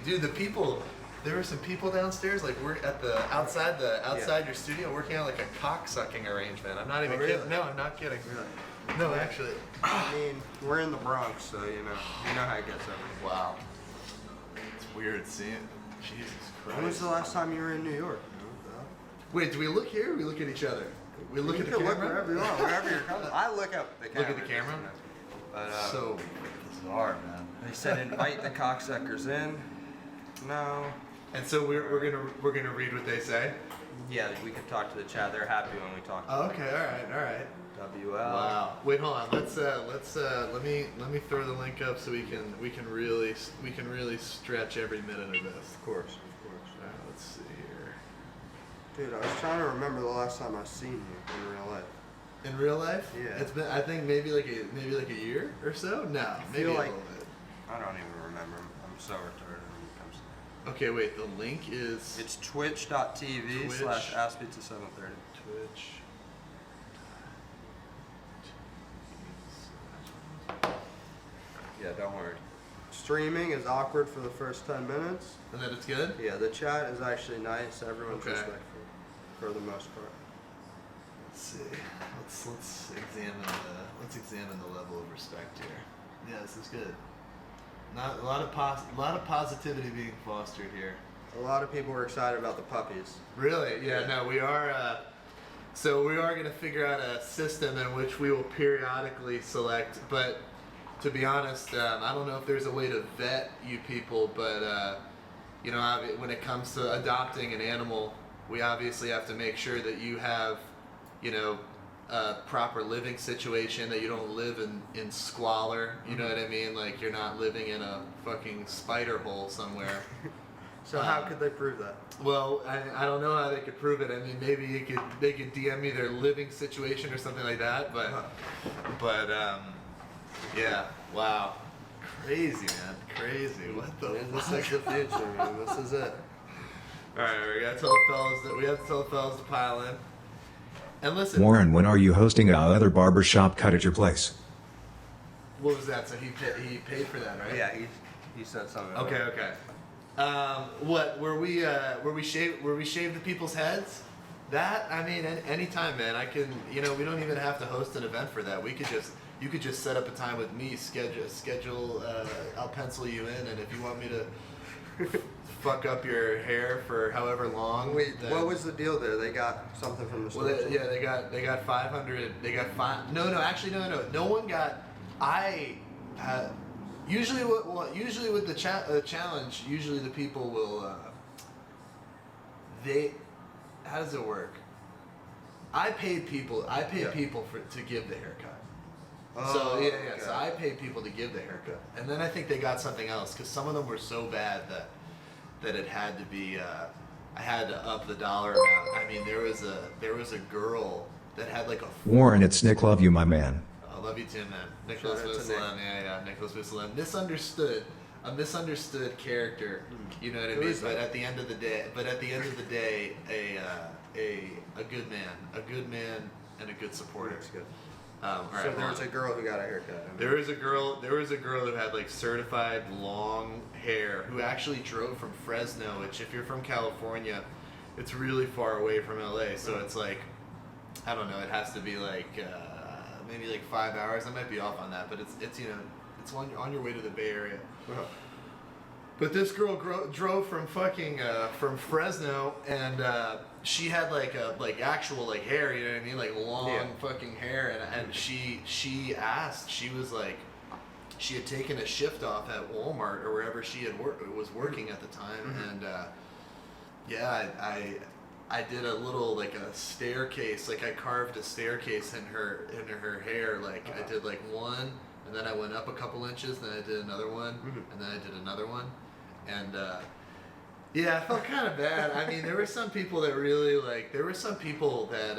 dude, the people. There were some people downstairs, like we're at the outside your studio, working on like a cock sucking arrangement. I'm not even kidding. No, I'm not kidding. Really? No, actually. I mean, we're in the Bronx, so you know how it gets over. Wow. It's weird seeing. Jesus Christ. When was the last time you were in New York? Wait, do we look here or we look at each other? We look at the camera? camera? Look wherever you want, wherever you're coming. I look at the camera. Look at the camera? But, so bizarre, man. They said invite the cocksuckers in. No. And so we're gonna read what they say? Yeah, we can talk to the chat. They're happy when we talk to Oh, them. okay, alright. WL. Wow. Wait, hold on. Let's let me throw the link up so we can really stretch every minute of this. Of course. Alright, let's see here. Dude, I was trying to remember the last time I seen you in real life. In real life? Yeah. It's been, I think maybe like a year or so. No, maybe a little bit. I don't even remember. I'm so retarded when it comes to Okay, wait. The link is. It's twitch.tv/Asspizza730. Twitch. Yeah, don't worry. Streaming is awkward for the first 10 minutes. And then it's good? Yeah, the chat is actually nice. Everyone's Okay. respectful for the most part. Let's see. Let's examine the level of respect here. Yeah, this is good. Not a lot of positivity being fostered here. A lot of people were excited about the puppies. Really? Yeah. No, we are. So we are going to figure out a system in which we will periodically select. But to be honest, I don't know if there's a way to vet you people. But you know, when it comes to adopting an animal, we obviously have to make sure that you have, you know, a proper living situation, that you don't live in squalor. You know what I mean? Like you're not living in a fucking spider hole somewhere. So how could they prove that? Well, I don't know how they could prove it. I mean, maybe they could DM me their living situation or something like that. But yeah, wow, crazy, man, crazy. What the? This is the future, man. This is it. All right, we gotta tell the fellas that we have to tell the fellas to pile in. And listen, Warren, when are you hosting a other barbershop cut at your place? what was that? So he paid for that, right? Yeah, he said something. Okay. What were we shave the people's heads? That, I mean, anytime, man. I can, you know, we don't even have to host an event for that. You could just set up a time with me, schedule. I'll pencil you in, and if you want me to fuck up your hair for however long. Wait, what was the deal there? They got something from the store. Well, they got 500. They got five. No. Actually, no. No one got. Usually with the challenge, usually the people will. How does it work? I paid people to give the haircut. Oh, So yeah. okay. So I paid people to give the haircut, and then I think they got something else because some of them were so bad that it had to be. I had to up the dollar amount. I mean, there was a girl that had like a. Warren, it's Nick. Love you, my man. I love you too, man. Nicholas Shout out to Busselin, yeah, Nicholas Busselin. A misunderstood character. You know what I Who mean? is that? But at the end of the day, a good man, and a good supporter. That's good. All right, So there was a girl who got a haircut. There was a girl who had like certified long hair who actually drove from Fresno, which if you're from California, it's really far away from LA. So it's like, I don't know, it has to be like maybe like 5 hours. I might be off on that, but it's you know, it's on your way to the Bay Area. Uh-huh. But this girl drove from fucking from Fresno, and she had like actual like hair, you know what I mean, like long fucking hair, and she asked, she was like, she had taken a shift off at Walmart or wherever she had was working at the time, and I did a little like a staircase, like I carved a staircase in her hair, like I did like one, and then I went up a couple inches, then I did another one, and then I did another one. And yeah, I felt kind of bad. I mean, there were some people that really like. There were some people that,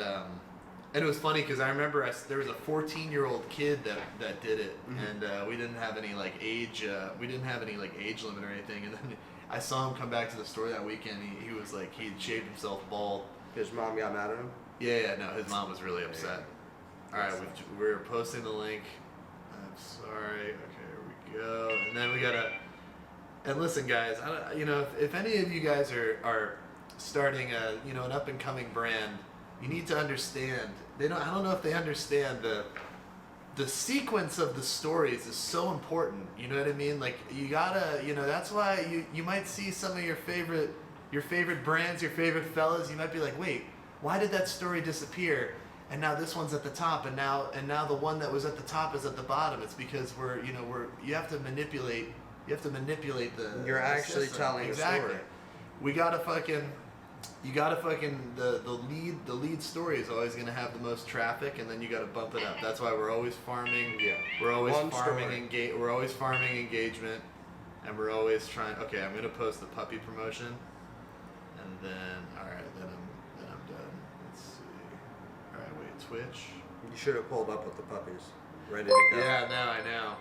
and it was funny because I remember there was a 14-year-old kid that did it, and we didn't have any like age. We didn't have any like age limit or anything. And then I saw him come back to the store that weekend. He was like, he'd shaved himself bald. His mom got mad at him? Yeah, no, his mom was really upset. All right, we're posting the link. I'm sorry. Okay, here we go. And then we gotta. And listen, guys, if any of you guys are starting an up and coming brand, you need to understand. I don't know if they understand the sequence of the stories is so important. You know what I mean? Like you gotta, that's why you might see some of your favorite brands, your favorite fellas. You might be like, wait, why did that story disappear? And now this one's at the top, and now the one that was at the top is at the bottom. It's because you have to manipulate. You have to manipulate the. You're actually system. telling Exactly. the story. We gotta fucking. You gotta fucking the lead story is always gonna have the most traffic, and then you gotta bump it up. That's why we're always farming. Yeah. We're always One farming story. We're always farming engagement, and we're always trying. Okay, I'm gonna post the puppy promotion, and then then I'm done. Let's see. All right, wait, Twitch. You should have pulled up with the puppies, ready to go. Yeah, now I know.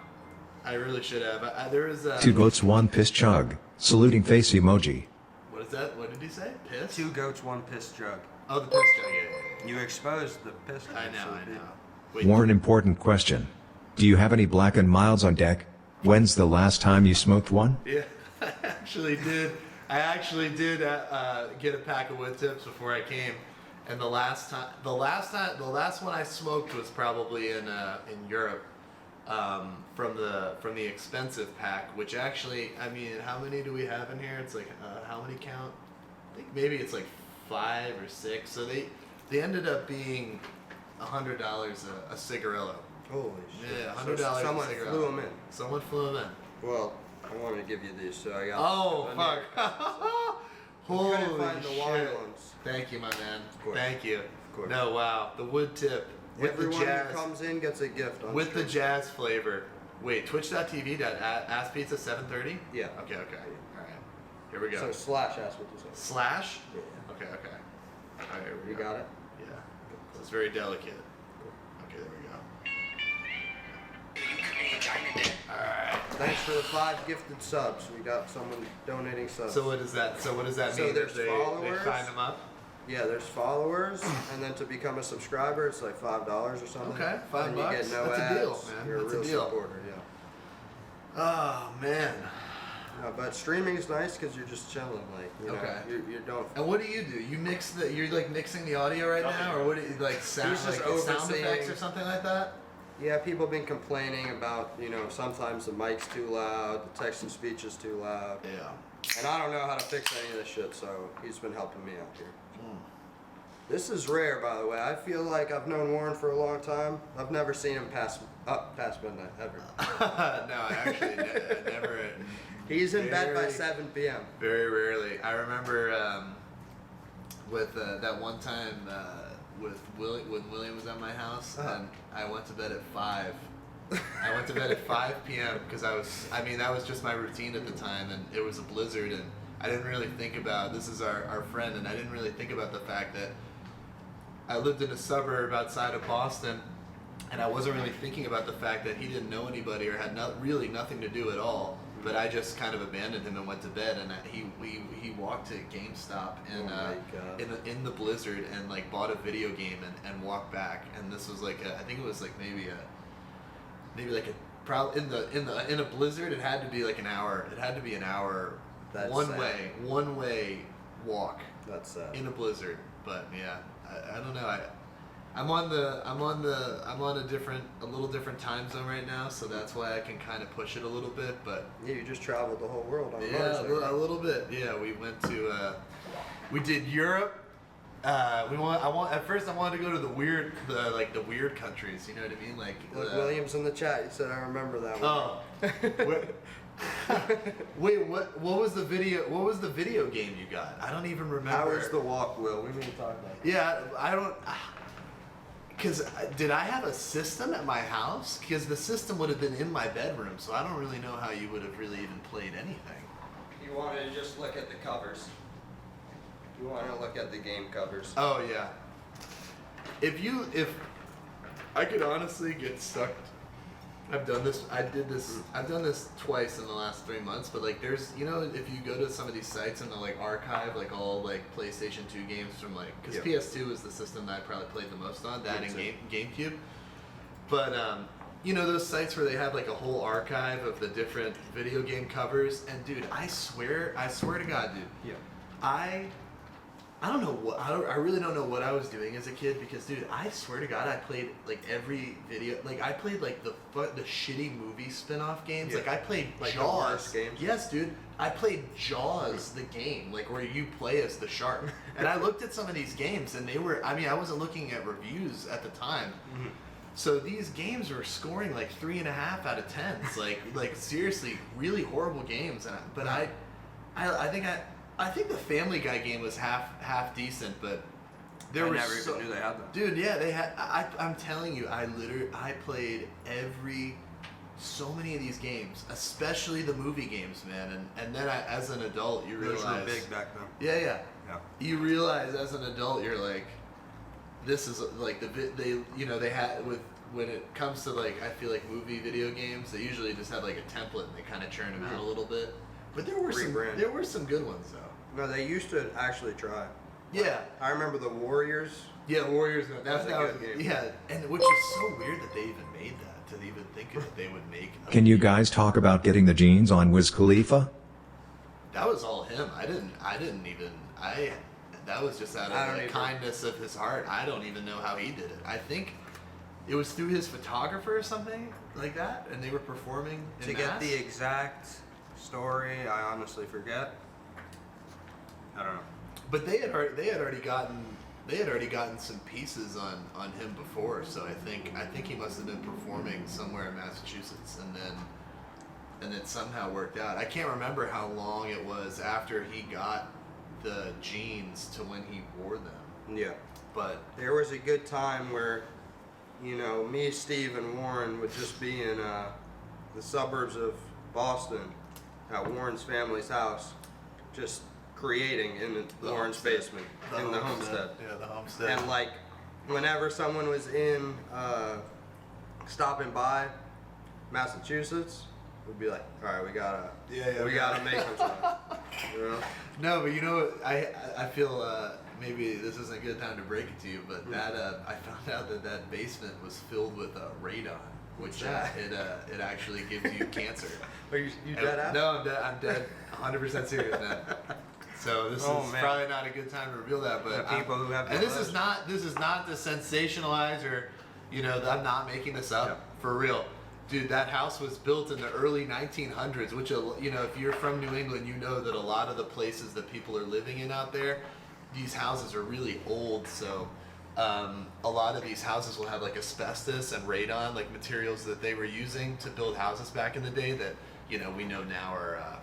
I really should have. There was 2 goats, 1 piss chug. Saluting face emoji. What is that? What did he say? Piss? 2 goats, 1 piss jug. Oh, the piss jug. Yeah. You exposed the piss. I know. Wait, Warren, important question. Do you have any black and milds on deck? When's the last time you smoked one? Yeah, I actually did. Get a pack of wood tips before I came, and the last one I smoked was probably in Europe, from the expensive pack. Which actually, I mean, how many do we have in here? It's like how many count? I think maybe it's like 5 or 6. So they ended up being $100 a cigarillo. Holy shit. Yeah, $100 Someone a cigarillo. flew them in. Someone flew them in. Well, I wanted to give you these, so I got. Oh, I fuck. couldn't Holy find the shit. wide ones. Thank you, my man. Of course. Thank you. Of course. No, wow. The wood tip. With Everyone the jazz. who comes in gets a gift on With the stream. jazz flavor. Wait, twitch.tv, Asspizza 7:30? Yeah. Okay. Alright. Here we go. So slash, that's what you said. Slash? Yeah. Okay. Alright, here we You go. got it? Yeah. So it's very delicate. Okay, there we go. Alright. Thanks for the 5 gifted subs. We got someone donating subs. So what does that So mean? there's That they followers. sign them up? Yeah, there's followers, and then to become a subscriber, it's like $5 or something. Okay, $5. And you get no That's a ads. deal, man. You're That's a a real deal. supporter, yeah. Oh, man. But streaming is nice because you're just chilling, like Okay. you don't. And what do? You mix you're like mixing the audio right now, or what? Like sound, He's just like sound overseeing- effects or something like that? Yeah, people have been complaining about sometimes the mic's too loud, the text and speech is too loud, Yeah. and I don't know how to fix any of this shit. So he's been helping me out here. Mm. This is rare, by the way. I feel like I've known Warren for a long time. I've never seen him past midnight ever. No, I actually never. He's in bed by Very- 7 p.m. Very rarely. I remember with that one time with when William was at my house, and I went to bed at 5. I went to bed at 5 p.m. because that was just my routine at the time, and it was a blizzard, and I didn't really think about, this is our friend, and I didn't really think about the fact that I lived in a suburb outside of Boston, and I wasn't really thinking about the fact that he didn't know anybody or had really nothing to do at all. But I just kind of abandoned him and went to bed, and he walked to GameStop and Oh my God. in the blizzard and like bought a video game and walked back. And this was like I think it was like maybe like probably in a blizzard it had to be like an hour. It had to be an hour. That's one sad. way walk That's sad. in a blizzard. But yeah, I don't know. I'm on a little different time zone right now, so that's why I can kind of push it a little bit. But Yeah, you just traveled the whole world on a yeah, motorcycle. a little bit. Yeah, we went to we did Europe. At first I wanted to go to the weird countries. You know what I mean? Like Look, William's in the chat. He said, "I remember that one." Oh. Wait, what was the video? What was the video game you got? I don't even remember. How was the walk, Will? We need to talk about that. Yeah, I don't. Because did I have a system at my house? Because the system would have been in my bedroom, so I don't really know how you would have really even played anything. You want to just look at the covers. You want to look at the game covers. Oh yeah. If I could honestly get stuck. I've done this twice in the last 3 months, but like there's, if you go to some of these sites and they'll like archive like all like PlayStation 2 games from like, because PS2 is the system that I probably played the most on, that and GameCube. But you know those sites where they have like a whole archive of the different video game covers, and dude, I swear to God, dude. Yeah. I don't know what I really don't know what I was doing as a kid because, dude, I swear to God, I played like every video. Like I played like the shitty movie spin-off games. Yeah. Like I played Like the Jaws. worst games? Yes, dude. I played Jaws, the game, like where you play as the shark. And I looked at some of these games, and they were. I mean, I wasn't looking at reviews at the time. Mm-hmm. So these games were scoring like 3.5 out of 10s, like seriously, really horrible games. And I think the Family Guy game was half decent, but I never even knew they had them. Dude, yeah, they had. I'm telling you, I played so many of these games, especially the movie games, man. And then as an adult, you realize those were big back then. Yeah. Yeah. You realize as an adult, you're like, this is like they had with when it comes to like I feel like movie video games, they usually just have like a template and they kind of churn them out a little bit. But there were some good ones though. No, they used to actually try. Yeah. I remember the Warriors. Yeah, Warriors. That's a good game. Yeah, and which is so weird that they even made that. To even think that they would make. Can you guys talk about getting the jeans on Wiz Khalifa? That was all him. I didn't even. That was just out of the kindness of his heart. I don't even know how he did it. I think it was through his photographer or something like that, and they were performing in To mass. get the exact story, I honestly forget. I don't know. But they had already gotten some pieces on him before, so I think he must have been performing somewhere in Massachusetts, and it somehow worked out. I can't remember how long it was after he got the jeans to when he wore them. Yeah. But There was a good time where, me, Steve, and Warren would just be in the suburbs of Boston at Warren's family's house, just creating in Warren's homestead. basement, in the homestead. Yeah, the homestead. And like, whenever someone was in, stopping by Massachusetts, we'd be like, all right, we gotta make them something. No, but you know what? I feel maybe this isn't a good time to break it to you, but that I found out that basement was filled with radon, which it actually gives you cancer. Are you dead ass? No, I'm dead. 100% serious, man. So this is probably not a good time to reveal that, but people who have and this is not to sensationalize or I'm not making this up for real. Dude, that house was built in the early 1900s, which, if you're from New England, you know that a lot of the places that people are living in out there, these houses are really old. So a lot of these houses will have like asbestos and radon, like materials that they were using to build houses back in the day that, we know now are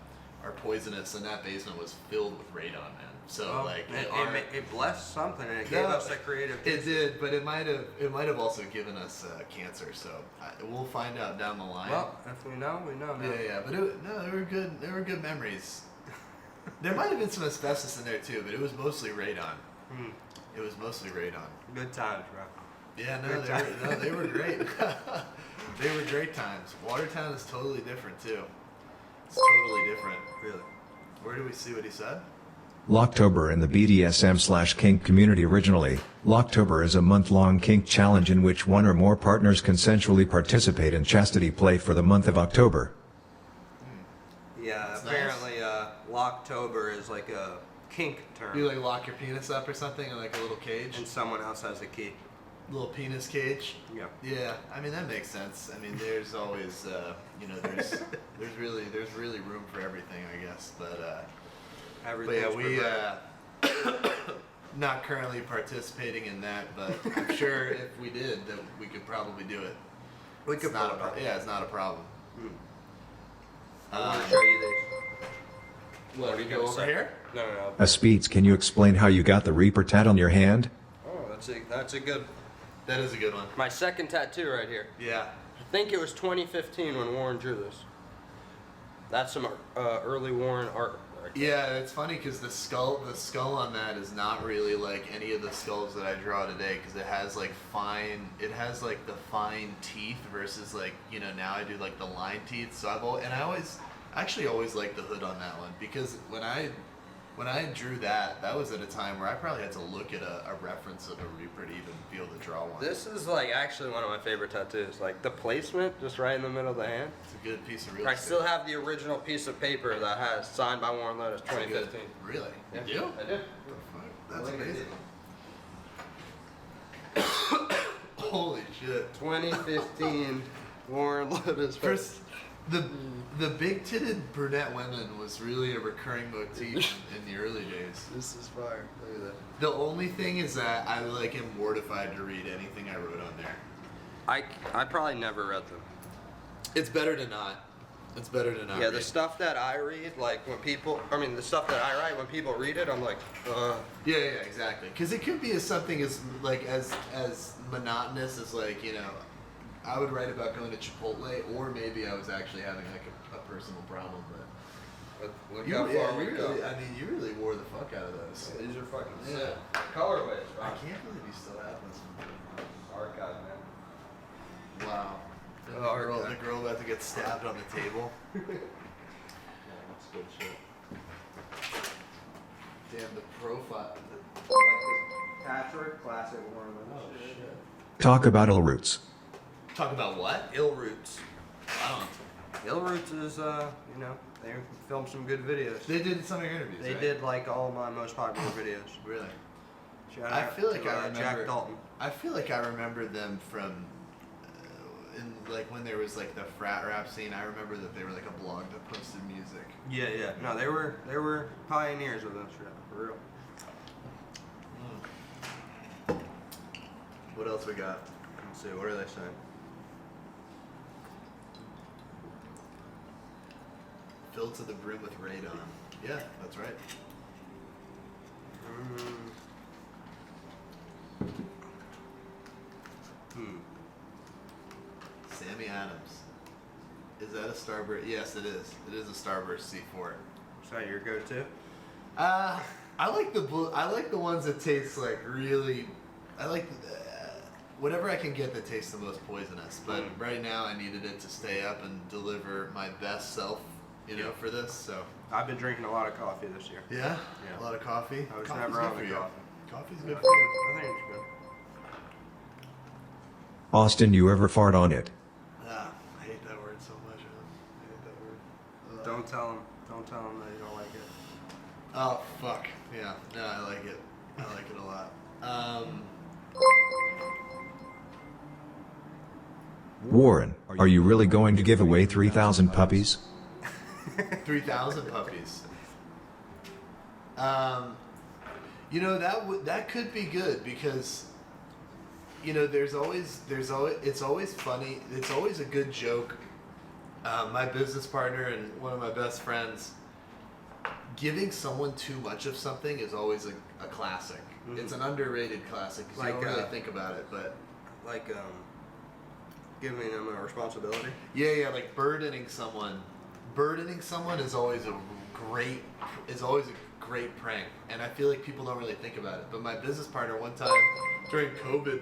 poisonous. And that basement was filled with radon, man. So it blessed something and it gave us a creative. It did, but it might have also given us cancer. So we'll find out down the line. Well, if we know, we know. Now. Yeah, but they were good. They were good memories. There might have been some asbestos in there too, but it was mostly radon. It was mostly radon. Good times, bro. Yeah, they were great. They were great times. Watertown is totally different too. It's totally different. Really. Where do we see what he said? Locktober in the BDSM/kink community. Originally, Locktober is a month-long kink challenge in which one or more partners consensually participate in chastity play for the month of October. Yeah, That's apparently Locktober is like a kink term. You like lock your penis up or something in like a little cage? And someone else has a key. Little penis cage? Yeah. Yeah, I mean that makes sense. I mean there's always there's really room for everything, I guess. But yeah, not currently participating in that, but I'm sure if we did, that we could probably do it. We could not it's not a problem. I want to show you these. What, we go over here? No. Asspizza, can you explain how you got the Reaper tat on your hand? Oh, that's a good. That is a good one. My second tattoo right here. Yeah. I think it was 2015 when Warren drew this. That's some early Warren art. Right there. Yeah, it's funny because the skull on that is not really like any of the skulls that I draw today because it has like the fine teeth versus like now I do like the line teeth. So I always like the hood on that one because when I When I drew that was at a time where I probably had to look at a reference of a Reaper to even be able to draw one. This is like actually one of my favorite tattoos. Like the placement, just right in the middle of the hand. It's a good piece of real I estate. still have the original piece of paper that has signed by Warren Lotas, It's a good- 2015. Really? Yeah. You do? I do. That's Look at amazing. it. Holy shit. 2015 Warren Lotas. First, the big-titted brunette women was really a recurring motif in the early days. This is fire. Look at that. The only thing is that I like am mortified to read anything I wrote on there. I probably never read them. It's better to not. It's better to not. Yeah, read. the stuff that I read, like when people, the stuff that I write, when people read it, I'm like, Yeah, exactly. Because it could be as something as like as monotonous as like I would write about going to Chipotle, or maybe I was actually having like a personal problem. But look you, how yeah, far you we really, go. I mean, you really wore the fuck out of those. These are fucking Yeah. sick. Colorways, I right? can't believe you still have this. Archive, man. Wow. The Oh, girl, okay. the girl about to get stabbed on the table. Yeah, that's good shit. Damn, the profile. Patrick, classic Warren Lotas. Oh shit. Talk about ill roots. Talk about what? Ill Roots. Wow. Ill Roots is, they filmed some good videos. They did some of your interviews. They right? did like all my most popular videos. Really? Shout I out feel like to, I remember Jack Dalton. I feel like I remember them from, in like when there was like the frat rap scene. I remember that they were like a blog that posted music. Yeah. No, they were pioneers of this shit, for real. What else we got? Let's see, what are they saying? Filled to the brim with radon. Yeah, that's right. Sammy Adams. Is that a Starburst? Yes, it is. It is a Starburst C4. Is that your go-to? I like the blue. I like the ones that taste like really. I like whatever I can get that tastes the most poisonous. But right now, I needed it to stay up and deliver my best self. For this. So I've been drinking a lot of coffee this year. yeah, Yeah. a lot of coffee. I was Coffee's never good on for the you. coffee. Coffee's good for you. I think it's good. Austin, you ever fart on it? I hate that word so much. I hate that word. Don't tell them that you don't like it. Oh fuck. Yeah. No, I like it. I like it a lot. Warren, are you really going to give away 3,000 puppies? 3,000 puppies. That could be good because it's always funny. It's always a good joke. My business partner and one of my best friends, giving someone too much of something is always a classic. Mhm. It's an underrated classic because you Like, don't really think about it, but Like, giving them a responsibility. yeah, like burdening someone is always a great prank, and I feel like people don't really think about it. But my business partner one time during COVID,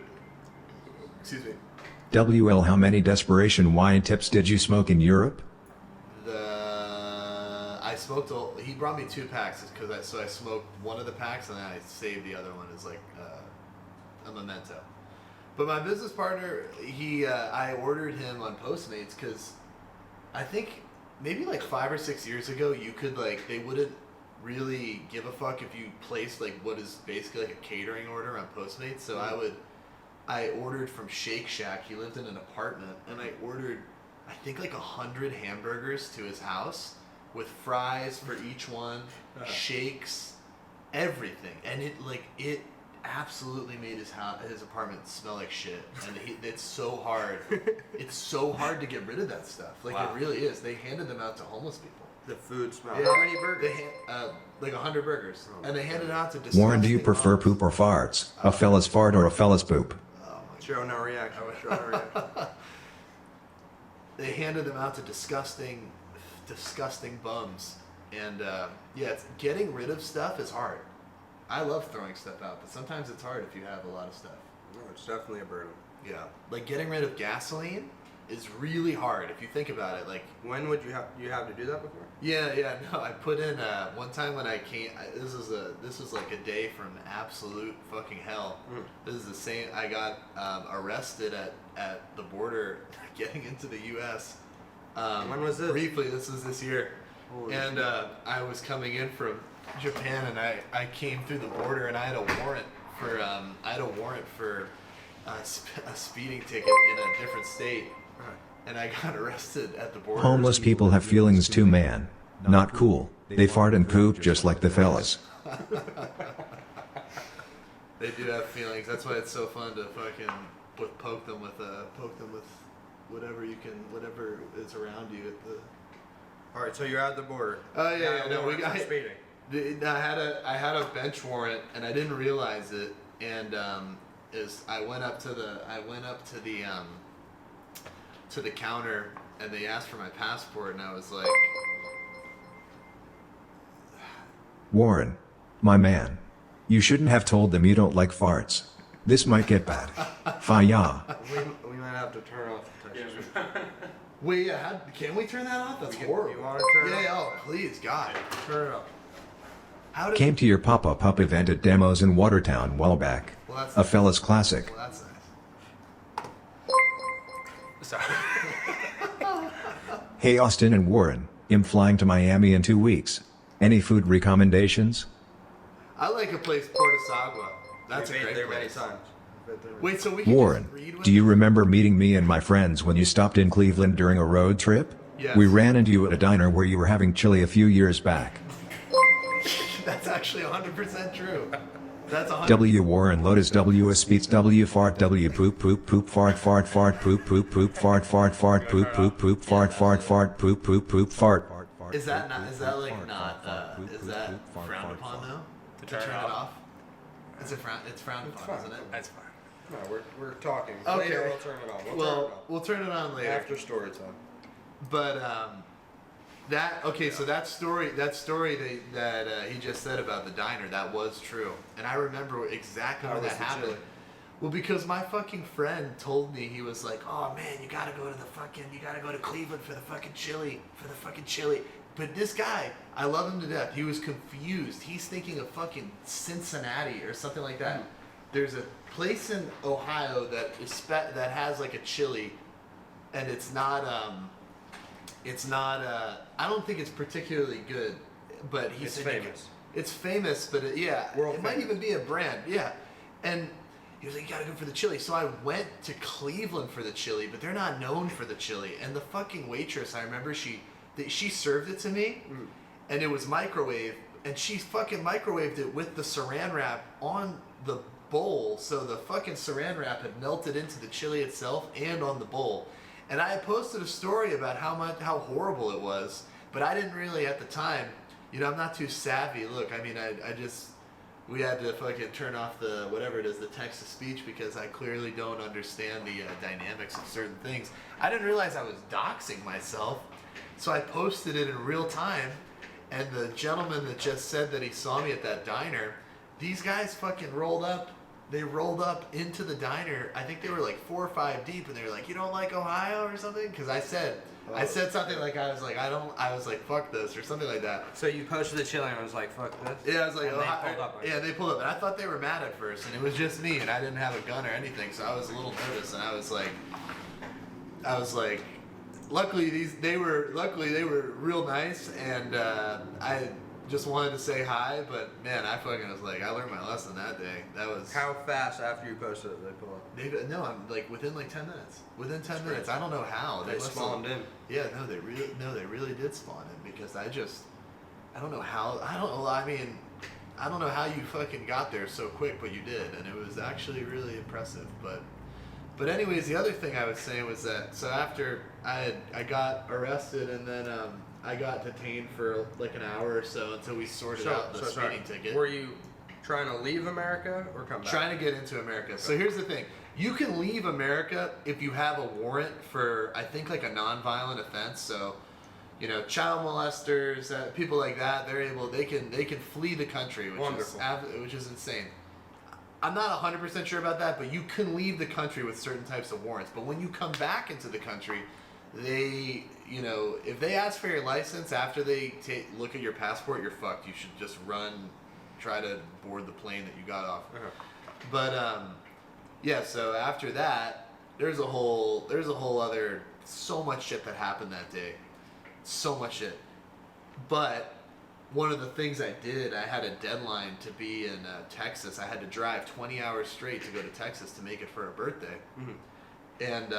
excuse me, WL, how many desperation wine tips did you smoke in Europe? I smoked. He brought me 2 packs because I smoked one of the packs and then I saved the other one as like a memento. But my business partner, I ordered him on Postmates because I think maybe like 5 or 6 years ago, you could they wouldn't really give a fuck if you placed like what is basically like a catering order on Postmates. So I ordered from Shake Shack. He lived in an apartment, and I ordered I think like 100 hamburgers to his house with fries for each one, shakes, everything, and it absolutely made his apartment smell like shit, and it's so hard. It's so hard to get rid of that stuff. Like Wow. It really is. They handed them out to homeless people. The food smell. Yeah. How many burgers? Like 100 burgers, and they handed it out to. Warren, do you disgusting prefer moms. poop or farts? A fella's fart or a fella's poop? Oh my Show no reaction. Show no reaction. They handed them out to disgusting bums, and getting rid of stuff is hard. I love throwing stuff out, but sometimes it's hard if you have a lot of stuff. No, it's definitely a burden. Yeah, like getting rid of gasoline is really hard if you think about it. Like, When would you have to do that before? yeah, no. I put in one time when I came. This was like a day from absolute fucking hell. This is the same. I got arrested at the border getting into the U.S. When was this? Briefly, this was this year. Holy And shit. I was coming in from Japan, and I came through the border, and I had a warrant for a speeding ticket in a different state, and I got arrested at the border. Homeless people have feelings too, man. Not cool. They fart and poop just like the fellas. They do have feelings. That's why it's so fun to fucking poke them with whatever is around you at the. All right, so you're at the border. Oh yeah, no, we warrant got for speeding. I had a bench warrant, and I didn't realize it. And I went up to the counter, and they asked for my passport, and I was like, Warren, my man. You shouldn't have told them you don't like farts. This might get bad. Faya. We might have to turn off the touch screen. wait, yeah, can we turn that off? That's horrible. You want to turn it Yeah, off? oh please, God. Turn it off. How did Came to your pop-up pup event at Demos in Watertown while back. Well, that's A fella's classic. Well, that's nice. Sorry. Hey Austin and Warren, I'm flying to Miami in 2 weeks. Any food recommendations? I like a place, Portasagua. That's a We've ate great there many place. times. Wait, so we can Warren, just read do you remember meeting me and my friends when you stopped in Cleveland during a road trip? Yes. We ran into you at a diner where you were having chili a few years back. That's actually 100% true. That's 100%. W Warren Lotas W Asspizza W fart W poop poop poop fart fart fart poop poop poop fart fart fart poop poop poop fart fart fart poop poop poop fart. Is that not? Is that like not? Is that frowned upon now? To turn it off? Is it frowned? It's frowned upon, isn't it? That's fine. No, we're talking. Okay. Later we'll turn it on. We'll turn it Well, on. we'll turn it on later. After story time. But so that story that he just said about the diner, that was true, and I remember exactly How when was that the happened. chili? Well, because my fucking friend told me, he was like, "Oh man, you gotta go to Cleveland for the fucking chili, But this guy, I love him to death. He was confused. He's thinking of fucking Cincinnati or something like that. There's a place in Ohio that that has like a chili, and it's not. I don't think it's particularly good, but he It's said famous. It's famous, but World it might famous. even be a brand, yeah. And he was like, "You gotta go for the chili." So I went to Cleveland for the chili, but they're not known for the chili. And the fucking waitress, I remember she served it to me, and it was microwave, and she fucking microwaved it with the Saran wrap on the bowl, so the fucking Saran wrap had melted into the chili itself and on the bowl. And I had posted a story about how horrible it was, but I didn't really at the time. I'm not too savvy. Look, I mean, we had to fucking turn off the whatever it is, the text to speech, because I clearly don't understand the dynamics of certain things. I didn't realize I was doxing myself, so I posted it in real time. And the gentleman that just said that he saw me at that diner, these guys fucking rolled up. They rolled up into the diner. I think they were like 4 or 5 deep, and they were like, "You don't like Ohio or something?" Because I said something like I was like, "Fuck this" or something like that. So you posted the chili and I was like, fuck this? Yeah, I was like, And they pulled up. yeah, they pulled up, and I thought they were mad at first, and it was just me, and I didn't have a gun or anything, so I was a little nervous, and I was like, luckily they were real nice, and I just wanted to say hi, but man, I fucking was like, I learned my lesson that day. That was How fast after you posted it they pull up? no, I'm like within like 10 minutes. Within 10 minutes, I don't know how They must have- spawned in. Yeah, they really did spawn in, because I don't know how. I don't know how you fucking got there so quick, but you did, and it was actually really impressive. But anyways, the other thing I was saying was that so after I got arrested, and then I got detained for like an hour or so until we sorted out the speeding ticket. Were you trying to leave America or come back? Trying to get into America. So here's the thing. You can leave America if you have a warrant for, I think, like a non-violent offense. So, child molesters, people like that, they can flee the country, which Wonderful. which is insane. I'm not 100% sure about that, but you can leave the country with certain types of warrants. But when you come back into the country, they, you know, if they ask for your license after they look at your passport, you're fucked. You should just try to board the plane that you got off. But yeah, so after that, there's a whole other, so much shit that happened that day. So much shit. But one of the things I did, I had a deadline to be in Texas. I had to drive 20 hours straight to go to Texas to make it for a birthday. And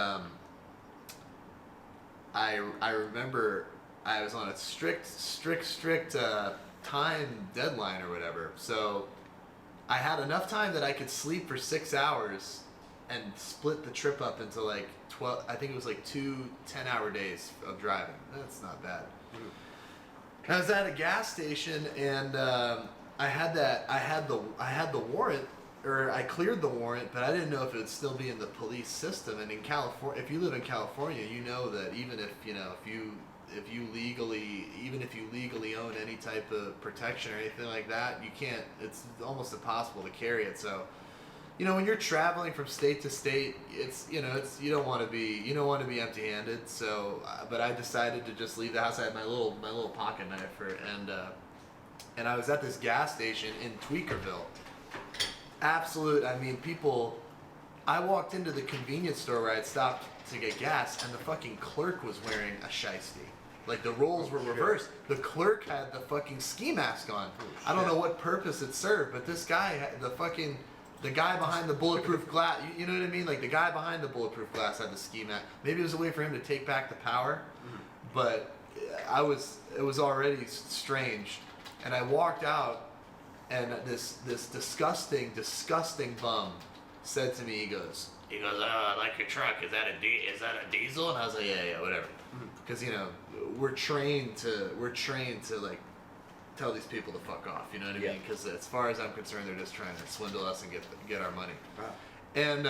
I remember I was on a strict time deadline or whatever. So I had enough time that I could sleep for 6 hours and split the trip up into like 12, I think it was like 2 10-hour days of driving. That's not bad. I was at a gas station and I had the warrant, or I cleared the warrant, but I didn't know if it would still be in the police system. And in California, if you live in California, you know that even if you legally own any type of protection or anything like that, you can't. It's almost impossible to carry it. So, you know, when you're traveling from state to state, you don't want to be empty-handed. So, but I decided to just leave the house. I had my little pocket knife and I was at this gas station in Tweakerville. I walked into the convenience store where I'd stopped to get gas, and the fucking clerk was wearing a shiesty. Like, the roles were reversed. The clerk had the fucking ski mask on. I don't know what purpose it served, but this guy, the guy behind the bulletproof glass, you know what I mean? Like, the guy behind the bulletproof glass had the ski mask. Maybe it was a way for him to take back the power, but it was already strange. And I walked out, and this disgusting bum said to me, he goes, I like your truck. Is that a diesel? And I was like, yeah, whatever. Because we're trained to like tell these people to fuck off. You know what I mean? Because as far as I'm concerned, they're just trying to swindle us and get our money. Wow. And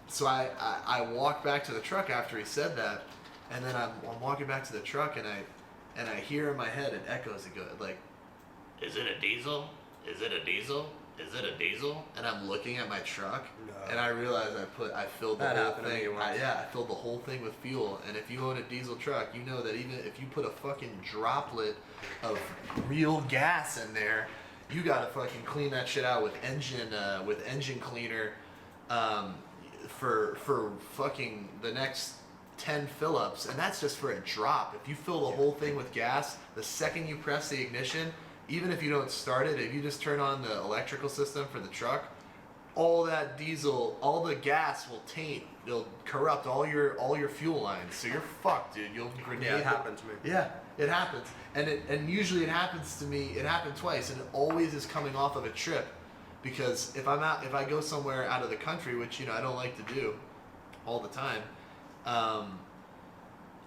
so I walked back to the truck after he said that, and then I'm walking back to the truck, and I hear in my head, it echoes, it goes like, is it a diesel? Is it a diesel? Is it a diesel? And I'm looking at my truck, and I realize I filled the whole thing. I filled the whole thing with fuel. And if you own a diesel truck, you know that even if you put a fucking droplet of real gas in there, you gotta fucking clean that shit out with engine cleaner, for fucking the next 10 fill-ups, and that's just for a drop. If you fill the whole thing with gas, the second you press the ignition, even if you don't start it, if you just turn on the electrical system for the truck, all that diesel, all the gas will taint. It'll corrupt all your fuel lines. So you're fucked, dude. You'll grenade. Yeah, it happened to me. Yeah, it happens. And usually it happens to me. It happened twice, and it always is coming off of a trip, because if I go somewhere out of the country, which I don't like to do all the time,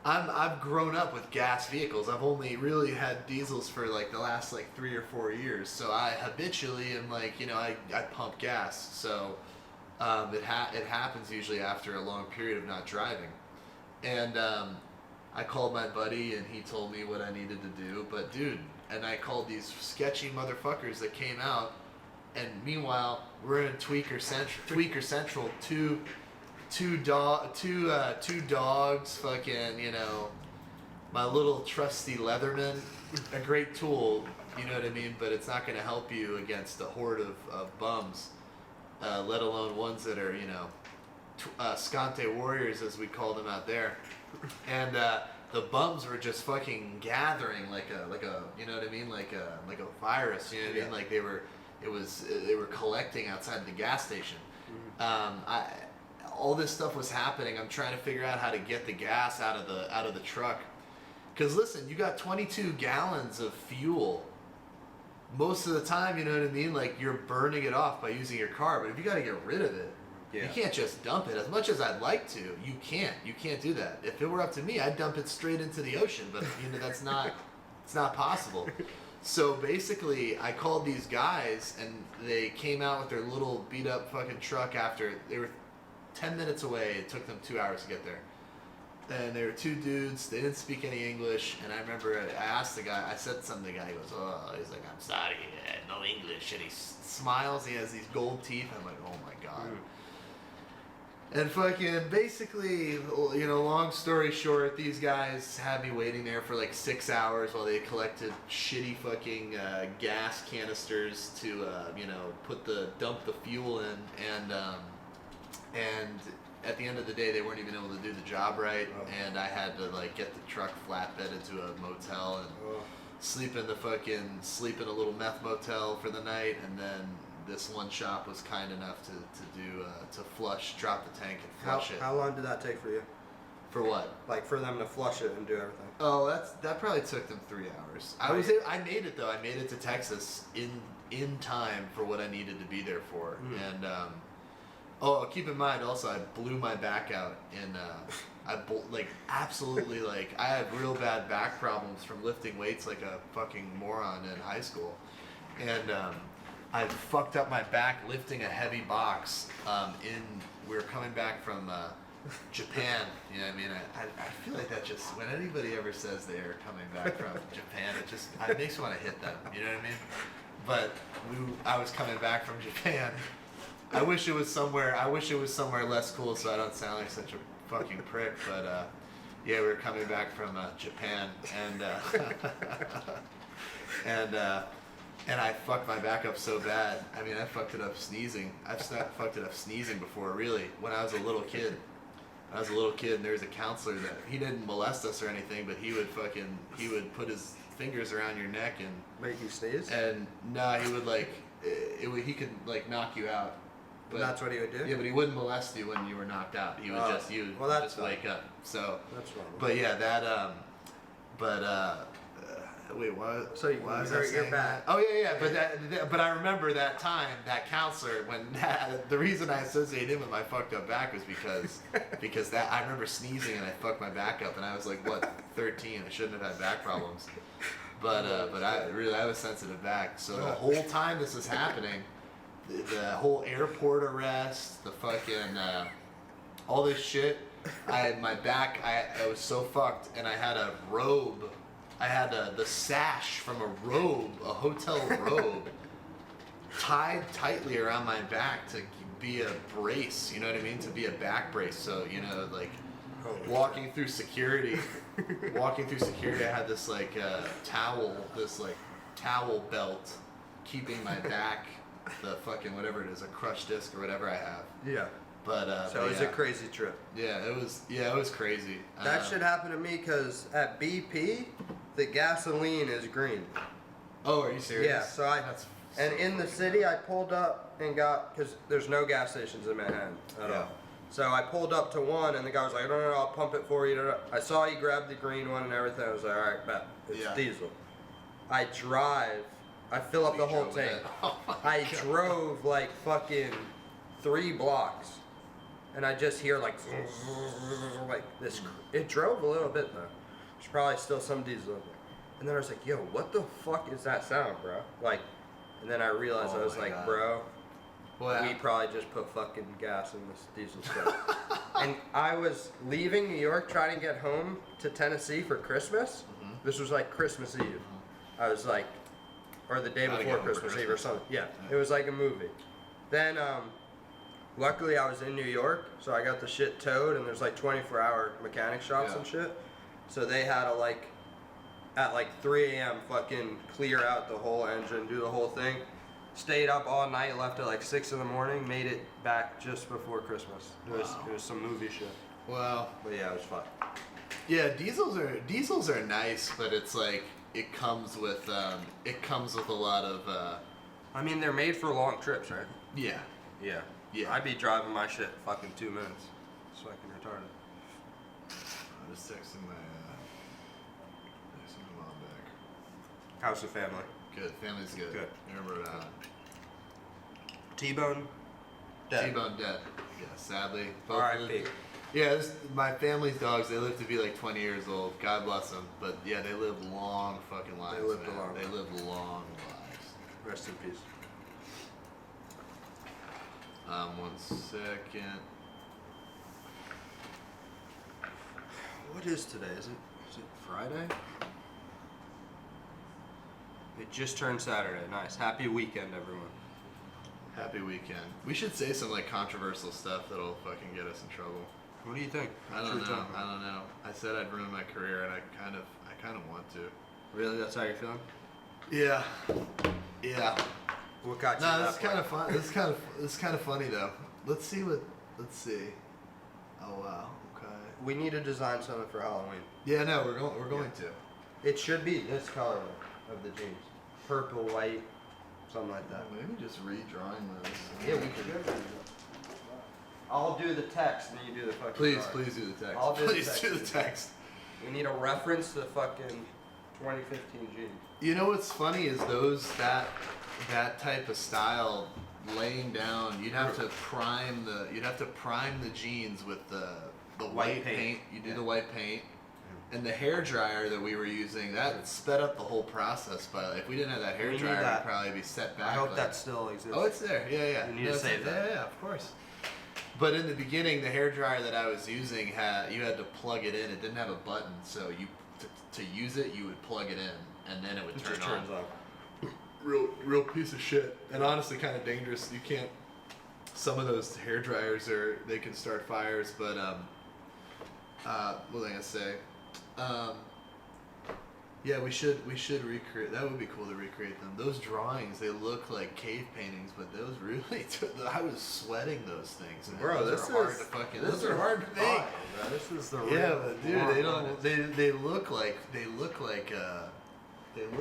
I've grown up with gas vehicles. I've only really had diesels for like the last 3 or 4 years. So I habitually am I pump gas. So it happens usually after a long period of not driving. And I called my buddy, and he told me what I needed to do. But dude, and I called these sketchy motherfuckers that came out. And meanwhile, we're in Tweaker Central, two dogs, fucking, my little trusty Leatherman, a great tool, you know what I mean, but it's not going to help you against a horde of bums, let alone ones that are, Scante warriors, as we call them out there. And the bums were just fucking gathering like a you know what I mean, like a virus, you know what I mean, like they were collecting outside the gas station. All this stuff was happening. I'm trying to figure out how to get the gas out of the truck. Because listen, you got 22 gallons of fuel. Most of the time, you know what I mean? Like, you're burning it off by using your car. But if you got to get rid of it, you can't just dump it. As much as I'd like to, you can't. You can't do that. If it were up to me, I'd dump it straight into the ocean. But that's not. It's not possible. So basically, I called these guys, and they came out with their little beat up fucking truck after they were 10 minutes away. It took them 2 hours to get there. And there were two dudes. They didn't speak any English. And I remember I asked the guy, I said something to the guy. He goes, he's like, I'm sorry, no English. as shit. He smiles. He has these gold teeth. I'm like, oh my god. And fucking basically, you know, long story short, these guys had me waiting there for like 6 hours while they collected shitty fucking gas canisters to, you know, dump the fuel in, and at the end of the day, they weren't even able to do the job right, and I had to like get the truck flatbedded to a motel and sleep in a little meth motel for the night, and then this one shop was kind enough to drop the tank and flush it. How long did that take for you? For what? Like for them to flush it and do everything? Oh, that probably took them 3 hours. I made it though. I made it to Texas in time for what I needed to be there for. And keep in mind also, I blew my back out in absolutely like I have real bad back problems from lifting weights like a fucking moron in high school, and I fucked up my back lifting a heavy box. We were coming back from Japan. You know what I mean? I feel like that just, when anybody ever says they're coming back from Japan, it makes me want to hit them. You know what I mean? But I was coming back from Japan. I wish it was somewhere less cool so I don't sound like such a fucking prick. But yeah, we were coming back from Japan, and I fucked my back up so bad. I mean, I fucked it up sneezing. I've fucked it up sneezing before, really. When I was a little kid. And there was a counselor that, he didn't molest us or anything, but he would put his fingers around your neck and make you sneeze? And he would he could like knock you out. But that's what he would do? Yeah, but he wouldn't molest you when you were knocked out. He would just wake up. So that's wrong. But yeah, wait, what? So you hurt your back? Oh yeah. But I remember that time, that counselor, the reason I associate him with my fucked up back was because that I remember sneezing and I fucked my back up, and I was like 13. I shouldn't have had back problems, but I have a sensitive back. So the whole time this is happening, the whole airport arrest, the fucking all this shit. I had my back. I was so fucked, and I had a robe. I had the sash from a hotel robe, tied tightly around my back to be a brace. You know what I mean? To be a back brace. So like walking through security, I had this towel belt keeping my back, the fucking whatever it is, a crushed disc or whatever I have. Yeah. But so it was a crazy trip. Yeah, it was crazy. That shit happened to me because at BP, the gasoline is green. Oh, are you serious? Yeah. So in the city, I pulled up and because there's no gas stations in Manhattan at all. So I pulled up to one, and the guy was like, no, I'll pump it for you. I saw you grab the green one and everything. I was like, all right, bet. It's diesel. I fill up the whole tank. I drove like fucking 3 blocks. And I just hear like this. It drove a little bit though. There's probably still some diesel in there. And then I was like, yo, what the fuck is that sound, bro? Like, and then I realized I was like, God. Bro, we probably just put fucking gas in this diesel stuff. And I was leaving New York trying to get home to Tennessee for Christmas. Mm-hmm. This was like Christmas Eve. Mm-hmm. I was like, or the day before Christmas Eve or something. Yeah, it was like a movie. Then, luckily, I was in New York, so I got the shit towed, and there's like 24-hour mechanic shops and shit. So they had to at 3 a.m. fucking clear out the whole engine, do the whole thing. Stayed up all night, left at like 6 in the morning, made it back just before Christmas. It was some movie shit. Wow. But yeah, it was fun. Yeah, diesels are nice, but it's like it comes with a lot of. I mean, they're made for long trips, right? Yeah. Yeah. Yeah. I'd be driving my shit fucking 2 minutes. It's fucking retarded. I'm just texting my mom back. How's the family? Good. Family's good. Good. Remember T-Bone dead. T-Bone dead. Yeah, sadly. R.I.P. Yeah, my family's dogs, they live to be like 20 years old. God bless them. But yeah, they live long fucking lives. They live long lives. Rest in peace. 1 second. What is today? Is it Friday? It just turned Saturday. Nice. Happy weekend, everyone. Happy weekend. We should say some like controversial stuff that'll fucking get us in trouble. What do you think? I don't know. I said I'd ruin my career, and I kind of want to. Really? That's how you're feeling? Yeah. Yeah. What got you No, that this is kind way? of fun. This is kind of funny though. Let's see. Oh wow. Okay. We need to design something for Halloween. Yeah. No, we're going to. It should be this color of the jeans. Purple, white, something like that. Maybe just redrawing those. Yeah, we could. I'll do the text and you do the fucking Please drawing. do the text. I'll do the Please text. do the text. We need a reference to fucking 2015 jeans. You know what's funny is that type of style laying down. You'd have to prime the jeans with the white paint. You do the white paint. And the hair dryer that we were using, that sped up the whole process by like, if we didn't have that hair We need dryer, that. we'd probably be set back. I hope like, that still exists. Oh, it's there. Yeah. You need to it's save there. that. Yeah, of course. But in the beginning, the hair dryer that I was using you had to plug it in. It didn't have a button, so to use it, you would plug it in, and then it would It turn just on. turns on. Real piece of shit, and honestly, kind of dangerous. You can't. Some of those hair dryers they can start fires, but what was I gonna say? Yeah, we should recreate. That would be cool to recreate them. Those drawings, they look like cave paintings, but those really, I was sweating those things. Man. Bro, those this are hard is to fucking. this Those is are hard to make. fine, bro. This is the real. Yeah, but dude, they warm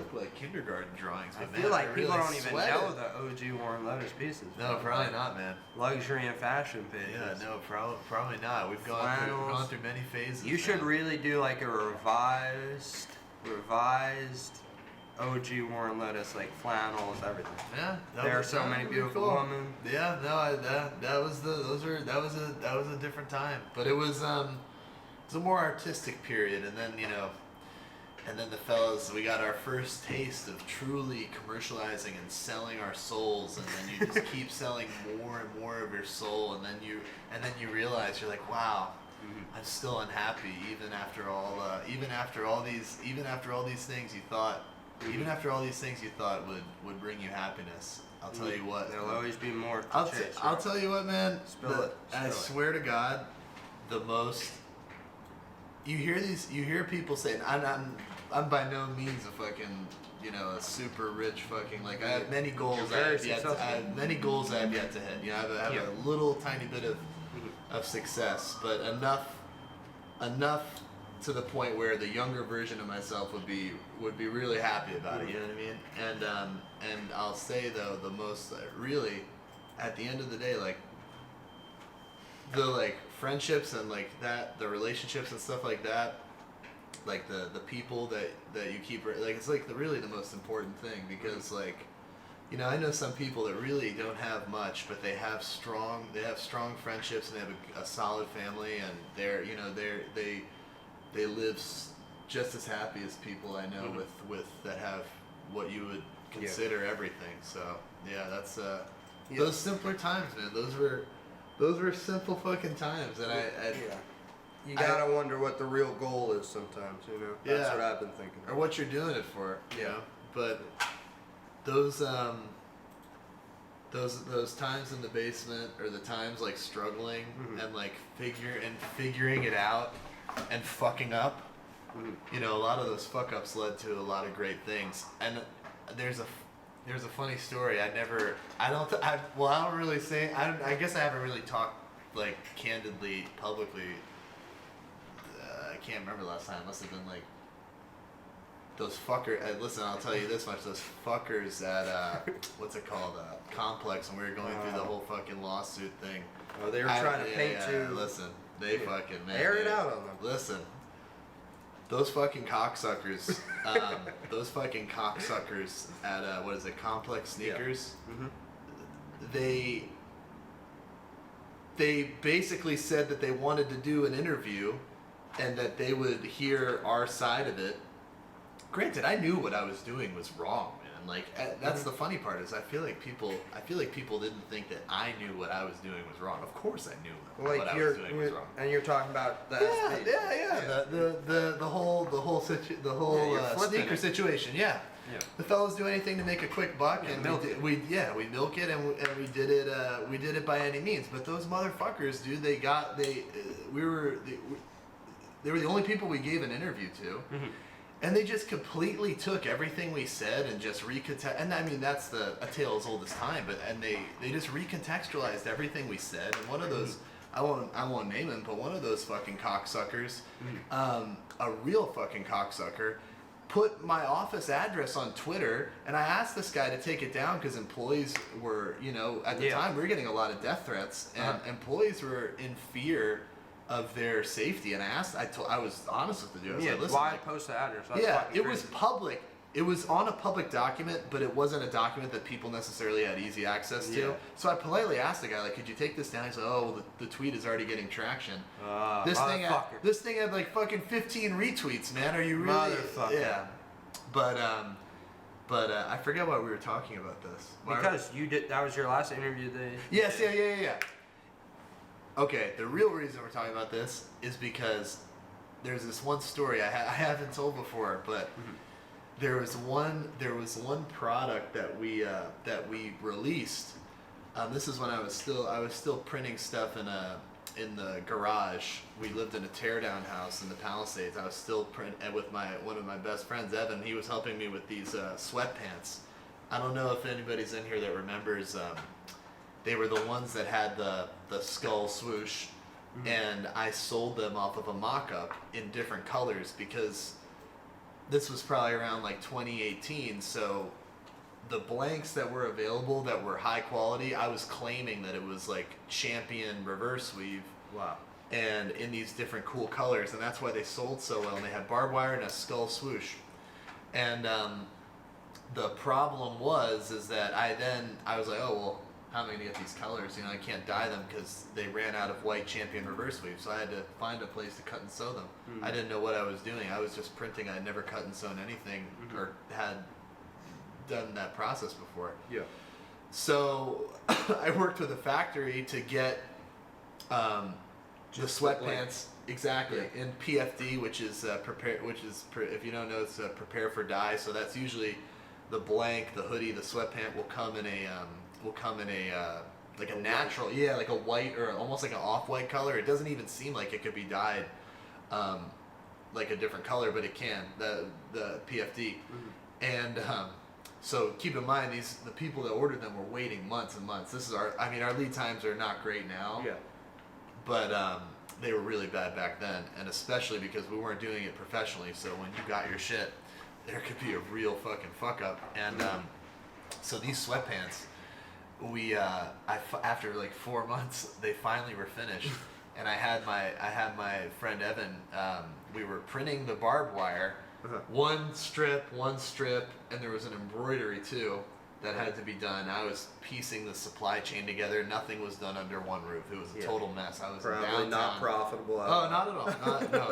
look like kindergarten drawings. I But feel man, like they're people really don't even sweated. know the OG Warren Lotas pieces. No, probably not, man. Luxury and fashion pages. Yeah, no, probably not. We've gone through many phases. You should man. really do like a revised OG Warren Lotas, like flannels, everything. Yeah, There are so many beautiful women. Yeah, no, that was a different time. But it was a more artistic period, and then and then the fellas, we got our first taste of truly commercializing and selling our souls, and then you just keep selling more and more of your soul, and then you realize you're like, wow, I'm still unhappy even after all these things you thought. Even after all these things you thought would bring you happiness, I'll tell you what. There'll always be more to I'll chase. I'll tell you what, man. Spill I it. swear to God, the most. You hear people saying, I'm by no means a fucking, a super rich fucking, like, I have many goals I have yet to hit. I have a little tiny bit of success, but enough to the point where the younger version of myself would be really happy about it. You know what I mean? And I'll say though, the most really, at the end of the day, like the friendships and that, the relationships and stuff like that, like the people that you keep, it's really the most important thing, because I know some people that really don't have much, but they have strong friendships, and they have a solid family, and they live just as happy as people I know with that have what you would consider everything. So yeah, that's those simpler times, man. Those were simple fucking times, and You gotta wonder what the real goal is sometimes, That's what I've been thinking. or what you're doing it for, you know. But those times in the basement, or the times struggling and figuring it out and fucking up, a lot of those fuck ups led to a lot of great things. And there's a funny story. I don't really say. I guess I haven't really talked candidly publicly. I can't remember the last time. It must have been those fuckers. Listen, I'll tell you this much: those fuckers at what's it called, Complex, and we were going through the whole fucking lawsuit thing. Oh, they were trying to paint you. Listen, they fucking air it out on them. Listen, those fucking cocksuckers. Those fucking cocksuckers at what is it, Complex Sneakers? Yeah. They basically said that they wanted to do an interview, and that they would hear our side of it. Granted, I knew what I was doing was wrong, man. That's the funny part, is I feel like people didn't think that I knew what I was doing was wrong. Of course I knew what I was doing was wrong. And you're talking about the Yeah. The whole you're flipping sneaker it. situation, yeah. the fellows do anything to make a quick buck, and we milk it, and we did it by any means. But those motherfuckers, dude, they were the only people we gave an interview to. And they just completely took everything we said and just and I mean, that's a tale as old as time, and they just recontextualized everything we said. And one of those, I won't name him, but one of those fucking cocksuckers, a real fucking cocksucker, put my office address on Twitter, and I asked this guy to take it down because employees were, at the time we were getting a lot of death threats, and employees were in fear of their safety, and I was honest with the dude. I said, listen, why post the address? That's it was public. It was on a public document, but it wasn't a document that people necessarily had easy access to. So I politely asked the guy, like, could you take this down? He said, oh, well, the tweet is already getting traction. This thing had like fucking 15 retweets, man. Are you really? Motherfucker. Yeah. But I forget why we were talking about this. Because you did. That was your last interview. Yes. Yeah. Okay, the real reason we're talking about this is because there's this one story I haven't told before, but there was one product that we released. This is when I was still printing stuff in the garage. We lived in a teardown house in the Palisades. I was still with one of my best friends, Evan. He was helping me with these sweatpants. I don't know if anybody's in here that remembers. They were the ones that had the skull swoosh, and I sold them off of a mock-up in different colors because this was probably around like 2018, so the blanks that were available that were high quality, I was claiming that it was like Champion reverse weave. Wow. And in these different cool colors, and that's why they sold so well, and they had barbed wire and a skull swoosh. And the problem is that I was like, oh, well, how am I going to get these colors? I can't dye them because they ran out of white Champion reverse weave, so I had to find a place to cut and sew them. I didn't know what I was doing. I was just printing. I had never cut and sewn anything or had done that process before. Yeah. So I worked with a factory to get the sweatpants exactly in PFD, which is if you don't know, it's prepare for dye. So that's usually the blank, the hoodie, the sweatpant will come in a like a natural, like a white or almost like an off-white color. It doesn't even seem like it could be dyed like a different color, but it can, the PFD. And so keep in mind, the people that ordered them were waiting months and months. Our lead times are not great now, but they were really bad back then, and especially because we weren't doing it professionally. So when you got your shit, there could be a real fucking fuck up. And so these sweatpants, after like 4 months, they finally were finished, and I had my friend Evan. We were printing the barbed wire, one strip, and there was an embroidery too that had to be done. I was piecing the supply chain together. Nothing was done under one roof. It was a total mess. I was probably downtown. Not profitable. Oh, not at all.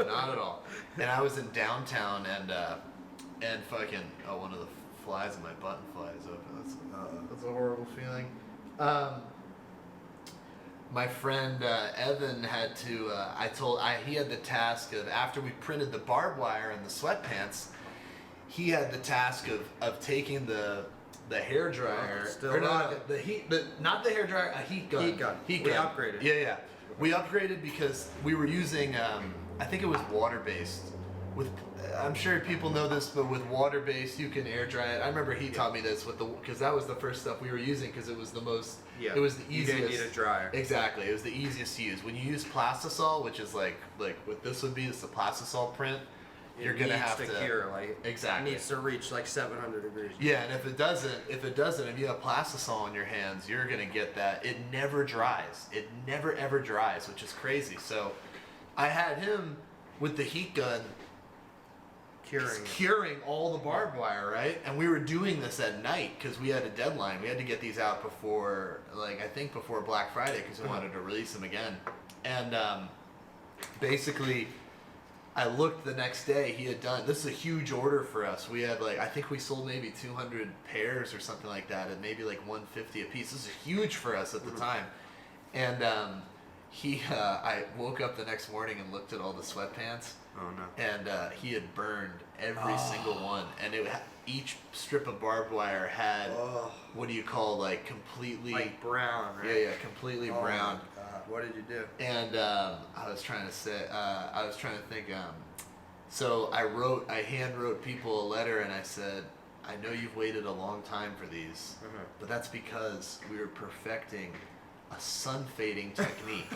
Not at all. And I was in downtown, and fucking one of the flies in my button flies open. That's a horrible feeling. My friend Evan had to. He had the task of, after we printed the barbed wire and the sweatpants, he had the task of taking the hair dryer. Not the hair dryer. A heat gun. We upgraded. Yeah. We upgraded because we were using. I think it was water based. I'm sure people know this, but with water-based, you can air dry it. I remember he taught me this because that was the first stuff we were using because it was the most. Yeah. It was the easiest. You didn't need a dryer. Exactly, it was the easiest to use. When you use plastisol, which is like what this would be, it's the plastisol print. You're gonna have to cure, exactly. It needs to reach like 700 degrees. Yeah, and if it doesn't, if you have plastisol in your hands, you're gonna get that. It never dries. It never ever dries, which is crazy. So, I had him with the heat gun. Curing all the barbed wire, right? And we were doing this at night because we had a deadline. We had to get these out before Black Friday because we wanted to release them again. And basically, I looked the next day. He had done. This is a huge order for us. We had I think we sold maybe 200 pairs or something like that, at maybe like $150 a piece. This is huge for us at the time. And I woke up the next morning and looked at all the sweatpants. Oh no! And he had burned every single one, and each strip of barbed wire had Oh, what do you call like completely like brown, right? yeah completely Oh brown. my God. What did you do? And I was trying to think. So I hand wrote people a letter, and I said, I know you've waited a long time for these, but that's because we were perfecting a sun fading technique,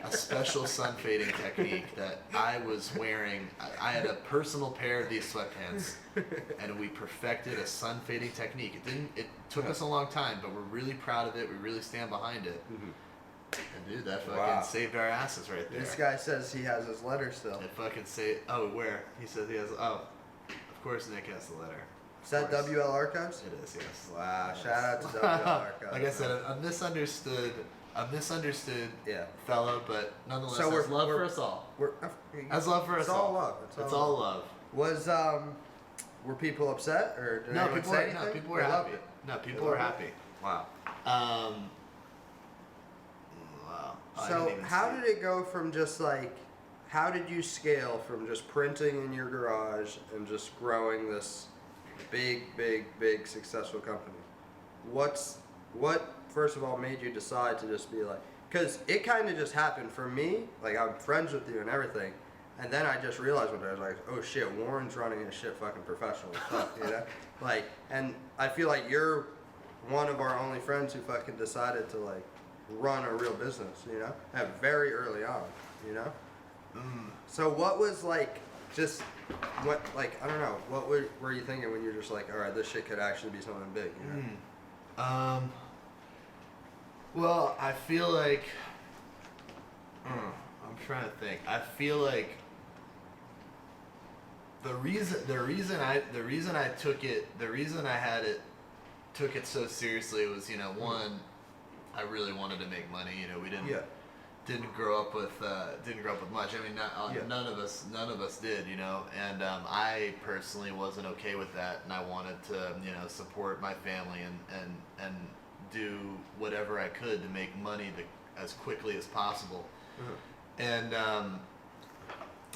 a special sun fading technique that I was wearing. I had a personal pair of these sweatpants, and we perfected a sun fading technique. It took us a long time, but we're really proud of it. We really stand behind it. And dude, that fucking saved our asses right there. This guy says he has his letter still. It fucking saved. Oh, where? He says he has. Oh, of course Nick has the letter. Is that WL Archives? It is, yes. Wow, Yes. shout out to WL Archives. Like I said, a misunderstood Yeah. fellow, but nonetheless, So has love for us all. Has love for us all. It's all love. It's all love. Was were people upset or did No, anyone people say were anything? no, people were They loved happy. it. No, people They were loved happy. Wow. Wow. I So didn't even how see did it go from just like, how did you scale from just printing in your garage and just growing this big successful company? What first of all made you decide to just be like, because it kind of just happened for me, like I'm friends with you and everything, and then I just realized one day I was like, oh shit, Warren's running his shit fucking professional stuff, you know? Like, and I feel like you're one of our only friends who fucking decided to like run a real business, you know, at very early on, you know. So what was like, just what, like, I don't know, what were you thinking when you're just like, all right, this shit could actually be something big, you know? Well, I feel like I'm trying to think. I feel like the reason I took it so seriously was, you know, one, I really wanted to make money. You know, we didn't grow up with much. I mean, none of us did, you know. And I personally wasn't okay with that, and I wanted to, you know, support my family and do whatever I could to make money as quickly as possible. And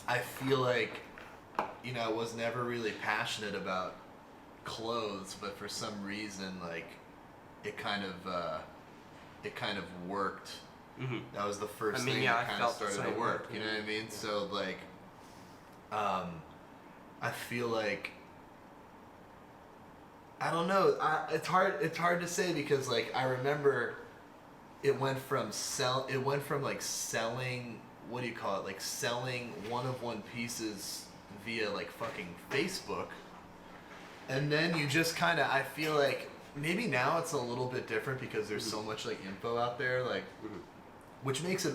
I feel like, you know, I was never really passionate about clothes, but for some reason, like, it kind of worked. That was the first thing that kind of started to work. You know what I mean? So like, I feel like, I don't know. It's hard to say because like I remember, it went from like selling. What do you call it? Like selling one pieces via like fucking Facebook, and then you just kind of. I feel like maybe now it's a little bit different because there's so much like info out there, like, which makes it.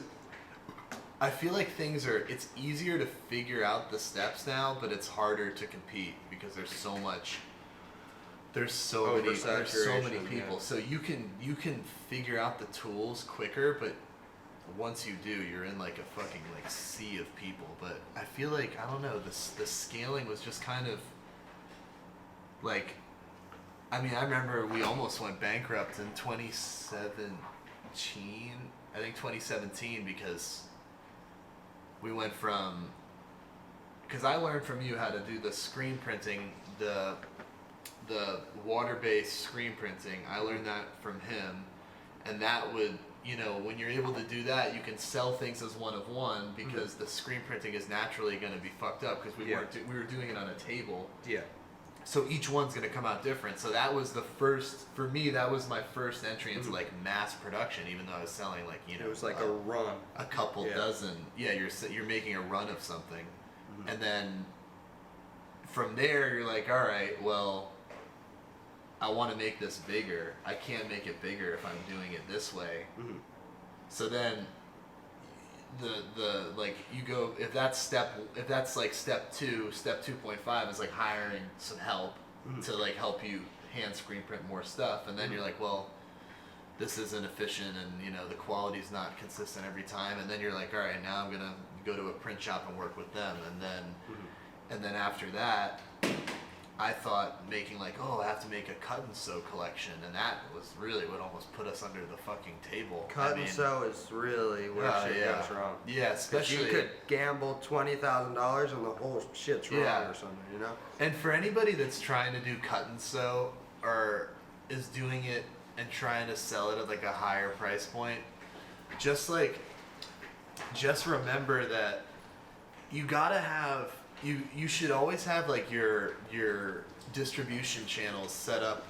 I feel like it's easier to figure out the steps now, but it's harder to compete because there's so much. There's so many people, so you can figure out the tools quicker, but once you do, you're in like a fucking like sea of people. But I feel like, I don't know, the scaling was just kind of like, I mean, I remember we almost went bankrupt in 2017, I think 2017, because we went from, because I learned from you how to do the screen printing, the water-based screen printing. I learned that from him, and that would, you know, when you're able to do that, you can sell things as one of one, because the screen printing is naturally going to be fucked up because we were doing it on a table. Yeah. So each one's going to come out different. So that was for me, that was my first entry into like mass production, even though I was selling like, you know, It was like a run. A couple dozen. Yeah, you're making a run of something. And then from there, you're like, all right, well, I want to make this bigger. I can't make it bigger if I'm doing it this way. So then the like, you go, if that's like step 2.5 is like hiring some help to like help you hand screen print more stuff, and then you're like, well, this isn't efficient, and you know, the quality's not consistent every time, and then you're like, all right, now I'm gonna go to a print shop and work with them, and then after that, I thought making like, oh, I have to make a cut and sew collection, and that was really what almost put us under the fucking table. Cut and sew is really where shit goes wrong. Yeah, especially you could gamble $20,000 and the whole shit's wrong or something, you know. And for anybody that's trying to do cut and sew or is doing it and trying to sell it at like a higher price point, just remember that you gotta have. You should always have like your distribution channels set up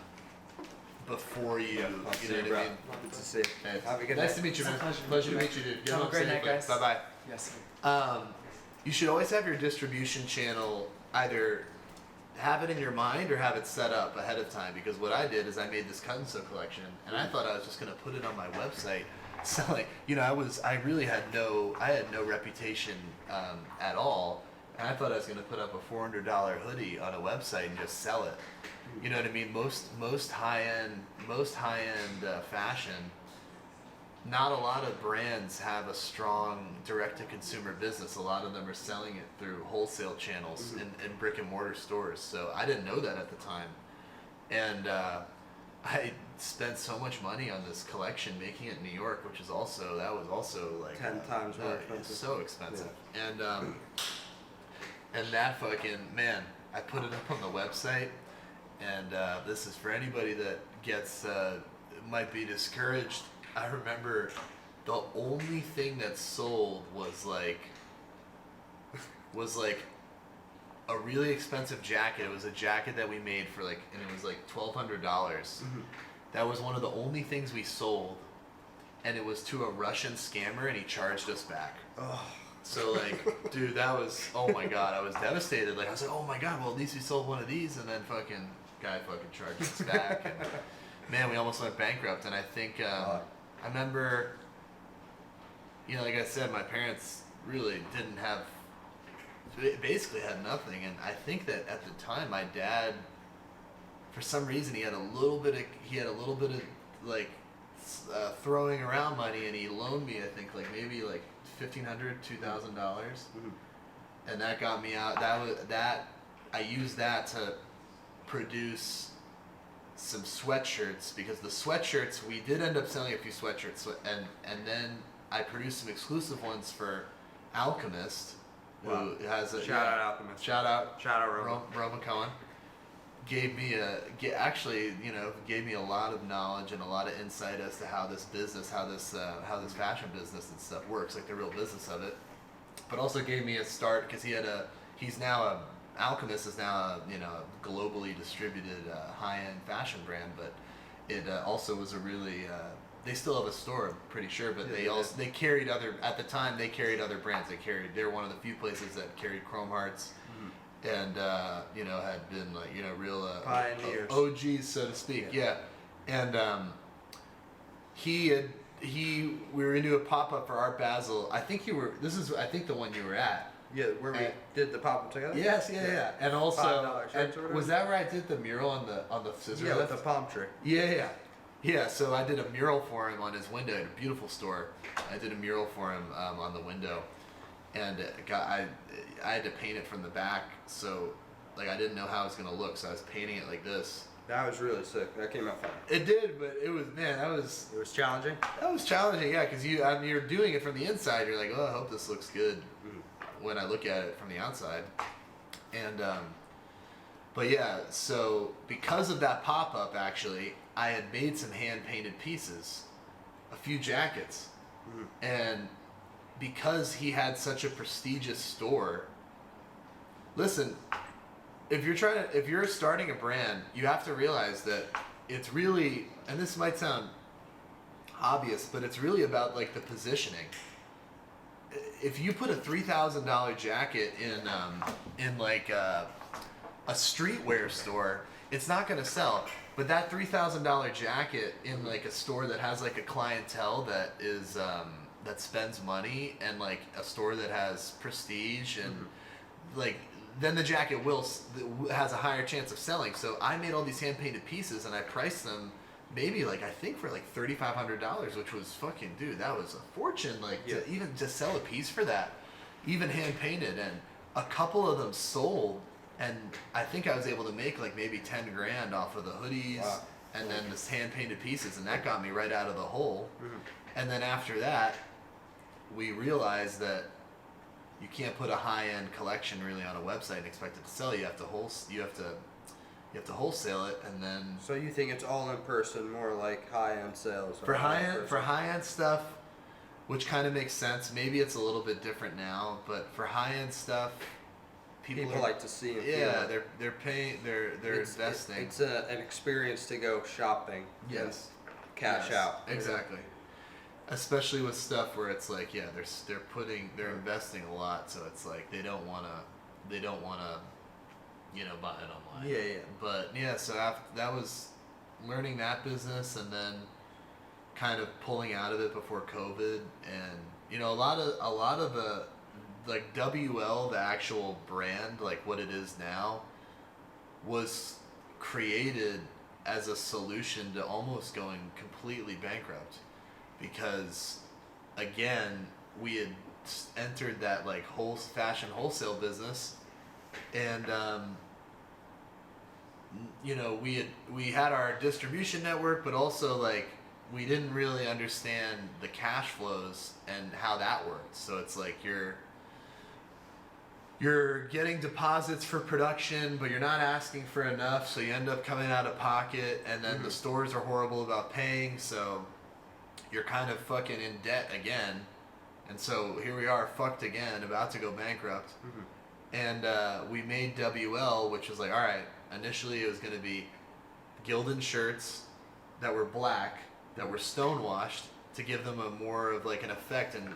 before you. Yeah, you know what I mean? Good to see you. Hey, Have a good nice day. to meet you, man. Pleasure to meet you, dude. Have a great night, guys. Bye bye. Yes, sir. You should always have your distribution channel either have it in your mind or have it set up ahead of time, because what I did is I made this cut and sew collection and I thought I was just gonna put it on my website selling. You know, I had no reputation at all, and I thought I was gonna put up a $400 hoodie on a website and just sell it. You know what I mean? Most high end fashion. Not a lot of brands have a strong direct-to-consumer business. A lot of them are selling it through wholesale channels in brick-and-mortar stores. So I didn't know that at the time. And I spent so much money on this collection making it in New York, which is also, like 10 times more expensive. So expensive. Yeah. And that fucking, man, I put it up on the website, and this is for anybody that gets, might be discouraged. I remember the only thing that sold was like a really expensive jacket. It was a jacket that we made for like, and it was like $1,200. That was one of the only things we sold, and it was to a Russian scammer, and he charged us back. Oh. So like, dude, that was, oh my god, I was devastated. Like I was like, oh my god, well at least we sold one of these, and then fucking guy fucking charged us back, and man, we almost went bankrupt. And I think I remember, you know, like I said, my parents really didn't have, basically had nothing, and I think that at the time my dad, for some reason, he had a little bit of like throwing around money, and he loaned me, I think, like maybe like $1,500, $2,000, and that got me out. I used that to produce some sweatshirts, because the sweatshirts, we did end up selling a few sweatshirts, and then I produced some exclusive ones for Alchemist, who has a shout out Alchemist. Shout out Roma. Roman Cohen. Gave me a lot of knowledge and a lot of insight as to how this fashion business and stuff works, like the real business of it. But also gave me a start, because Alchemist is now a globally distributed high-end fashion brand, but it also was a really they still have a store, I'm pretty sure, but they carried other, at the time they carried other brands. They were one of the few places that carried Chrome Hearts, and had been like real pioneers, OGs, so to speak. Yeah. And we were into a pop-up for Art Basel. I think the one you were at. Yeah, where we did the pop-up together? Yes, yeah. And also, $5 shirts or whatever? was that where I did the mural on the scissor Yeah, lift? with the palm tree. Yeah, so I did a mural for him on his window at a beautiful store. I did a mural for him on the window, and I had to paint it from the back, so like I didn't know how it was gonna look, so I was painting it like this. That was really sick. That came out fine. It did, but it was It was challenging. That was challenging, yeah, because you're doing it from the inside. You're like, oh, I hope this looks good when I look at it from the outside, and but yeah, so because of that pop-up, actually, I had made some hand-painted pieces, a few jackets, and because he had such a prestigious store, listen, if you're starting a brand, you have to realize that it's really, and this might sound obvious, but it's really about like the positioning. If you put a $3,000 jacket in like a streetwear store, it's not going to sell. But that $3,000 jacket in like a store that has like a clientele that is that spends money, and like a store that has prestige, and like then the jacket has a higher chance of selling. So I made all these hand painted pieces, and I priced them maybe like I think for like $3,500, which was fucking, dude, that was a fortune. Like to even just sell a piece for that, even hand painted, and a couple of them sold And I think I was able to make like maybe 10 grand off of the hoodies. Wow. And then this hand painted pieces, and that got me right out of the hole. And then after that, we realized that you can't put a high end collection really on a website and expect it to sell. You have to wholesale it, and then So you think it's all in person, more like high end sales? for high end stuff, which kind of makes sense. Maybe it's a little bit different now, but for high end stuff, people are, like to see and yeah, feel it. they're paying, they're investing. It's an experience to go shopping. Yes. Cash Yes, out. Exactly. Especially with stuff where it's like, yeah, they're investing a lot, so it's like they don't wanna, buy it online. Yeah, yeah. But yeah, so that was learning that business, and then kind of pulling out of it before COVID, and a lot of the like WL, the actual brand, like what it is now, was created as a solution to almost going completely bankrupt, because again, we had entered that like fashion wholesale business, and we had our distribution network, but also like we didn't really understand the cash flows and how that worked. So it's like you're getting deposits for production, but you're not asking for enough, so you end up coming out of pocket, and then the stores are horrible about paying, so you're kind of fucking in debt again. And so here we are, fucked again, about to go bankrupt. And we made WL, which was like, all right, initially it was going to be Gildan shirts that were black, that were stonewashed, to give them a more of like an effect and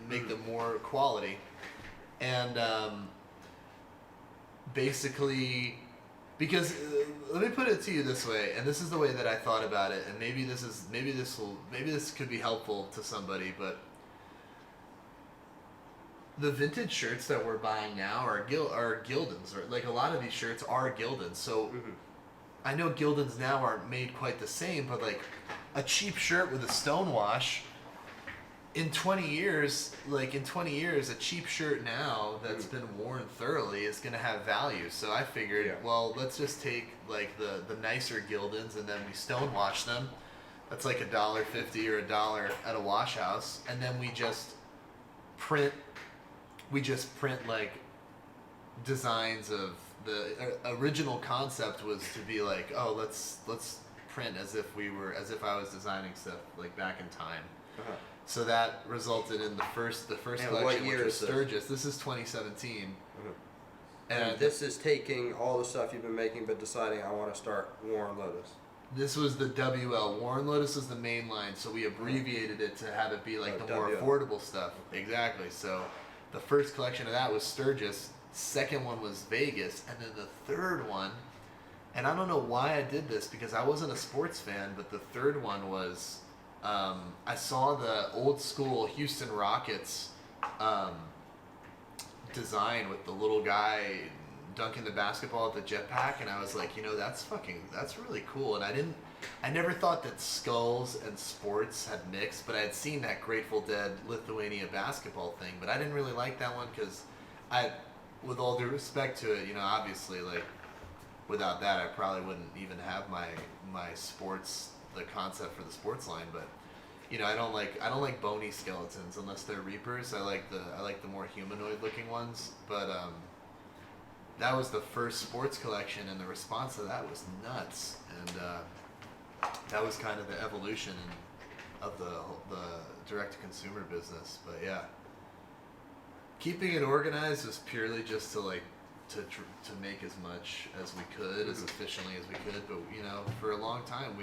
make them more quality. And basically, because let me put it to you this way, and this is the way that I thought about it, and maybe this could be helpful to somebody, but the vintage shirts that we're buying now are Gildans, or like a lot of these shirts are Gildans. So I know Gildans now aren't made quite the same, but like a cheap shirt with a stonewash, in 20 years, a cheap shirt now that's been worn thoroughly is going to have value. So I figured, well, let's just take like the nicer Gildans, and then we stonewash them. That's like $1.50 or $1 at a wash house, and then we just print like designs of the original concept was to be like, oh, let's print as if I was designing stuff like back in time. So that resulted in the first collection, which was Sturgis. This is 2017. And this is taking all the stuff you've been making, but deciding I want to start Warren Lotas. This was the WL. Warren Lotas is the main line, so we abbreviated it to have it be like the more affordable stuff. Exactly. So the first collection of that was Sturgis. Second one was Vegas, and then the third one, and I don't know why I did this because I wasn't a sports fan, but the third one was I saw the old school Houston Rockets design with the little guy dunking the basketball at the jetpack, and I was like, that's really cool. And I never thought that skulls and sports had mixed, but I had seen that Grateful Dead Lithuania basketball thing, but I didn't really like that one because with all due respect to it, obviously, like, without that, I probably wouldn't even have my sports, the concept for the sports line. But I don't like bony skeletons unless they're Reapers. I like the more humanoid looking ones. But that was the first sports collection, and the response to that was nuts. And that was kind of the evolution of the direct to consumer business. But yeah, keeping it organized was purely just to to make as much as we could, as efficiently as we could. But for a long time,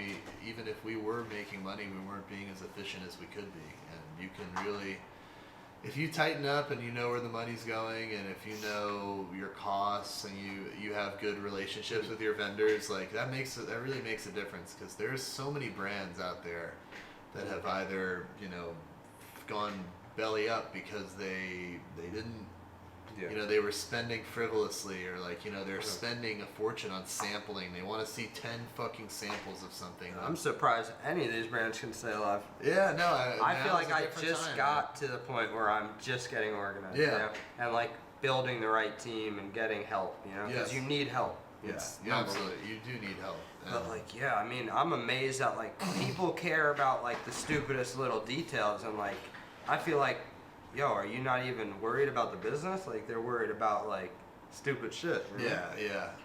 even if we were making money, we weren't being as efficient as we could be. And you can really, if you tighten up and you know where the money's going, and if you know your costs, and you have good relationships with your vendors, like that really makes a difference, because there's so many brands out there that have either gone belly up because they didn't. They were spending frivolously, or they're spending a fortune on sampling. They want to see 10 fucking samples of something. I'm surprised any of these brands can stay alive. Yeah, no. I feel like I just got to the point where I'm just getting organized. Yeah. And like building the right team and getting help, you know, because Yes. you need help. Yes, It's number one. absolutely. You do need help. But And- like, yeah, I mean, I'm amazed that like people care about like the stupidest little details, and like, I feel like, yo, are you not even worried about the business? Like, they're worried about like stupid shit. You know?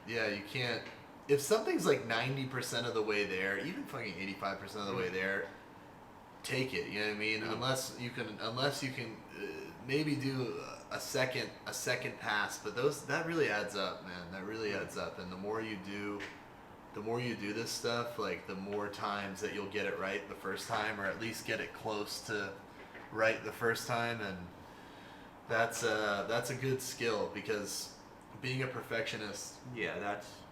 Yeah. You can't. If something's like 90% of the way there, even fucking 85% of the way there, take it. You know what I mean? Unless you can maybe do a second pass, but that really adds up, man. That really adds up. And the more you do this stuff, like the more times that you'll get it right the first time, or at least get it close to right the first time, and that's a good skill, because being a perfectionist, Yeah,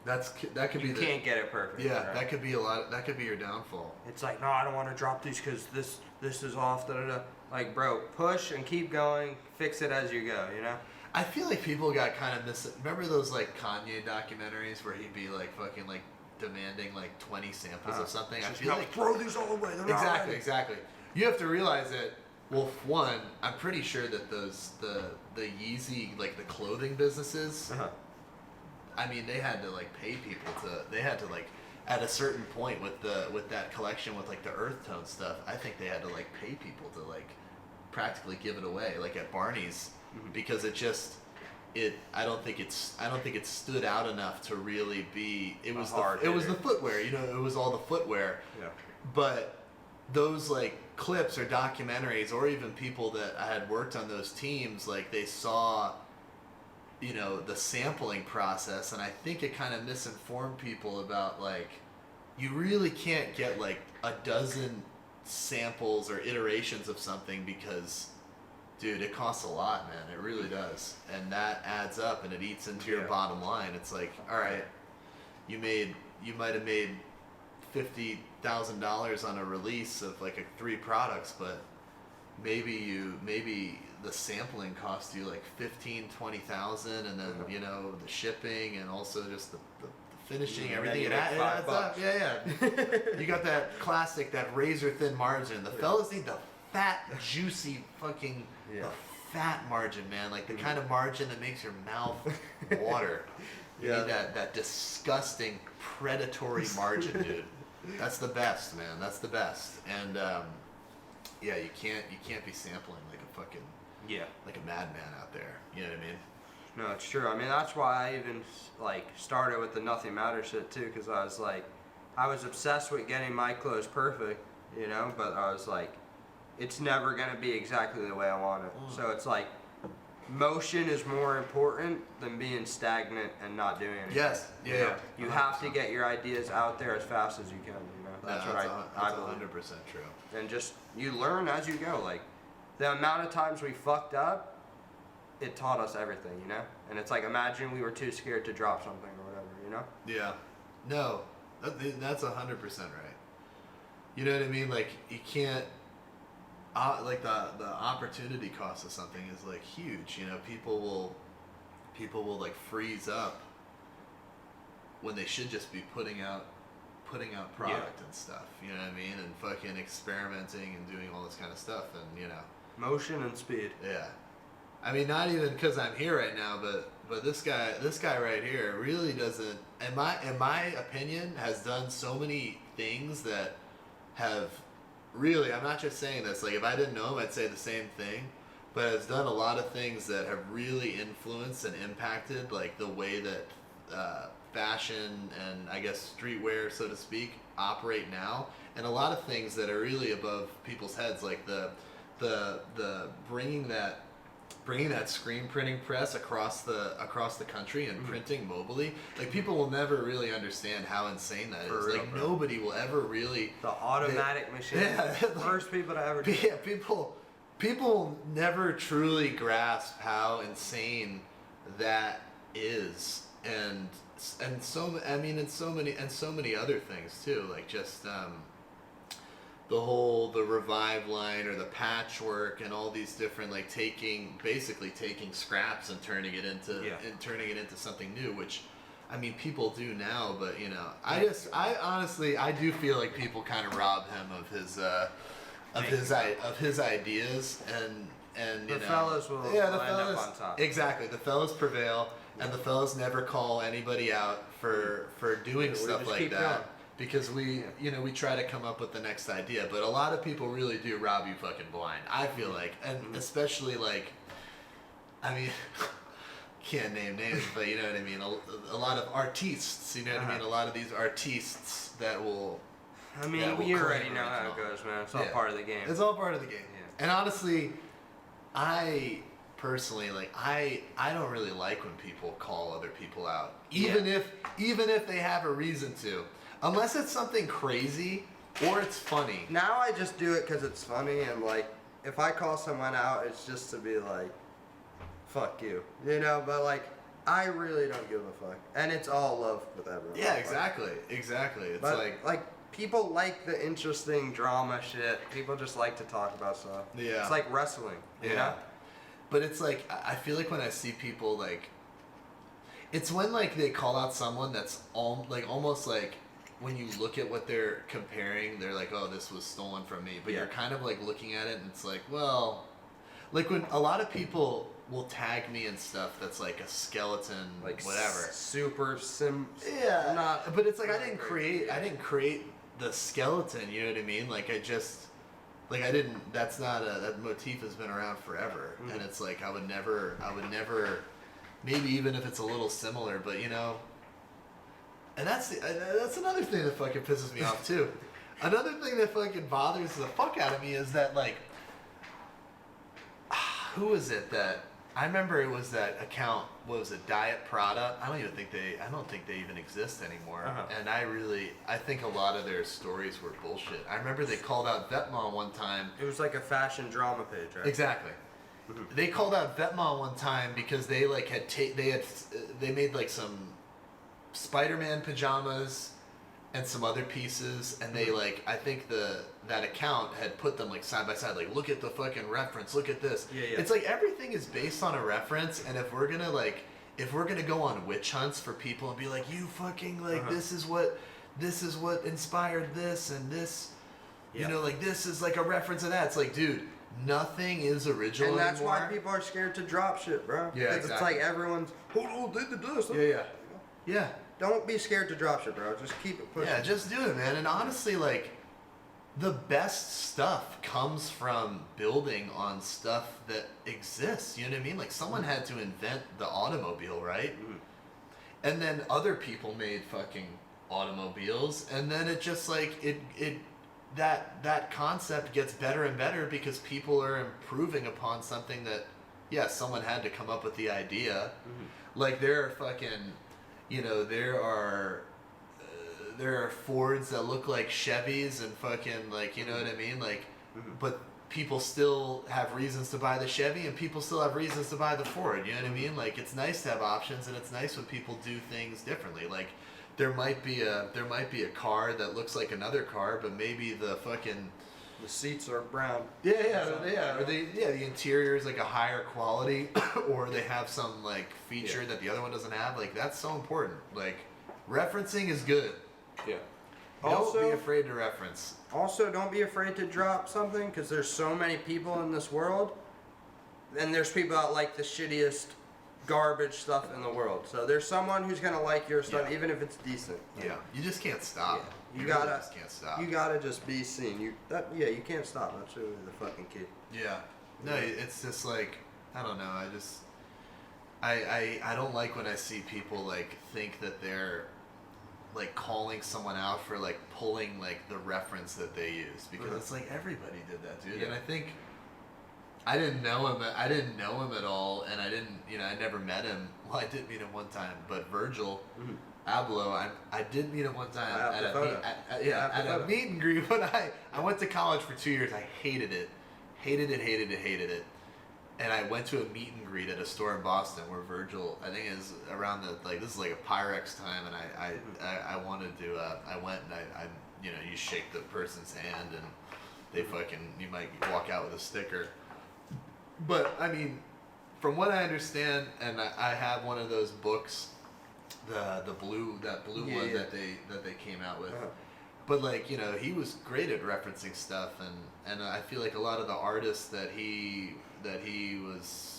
that could be you can't get it perfect. yeah, right? that could be a lot. That could be your downfall. It's like, no, I don't want to drop these because this is off. Da da da. Like, bro, push and keep going. Fix it as you go. You know. I feel like people got kind of remember those like Kanye documentaries where he'd be like fucking like demanding like 20 samples of something. I feel like throw these all away. They're not ready. exactly. You have to realize that. Well, one, I'm pretty sure that the Yeezy, like the clothing businesses, I mean, they had to like pay people they had to like at a certain point with that collection with like the earth tone stuff, I think they had to like pay people to like practically give it away, like at Barney's, because I don't think it stood out enough to really be. It was the footwear, you know, it was all the footwear. Yeah. But those like clips or documentaries, or even people that I had worked on those teams, like they saw, you know, the sampling process, and I think it kind of misinformed people about like, you really can't get like a dozen samples or iterations of something, because dude, it costs a lot, man. It really does. And that adds up and it eats into your bottom line. It's like, all right, you might have made $50,000 on a release of like 3 products, but maybe the sampling cost you like 15,000-20,000, and then you know the shipping and also just the finishing, everything. It adds up. Yeah. You got that classic, that razor thin margin. The fellas need the fat, juicy fucking the fat margin, man. Like the kind of margin that makes your mouth water. You need that disgusting predatory margin, dude. That's the best, man. That's the best. And yeah, you can't be sampling like a fucking like a madman out there. You know what I mean? No, it's true. I mean, that's why I even like started with the Nothing Matters shit too, because I was obsessed with getting my clothes perfect, you know. But I was like, it's never gonna be exactly the way I want it. So it's like, motion is more important than being stagnant and not doing anything. Yes. You know? You have to get your ideas out there as fast as you can. You know, that's what I believe. 100% true. And just you learn as you go. Like the amount of times we fucked up, it taught us everything, you know. And it's like, imagine we were too scared to drop something or whatever, you know. Yeah. No, that's 100% right. You know what I mean? Like you can't. Like the opportunity cost of something is like huge. You know, people will like freeze up when they should just be putting out product and stuff. You know what I mean? And fucking experimenting and doing all this kind of stuff. And you know, motion and speed. Yeah. I mean, not even because I'm here right now, but this guy right here really doesn't. In my opinion, has done so many things that have. Really, I'm not just saying this. Like, if I didn't know him, I'd say the same thing. But has done a lot of things that have really influenced and impacted, like, the way that fashion and, I guess, streetwear, so to speak, operate now. And a lot of things that are really above people's heads, like the bringing that screen printing press across the country and printing mobily. Like, people will never really understand how insane that is. Like, nobody will ever really. The automatic machine. Yeah. First people to ever do it. Yeah, people never truly grasp how insane that is, and so I mean, and so many other things too. Like just the Revive line or the patchwork and all these different, like basically taking scraps and turning it into something new, which I mean people do now, but you know, I honestly do feel like people kind of rob him of his ideas, and and the fellas will end up on top. Exactly, the fellas prevail, and the fellas never call anybody out for doing stuff like that. Going. Because we try to come up with the next idea, but a lot of people really do rob you fucking blind. I feel like, and especially like, I mean, can't name names, but you know what I mean. A lot of artistes, you know what I mean. A lot of these artistes that will. I mean, we already know how it goes, man. It's all part of the game. It's all part of the game. Yeah. And honestly, I personally like I don't really like when people call other people out, even if they have a reason to. Unless it's something crazy or it's funny. Now I just do it because it's funny, and like, if I call someone out, it's just to be like, fuck you. You know, but like, I really don't give a fuck. And it's all love with everyone. Yeah, exactly. Exactly. It's but, like people like the interesting drama shit. People just like to talk about stuff. Yeah. It's like wrestling, you know? But it's like, I feel like when I see people like, it's when like they call out someone that's almost like, when you look at what they're comparing, they're like, oh, this was stolen from me. But you're kind of like looking at it and it's like, well, like when a lot of people will tag me and stuff that's like a skeleton, like whatever. Yeah. But it's like I didn't create the skeleton, you know what I mean? Like that motif has been around forever. Mm-hmm. And it's like I would never, maybe even if it's a little similar, but you know. And that's another thing that fucking pisses me off too. Another thing that fucking bothers the fuck out of me is that like, who is it that I remember it was that account? What was it, Diet Prada? I don't think they even exist anymore. Uh-huh. And I think a lot of their stories were bullshit. I remember they called out Vetmont one time. It was like a fashion drama page, right? Exactly. Mm-hmm. They called out Vetmont one time because they like they made like some Spider-Man pajamas and some other pieces, and they like I think that account had put them like side by side, like look at the fucking reference, look at this. Yeah. It's like everything is based on a reference, and if we're gonna go on witch hunts for people and be like, you fucking like this is what inspired this and this, you know, like this is like a reference of that. It's like, dude, nothing is original and that's anymore. why people are scared to drop shit, bro. Yeah, exactly. It's like everyone's did this. Yeah. Don't be scared to drop shit, bro. Just keep it pushing. Yeah, just do it, man. And honestly, like, the best stuff comes from building on stuff that exists. You know what I mean? Like, someone had to invent the automobile, right? Mm. And then other people made fucking automobiles, and then it just like that concept gets better and better because people are improving upon something that, someone had to come up with the idea. Mm-hmm. Like, there are fucking. You know, there are Fords that look like Chevys and fucking like, you know what I mean? Like, but people still have reasons to buy the Chevy and people still have reasons to buy the Ford. You know what I mean? Like, it's nice to have options, and it's nice when people do things differently. Like, there might be a car that looks like another car, but maybe the seats are brown. Or the interior is like a higher quality, or they have some like feature that the other one doesn't have. Like, that's so important. Like, referencing is good. Yeah. Don't be afraid to reference. Also, don't be afraid to drop something, because there's so many people in this world, and there's people that like the shittiest garbage stuff in the world. So there's someone who's gonna like your stuff, even if it's decent. Yeah. You just can't stop. Yeah. You really just can't stop. You gotta just be seen. You can't stop. That's really the fucking key. Yeah. No, it's just like, I don't know. I don't like when I see people like think that they're like calling someone out for like pulling like the reference that they use, because it's like everybody did that, dude. Yeah. And I think I didn't know him at all, and I never met him. Well, I did meet him one time, but Virgil. Mm-hmm. Ablo, I did meet him one time at a meet and greet. But I went to college for 2 years. I hated it. And I went to a meet and greet at a store in Boston where Virgil, I think is around this is like a Pyrex time, and I wanted to, I went and I you shake the person's hand and they you might walk out with a sticker. But I mean, from what I understand, and I have one of those books, that blue one that they came out with. But like, you know, he was great at referencing stuff, and I feel like a lot of the artists that he was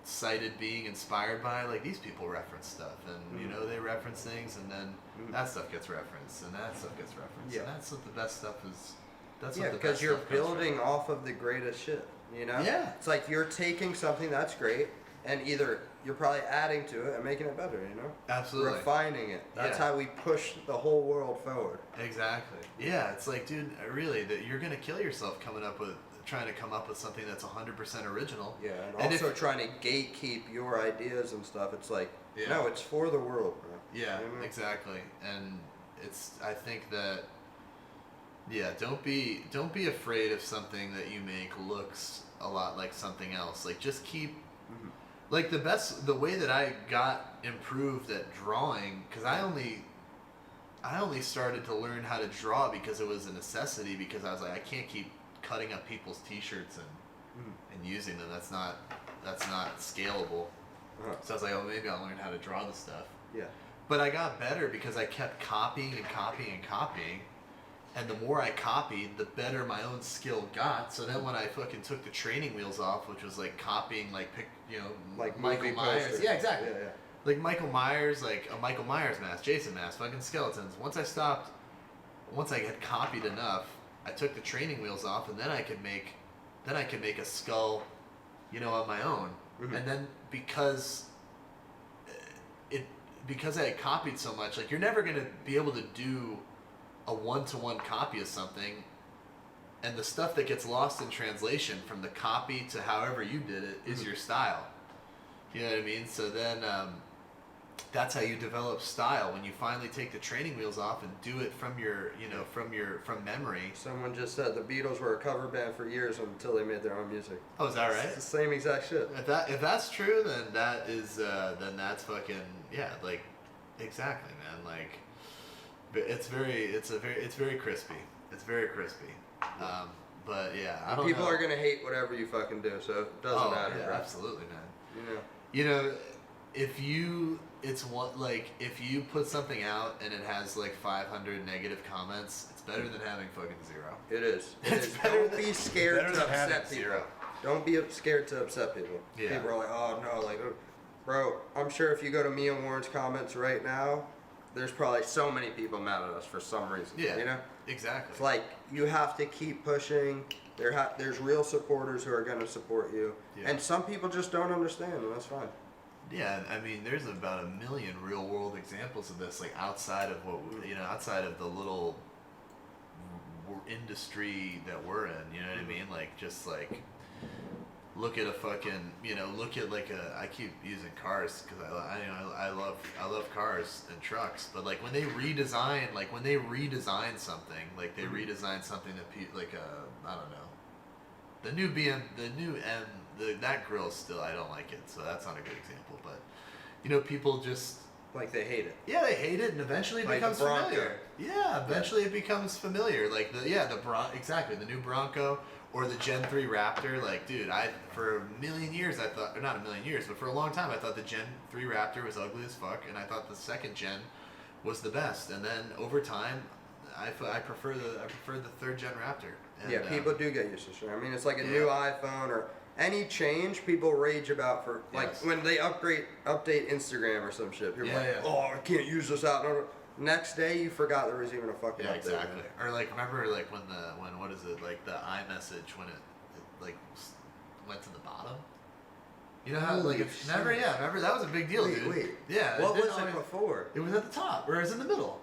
cited being inspired by, like, these people reference stuff, and you know, they reference things, and then that stuff gets referenced, and that stuff gets referenced, and that's what the best stuff is. That's what the because best you're stuff comes building from. off of the greatest shit. You know? Yeah. It's like you're taking something that's great, and either you're probably adding to it and making it better. You know? Absolutely. Refining it. That's how we push the whole world forward. Exactly. Yeah, it's like, dude, really, that you're gonna kill yourself trying to come up with something that's 100% original. Yeah, and also trying to gatekeep your ideas and stuff. It's like, no, it's for the world, bro. Yeah, you know? exactly. And I think that, yeah, don't be afraid if something that you make looks a lot like something else. Like, just keep, like, the way that I got improved at drawing, because I only started to learn how to draw because it was a necessity, because I was like, I can't keep cutting up people's t-shirts and using them. That's not scalable. So I was like, oh, maybe I'll learn how to draw the stuff. Yeah. But I got better because I kept copying and copying and copying. And the more I copied, the better my own skill got. So then when I fucking took the training wheels off, which was like copying, like, like Michael movie Myers. posters. Yeah, exactly. Yeah. Like Michael Myers, like a Michael Myers mask, Jason mask, fucking skeletons. Once I had copied enough, I took the training wheels off, and then I could make a skull, on my own. And then because I had copied so much, like, you're never gonna be able to do a one-to-one copy of something, and the stuff that gets lost in translation from the copy to however you did it is your style. You know what I mean? So then that's how you develop style, when you finally take the training wheels off and do it from from memory. Someone just said the Beatles were a cover band for years until they made their own music. Oh, is that right? It's the same exact shit. If that's true, then that's fucking, yeah, like, exactly, man. Like, it's very crispy. It's very crispy. But yeah, I don't know. People are gonna hate whatever you fucking do, so it doesn't matter. Yeah, bro. absolutely, man. You know. If you put something out and it has like 500 negative comments, it's better than having fucking zero. It is. It's Don't be scared better to than having upset people. zero. Don't be scared to upset people. Yeah. People are like, oh no, like, bro, I'm sure if you go to me and Warren's comments right now, there's probably so many people mad at us for some reason. Yeah. You know? Exactly. It's like, you have to keep pushing. There's real supporters who are going to support you. Yeah. And some people just don't understand, and that's fine. Yeah, I mean, there's about 1 million real world examples of this, like, outside of outside of the little industry that we're in. You know what I mean? Like, just like, look at a fucking, look at like I keep using cars because I love cars and trucks, but like when they redesign something, like they redesign something that I don't know, the new that grill still, I don't like it, so that's not a good example, but people just, Like, they hate it. yeah, they hate it, and eventually it Like becomes the Bronco. familiar. Yeah, eventually it becomes familiar. Like exactly, the new Bronco or the Gen 3 Raptor. Like, dude, for a million years I thought, or not a million years, but for a long time I thought the Gen 3 Raptor was ugly as fuck, and I thought the second gen was the best. And then over time, I prefer the third gen Raptor. And, Yeah, people do get used to shit. I mean, it's like a new iPhone or any change, people rage about for, like, Yes. when they update Instagram or some shit. People are like, Yeah. oh, I can't use this out. No. Next day, you forgot there was even a fucking Yeah, update. exactly. Man. Or like, remember like when what is it, like the iMessage when it like went to the bottom. You know how Holy like it's shit. remember that was a big deal, dude. Wait. Yeah. What was didn't it always- before? It was at the top, or it was in the middle.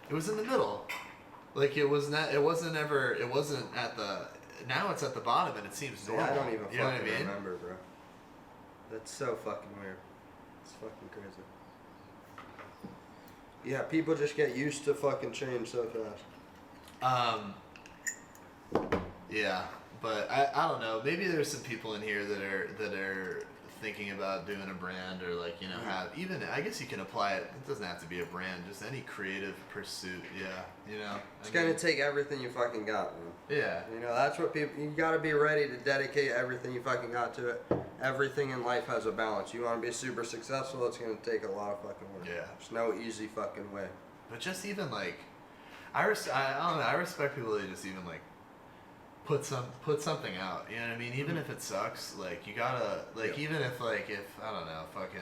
It was in the middle. Like it wasn't at the. Now it's at the bottom, and it seems normal. Yeah, I don't even you know what I fucking mean? remember, bro. That's so fucking weird. It's fucking crazy. Yeah, people just get used to fucking change so fast. Yeah, but I don't know. Maybe there's some people in here that are thinking about doing a brand, or like have even, I guess you can apply it. It doesn't have to be a brand, just any creative pursuit. Yeah, It's gonna take everything you fucking got, man. Yeah. That's what people. You gotta be ready to dedicate everything you fucking got to it. Everything in life has a balance. You want to be super successful, it's gonna take a lot of fucking work. Yeah. There's no easy fucking way. But just even like, I don't know. I respect people that just even like put something out. You know what I mean? Even if it sucks, like you gotta like even if like if I don't know fucking.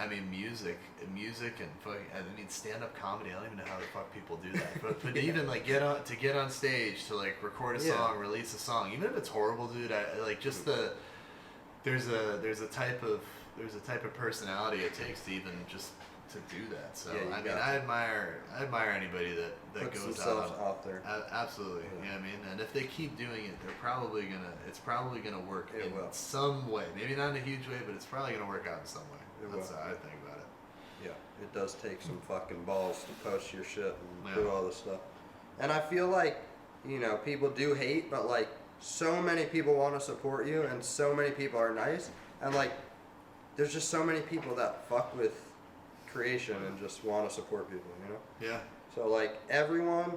I mean, music and fucking. I mean, stand-up comedy. I don't even know how the fuck people do that. But even like get on stage to like record a song, release a song, even if it's horrible, dude. I like just there's a type of personality it takes to even just to do that. So I mean, I admire anybody that puts goes out there. Absolutely, you know what I mean. And if they keep doing it, it's probably gonna work in will. some way. Maybe not in a huge way, but it's probably gonna work out in some way. That's how I think about it. Yeah, it does take some fucking balls to post your shit and do all this stuff. And I feel like, you know, people do hate, but like so many people want to support you and so many people are nice. And like, there's just so many people that fuck with creation and just want to support people, you know? Yeah. So like everyone,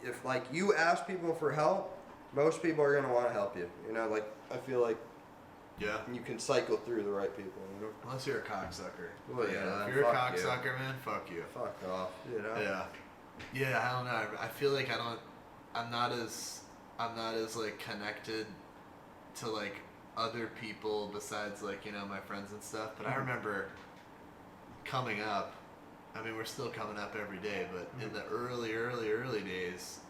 if like you ask people for help, most people are going to want to help you. You know, like I feel like you can cycle through the right people, you know? Unless you're a cocksucker. Well, yeah, if you're a cocksucker, man, fuck you. Fuck off, you know? Yeah. Yeah, I don't know. I feel like I'm not as like connected to like other people besides like, you know, my friends and stuff. But I remember coming up, I mean, we're still coming up every day, but in the early days,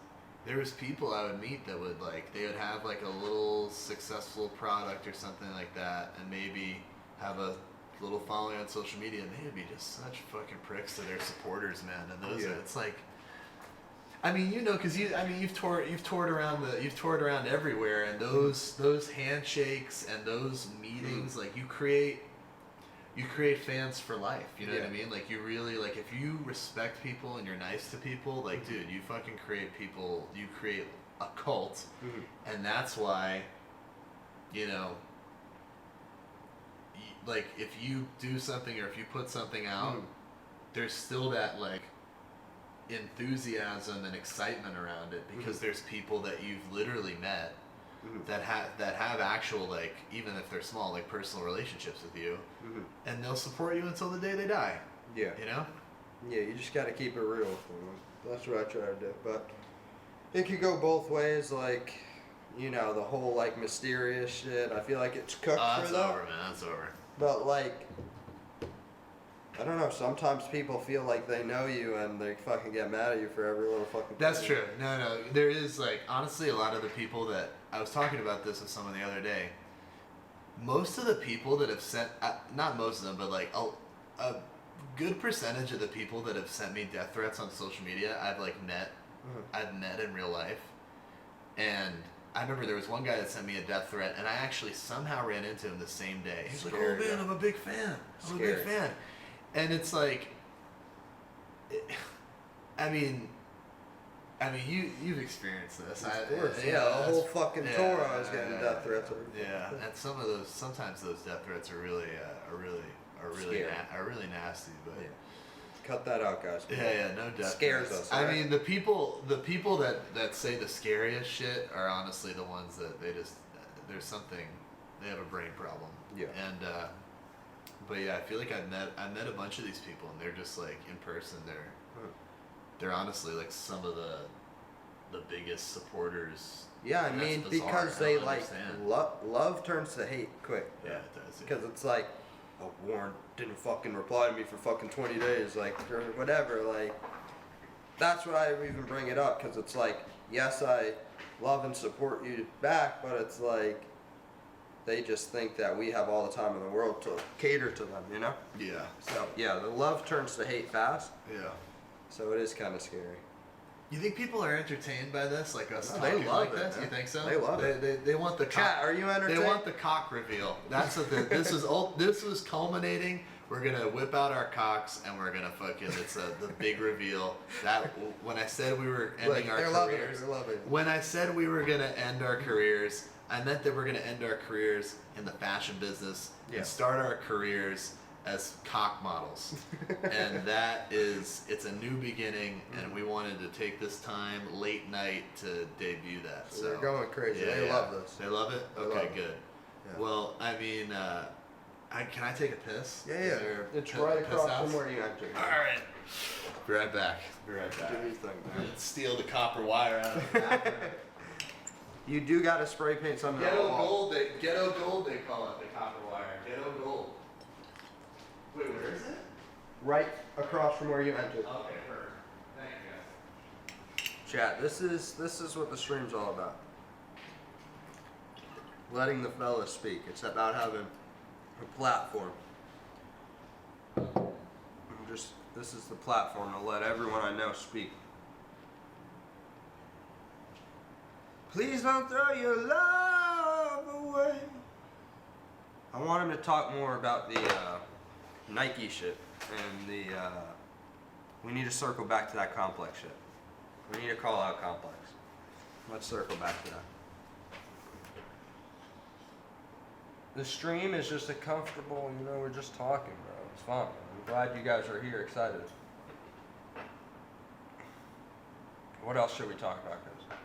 there was people I would meet that would like, they would have like a little successful product or something like that, and maybe have a little following on social media, and they would be just such fucking pricks to their supporters, man. And those are, it's like, I mean, you know, because you've toured around everywhere, and those handshakes and those meetings, like you create fans for life. You know what I mean? Like you really like if you respect people and you're nice to people, like dude, you fucking create people. You create a cult, and that's why, you know, like if you do something or if you put something out, there's still that like enthusiasm and excitement around it because there's people that you've literally met that have actual, like, even if they're small, like personal relationships with you, and they'll support you until the day they die. Yeah. You know? Yeah, you just gotta keep it real with them. That's what I try to do. But it could go both ways, like, you know, the whole like mysterious shit. I feel like it's cooked for That's that. over, man. That's over. But like, I don't know, sometimes people feel like they know you and they fucking get mad at you for every little fucking thing. That's true. No. There is, like, honestly, a lot of the people that, I was talking about this with someone the other day, most of the people that have sent, not most of them, but like a good percentage of the people that have sent me death threats on social media, I've like met, I've met in real life. And I remember there was one guy that sent me a death threat, and I actually somehow ran into him the same day. He's like, "Oh man, I'm a big fan. I'm a big fan." And it's like, I mean, you've experienced this. Of course, the whole fucking tour I was getting death threats over. Yeah, and sometimes those death threats are really nasty. But cut that out, guys. Yeah, no death scares threats. us. I mean, the people that say the scariest shit are honestly the ones that they have a brain problem. Yeah. And but yeah, I feel like I met a bunch of these people, and they're just like in person, they're honestly like some of the biggest supporters. Yeah, I mean, because they like love turns to hate quick. Yeah, it does. Because it's like, oh, Warren didn't fucking reply to me for fucking 20 days, like, or whatever. Like, that's why I even bring it up, because it's like, yes, I love and support you back, but it's like, they just think that we have all the time in the world to cater to them, you know? Yeah. So, yeah, the love turns to hate fast. Yeah. So it is kind of scary. You think people are entertained by this, like us No, talking they love like it, this? man. You think so? They love it. They want the Chat, cock. are you entertained? They want the cock reveal. That's what this was culminating. We're gonna whip out our cocks and we're gonna fucking. It's the big reveal. That when I said we were ending our careers. They're loving it. When I said we were gonna end our careers, I meant that we're gonna end our careers in the fashion business and start our careers as cock models. And it's a new beginning, and we wanted to take this time late night to debut that. So they're going crazy. They love this. They love it? They okay, love it. good. Yeah. Well, I mean, can I take a piss? Yeah. Is there It's a right piss across house? from where you entered. All right. Be right back. Be right back. Do your thing, man. Steal the copper wire out of the bathroom. You do gotta spray paint something. Ghetto gold, ghetto gold they call it, the copper wire. Ghetto gold. Wait, where is it? Right across from where you entered. Okay, perfect. Thank you guys. Chat, this is what the stream's all about. Letting the fellas speak. It's about having a platform. This is the platform to let everyone I know speak. Please don't throw your love away. I want him to talk more about the Nike shit and the. We need to circle back to that complex shit. We need to call out complex. Let's circle back to that. The stream is just a comfortable, we're just talking, bro. It's fun. I'm glad you guys are here, excited. What else should we talk about, guys?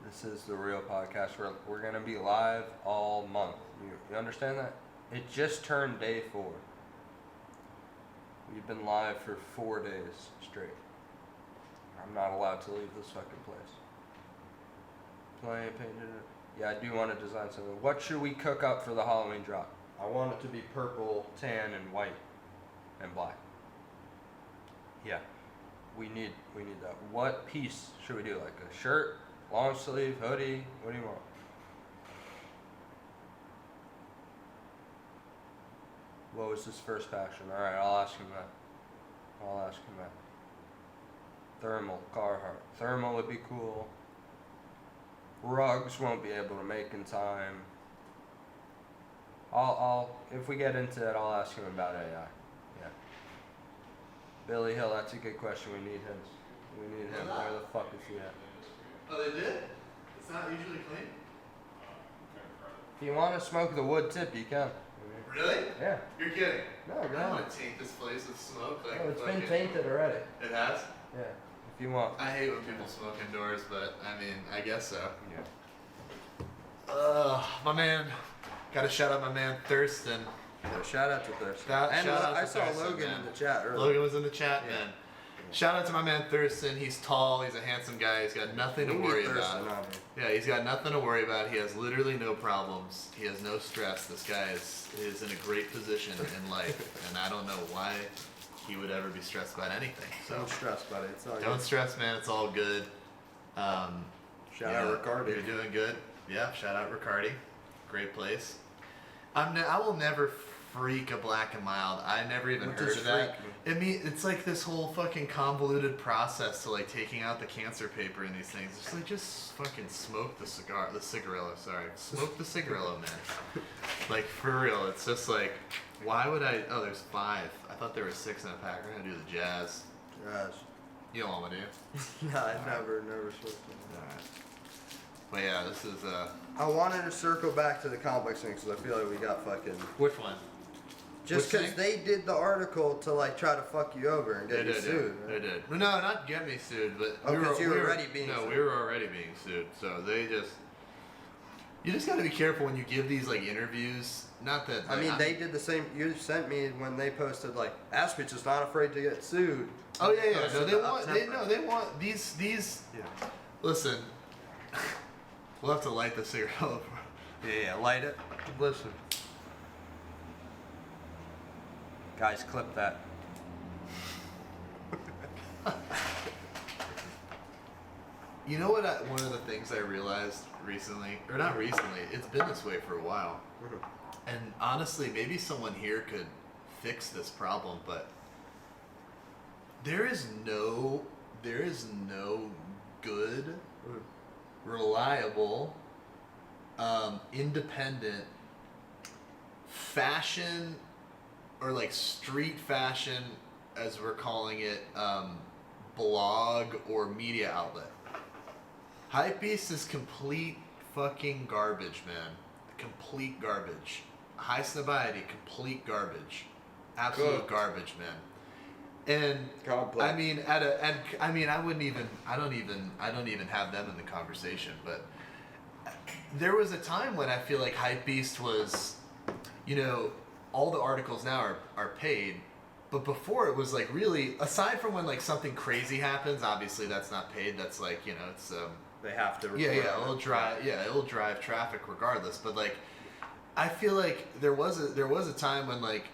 This is the real podcast. We're gonna be live all month. You understand that? It just turned day 4. We've been live for 4 days straight. I'm not allowed to leave this fucking place. Playing, painted it. Yeah, I do want to design something. What should we cook up for the Halloween drop? I want it to be purple, tan, and white, and black. Yeah, we need that. What piece should we do? Like a shirt, long sleeve, hoodie? What do you want? What was his first passion? All right, I'll ask him that. Thermal, Carhartt. Thermal would be cool. Rugs won't be able to make in time. I'll if we get into it, I'll ask him about AI. Yeah. Billy Hill, that's a good question. We need him. Where the fuck is he at? Oh, they did? It's not usually clean? If you want to smoke the wood tip, you can. Really? Yeah. You're kidding? No, I go don't on. want to taint this place with smoke. Like, Oh, it's been fucking- tainted already. It has? Yeah. If you want. I hate when people smoke indoors, but I mean, I guess so. Yeah. My man. Gotta shout out my man Thurston. Yeah, shout out to Thurston. Shout And out I to saw Thurston, Logan man. in the chat earlier. Logan was in the chat, Yeah. man. Shout out to my man Thurston. He's tall. He's a handsome guy. He's got nothing to We worry need Thurston about. on here. Yeah, he's got nothing to worry about. He has literally no problems. He has no stress. This guy is in a great position in life, and I don't know why he would ever be stressed about anything. So Don't stress, buddy. It's all don't good. stress, man. It's all good. Shout Yeah, out Ricardo. You're doing good. Yeah, shout out Ricardi. Great place. I will never freak a black and mild. I never even What heard does of that. freak I mean, it's like this whole fucking convoluted process to like taking out the cancer paper and these things. It's like just fucking smoke the cigarillo. Sorry, smoke the cigarillo, man. Like for real, it's just like, why would I? Oh, there's 5. I thought there were 6 in a pack. We're gonna do the jazz. Gosh. You don't want me to? Yeah, I never switched them. Alright. But yeah, this is I wanted to circle back to the complex thing because I feel like we got fucking. which one? Just Which because thing? they did the article to like try to fuck you over and get you sued. They Right? did. No, not get me sued, but Oh, 'cause you were already being no, sued. we were already being sued. So they just, you just got to be careful when you give these like interviews. Not that I mean, they did the same. You sent me when they posted like Asspizza's not afraid to get sued. Oh yeah, yeah. No, Posted they the want. up-tempo. They want these. Yeah. Listen, we'll have to light the cigarette. Yeah, light it. Listen. Guys, clip that. You know what? One of the things I realized recently, or not recently, it's been this way for a while. And honestly, maybe someone here could fix this problem, but there is no good, reliable, independent fashion or like street fashion, as we're calling it, blog or media outlet. Hypebeast is complete fucking garbage, man. Complete garbage. High Snobiety, complete garbage. Absolute Cooked. garbage, man. And Complex. I mean, I don't even have them in the conversation, but there was a time when I feel like Hypebeast was, all the articles now are paid, but before it was like really, aside from when like something crazy happens, obviously that's not paid. That's like it's they have to. It'll drive traffic regardless. But like, I feel like there was a time when like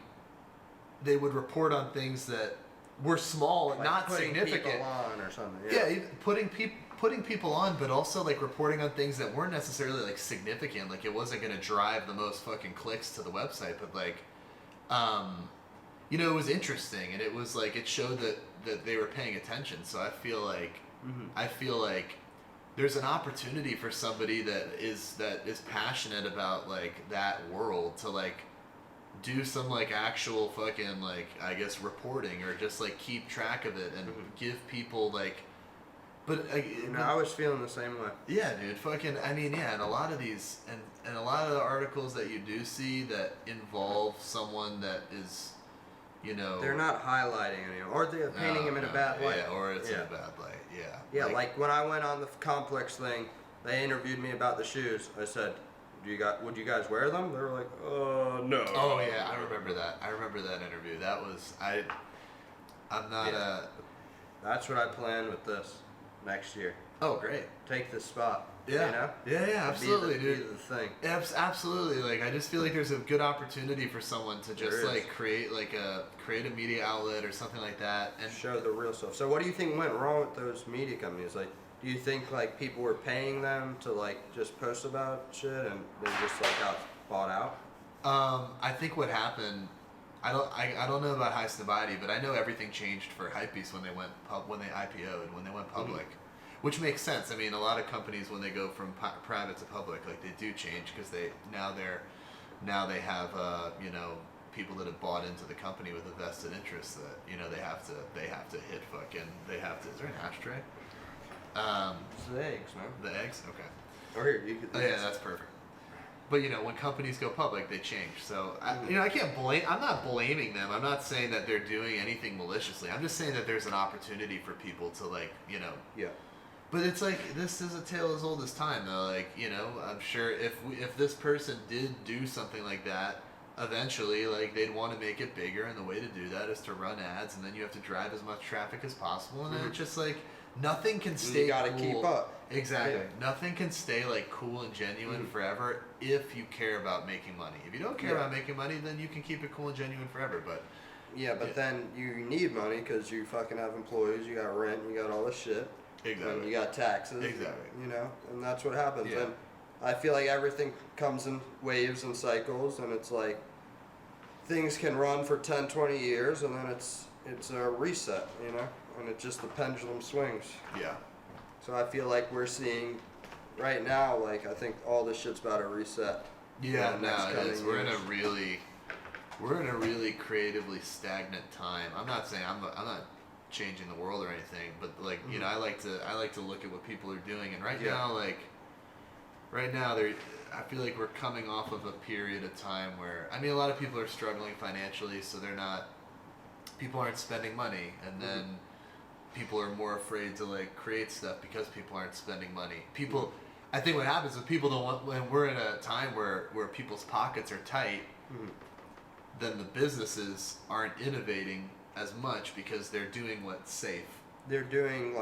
they would report on things that were small and like not putting significant. people on or something. Yeah, putting people on, but also like reporting on things that weren't necessarily like significant. Like it wasn't gonna drive the most fucking clicks to the website, but like, it was interesting, and it was like it showed that they were paying attention. So I feel like there's an opportunity for somebody that is passionate about like that world to like do some like actual fucking like I guess reporting or just like keep track of it and give people like. But I was feeling the same way. Yeah, dude. Fucking. I mean, yeah. And a lot of these and a lot of the articles that you do see that involve someone that is, they're not highlighting anyone, or they're painting him in a bad light. Yeah, or it's in a bad light. Yeah. Yeah, like when I went on the complex thing, they interviewed me about the shoes. I said, would you guys wear them? They were like, no. Oh yeah, I remember that. I remember that interview. That was I'm not That's what I plan with this next year. Oh great. Take this spot. Yeah. Yeah, absolutely, dude. Be the thing. Absolutely. Like I just feel like there's a good opportunity for someone to just like create a media outlet or something like that and show the real stuff. So what do you think went wrong with those media companies? Like, do you think like people were paying them to like just post about shit and they just like got bought out? I think what happened, I don't know about High Snobiety, but I know everything changed for Hypebeast when they IPO'd, when they went public, which makes sense. I mean, a lot of companies when they go from private to public, like they do change because they have people that have bought into the company with a vested interest that they have to hit fucking is there an ashtray? It's the eggs, man. The eggs, okay. Oh here, you could. Oh yeah, that's perfect. But when companies go public, they change. So I can't blame. I'm not blaming them. I'm not saying that they're doing anything maliciously. I'm just saying that there's an opportunity for people to like Yeah. But it's like this is a tale as old as time, though. Like I'm sure if this person did do something like that, eventually like they'd want to make it bigger, and the way to do that is to run ads, and then you have to drive as much traffic as possible, and then it's just like nothing can stay. You gotta cool. keep up. Exactly. Yeah. Nothing can stay like cool and genuine forever if you care about making money. If you don't care about making money, then you can keep it cool and genuine forever. But then you need money because you fucking have employees, you got rent, you got all this shit. Exactly. And you got taxes. Exactly. And that's what happens. Yeah. And I feel like everything comes in waves and cycles, and it's like things can run for 10, 20 years, and then it's a reset, and it just the pendulum swings. Yeah. So I feel like we're seeing right now, like I think all this shit's about a reset. Yeah, no, it is. We're in a really creatively stagnant time. I'm not saying I'm not changing the world or anything, but like I like to look at what people are doing, and right now I feel like we're coming off of a period of time where a lot of people are struggling financially, so people aren't spending money, and then people are more afraid to like create stuff because people aren't spending money. I think what happens is people don't want, when we're in a time where people's pockets are tight, then the businesses aren't innovating as much because they're doing what's safe. They're doing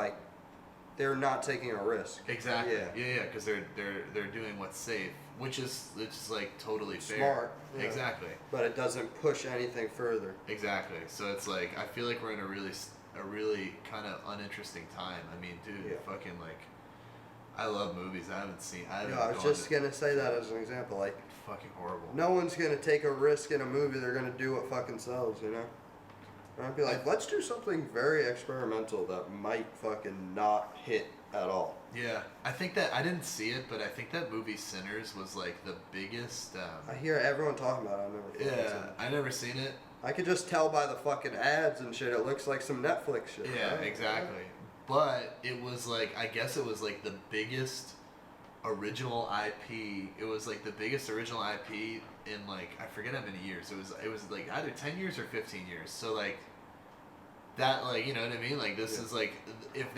they're not taking a risk. Exactly. Yeah, because they're doing what's safe, which is it's like totally fair. Smart. Yeah. Exactly. But it doesn't push anything further. Exactly. So it's like I feel like we're in a really kind of uninteresting time. I mean, dude, fucking like I love movies. I was just gonna say that as an example. Like fucking horrible. No one's gonna take a risk in a movie. They're gonna do what fucking sells. And I'd be like, let's do something very experimental that might fucking not hit at all. Yeah, I think that I didn't see it, but I think that movie Sinners was like the biggest. I hear everyone talking about it. I never seen it. I could just tell by the fucking ads and shit. It looks like some Netflix shit. Yeah, right? Exactly. But it was like I guess it was like the biggest original IP. It was like the biggest original IP in like I forget how many years. It was like either 10 years or 15 years. So like that, like, you know what I mean? Like this is like if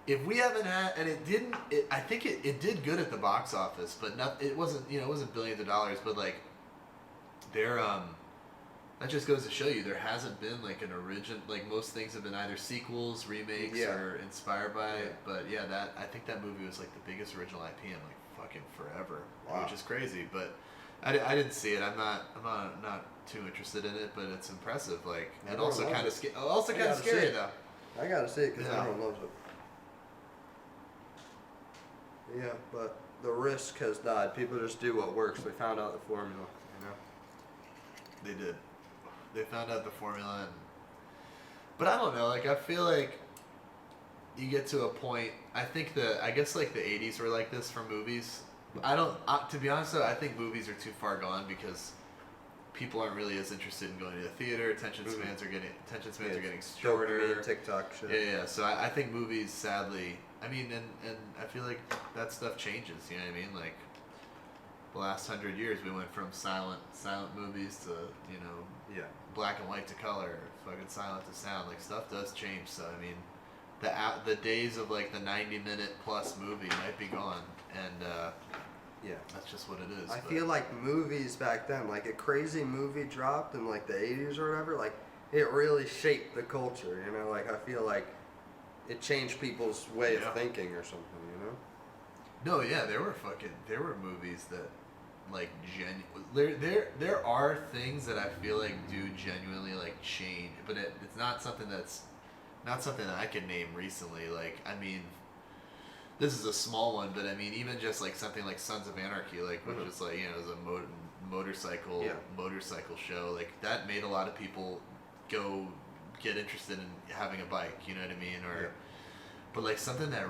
if we haven't had, and it didn't, I think it did good at the box office, but it wasn't, it wasn't billions of dollars, but like, there, that just goes to show you there hasn't been like an original, like most things have been either sequels, remakes, or inspired by, but yeah, I think that movie was like the biggest original IP in like fucking forever, which is crazy, but I didn't see it. I'm not too interested in it, but it's impressive, like, and also kind of scary though. I gotta see it because everyone loves it. Yeah, but the risk has died. People just do what works. They found out the formula, you know? They did. They found out the formula, but I don't know, like, I feel like you get to a point, I guess like the 80s were like this for movies. To be honest though, I think movies are too far gone because people aren't really as interested in going to the theater. Attention spans are getting shorter. TikTok shit. Yeah. So I think movies, sadly, I mean, and I feel like that stuff changes. You know what I mean? Like the last 100 years, we went from silent movies to black and white to color, fucking silent to sound. Like stuff does change. So I mean, the days of like the 90-minute plus movie might be gone, and that's just what it is. I feel like movies back then, like a crazy movie dropped in like the 80s or whatever, like it really shaped the culture, you know? Like I feel like it changed people's way of thinking or something, you know? No, yeah, there were movies that like there are things that I feel like do genuinely like change, but it's not something that I can name recently. Like, I mean, this is a small one, but I mean, even just like something like Sons of Anarchy, like, which is like, is a motorcycle show, like that made a lot of people go get interested in having a bike, you know what I mean? But like something that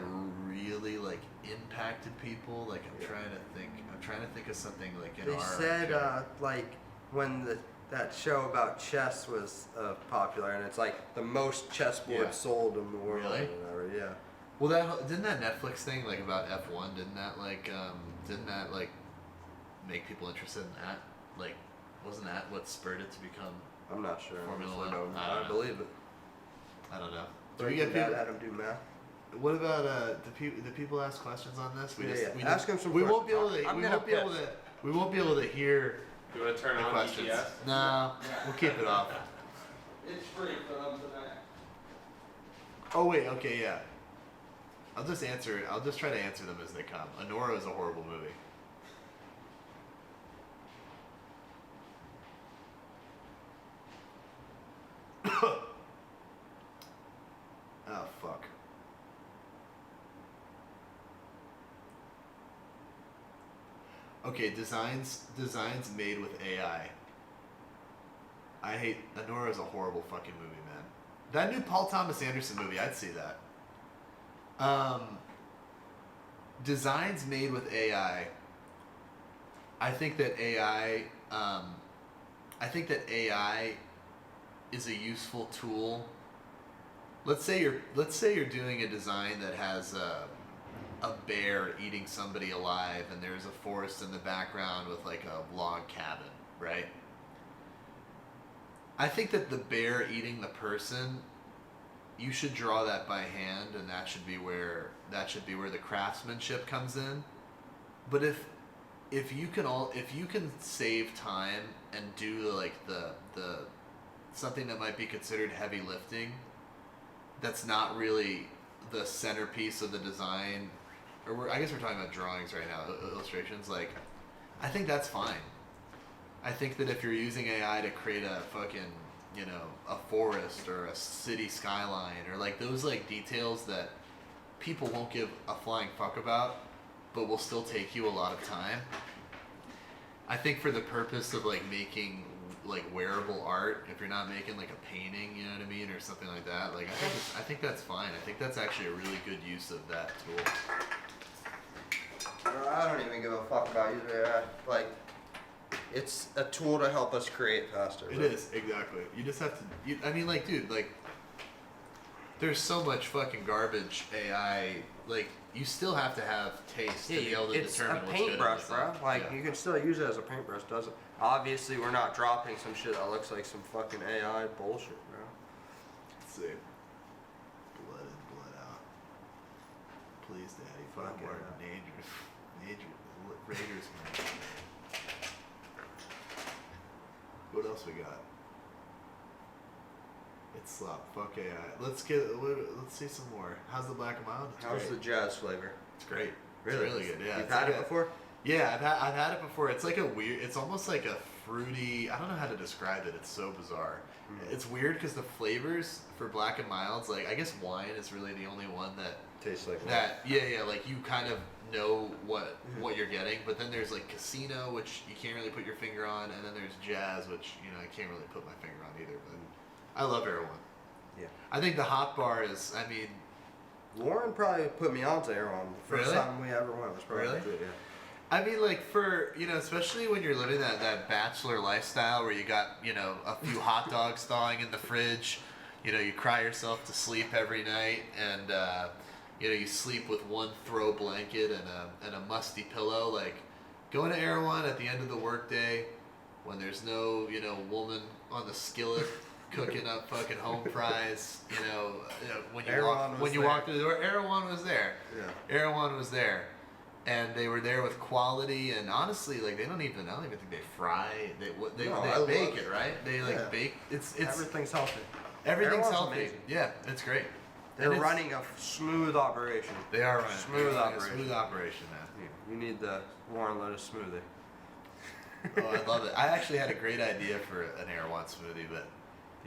really like impacted people, like I'm trying to think of something like in They said like when that show about chess was popular, and it's like the most chessboards sold in the world. Really? Or whatever, yeah. Well, didn't that Netflix thing like about F1? Didn't that make people interested in that? Like, wasn't that what spurred it to become? I'm not sure. Formula One. I believe it. I don't know. Do we get people? Had them do math. What about do people ask questions on this? Ask them some we questions. won't be able to. We won't be able to hear. Do you want to turn on questions? ETS? No, we'll keep it off. It's free for them tonight. Oh wait, okay, yeah. I'll just try to answer them as they come. Anora is a horrible movie. Oh fuck. Okay, designs made with AI. I hate Anora is a horrible fucking movie, man. That new Paul Thomas Anderson movie, I'd see that. Designs made with AI. I think that AI is a useful tool. Let's say you're doing a design that has a bear eating somebody alive, and there's a forest in the background with like a log cabin, right? I think that the bear eating the person, you should draw that by hand, and that should be where the craftsmanship comes in. But if you can save time and do the something that might be considered heavy lifting, that's not really the centerpiece of the design, or I guess we're talking about drawings right now, illustrations. Like, I think that's fine. I think that if you're using AI to create a fucking, a forest or a city skyline or like those like details that people won't give a flying fuck about, but will still take you a lot of time. I think for the purpose of like making like wearable art, if you're not making like a painting, you know what I mean, or something like that, like I think that's fine. I think that's actually a really good use of that tool. I don't even give a fuck about using AI. Like, it's a tool to help us create faster. It is, exactly. You just have to. I mean, like, dude, like, there's so much fucking garbage AI. Like, you still have to have taste to be able to determine what's good. It's a paintbrush, bro. Like, you can still use it as a paintbrush, doesn't? Obviously, we're not dropping some shit that looks like some fucking AI bullshit, bro. Let's see. Blood in, blood out. please, Daddy. Fuck Fuck more yeah. Raiders, man. What else we got? It's slop. Fuck AI. Let's see some more. How's the Black and Mild? It's How's great. the jazz flavor? It's great. Really? It's really good. Yeah. You've it's had like it before? Yeah, I've had it before. It's like a weird. It's almost like a fruity. I don't know how to describe it. It's so bizarre. It's weird because the flavors for Black and Milds, like I guess wine is really the only one that Tastes like that. Yeah, like you kind of know what you're getting. But then there's like Casino, which you can't really put your finger on, and then there's Jazz, which I can't really put my finger on either. But I love Erewhon. Yeah. I think the hot bar is. I mean, Warren probably put me onto Erewhon. The first Really? time we ever went was probably Really? good, yeah. I mean, like for especially when you're living that bachelor lifestyle where you got a few hot dogs thawing in the fridge, you cry yourself to sleep every night, and you sleep with one throw blanket and a musty pillow. Like going to Erewhon at the end of the workday, when there's no woman on the skillet cooking up fucking home fries, when you walk through the door, Erewhon was there. Yeah. Erewhon was there. And they were there with quality, and honestly, like I don't even think they fry. They bake it, right? They bake. It's everything's healthy. everything's Erewhon's healthy. amazing. Yeah, it's great. They're And running a smooth operation. They are running Smooth operation. Smooth operation, man. Yeah, you need the Warren Lotas smoothie. Oh, I love it. I actually had a great idea for an Erewhon smoothie, but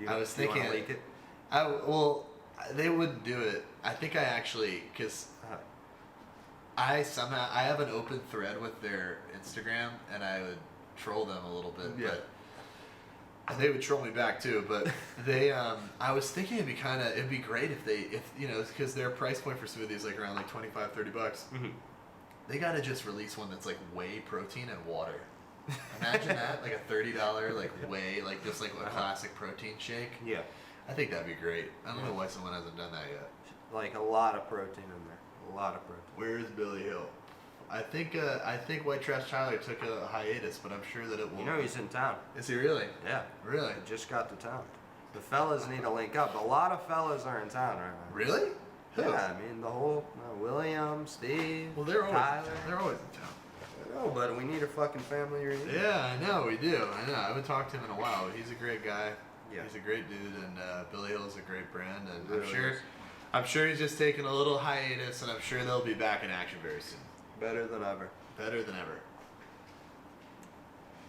I was Do you thinking. wanna leak it? They wouldn't do it. I think I actually because. I have an open thread with their Instagram, and I would troll them a little bit, but they would troll me back too. But they, I was thinking it'd be great if because their price point for smoothies is like around like $25-30. Mm-hmm. They gotta just release one that's like whey protein and water. Imagine that, like a $30 like whey, like just like a classic protein shake. Yeah. I think that'd be great. I don't know why someone hasn't done that yet. Like a lot of protein in there. A lot of protein. Where's Billy Hill? I think White Trash Tyler took a hiatus, but I'm sure that it will. He's in town. Is he really? Yeah. Really? He just got to town. The fellas need to link up. A lot of fellas are in town right now. Really? Who? Yeah, I mean the whole William, Steve, Well, they're always Tyler. they're always in town. I know, but we need a fucking family reunion. Yeah, I know we do. I know. I haven't talked to him in a while. But he's a great guy. Yeah. He's a great dude, and Billy Hill is a great brand, and Really is. I'm sure he's just taking a little hiatus, and I'm sure they'll be back in action very soon. Better than ever. Better than ever.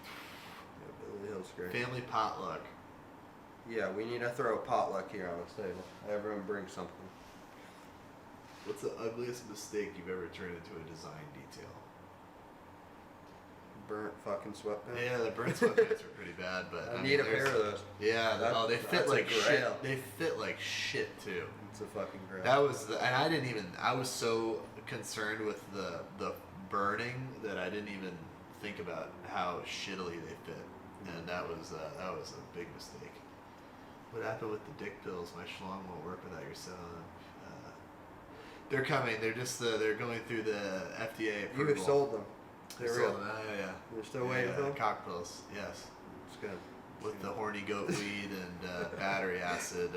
Yeah, Billy Hill's great. Family potluck. Yeah, we need to throw a potluck here on this table. Everyone bring something. What's the ugliest mistake you've ever turned into a design detail? Burnt fucking sweatpants. Yeah, the burnt sweatpants are pretty bad, but I need a there's- pair of those. Yeah, they That's fit a like grail. shit. They fit like shit too. It's a fucking grail. That was, and I didn't even. I was so concerned with the burning that I didn't even think about how shittily they fit, and that was a big mistake. What happened with the dick pills? My schlong won't work without your selling. They're coming. They're just they're going through the FDA approval. You sold them. I They're sold real. them. Yeah. You're still waiting for them? Cock pills. Yes. It's good. With the horny goat weed and battery acid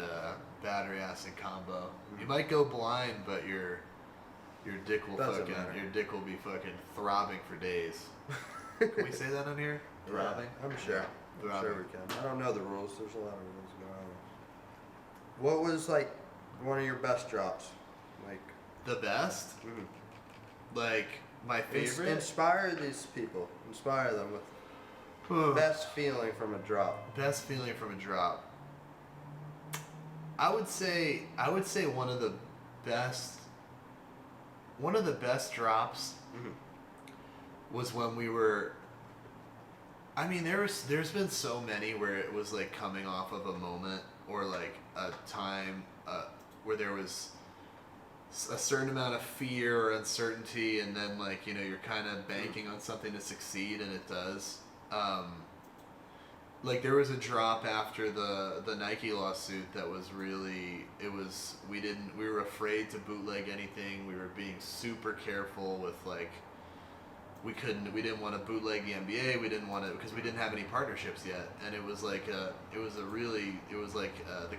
combo. You might go blind, but your dick will Doesn't matter. your dick will be fucking throbbing for days. Can we say that on here? Throbbing? Yeah, I'm sure. I'm Throbbing. sure we can. I don't know the rules. There's a lot of rules going on. What was like one of your best drops? Like The best? Like my favorite? Inspire these people. Inspire them with best feeling from a drop. Best feeling from a drop. I would say one of the best drops was when we were. I mean, there's been so many where it was like coming off of a moment or like a time where there was a certain amount of fear or uncertainty, and then like you're kind of banking on something to succeed, and it does. Like there was a drop after the Nike lawsuit that was really, we were afraid to bootleg anything. We were being super careful with like, we didn't want to bootleg the NBA. We didn't want to, because we didn't have any partnerships yet. And it was like the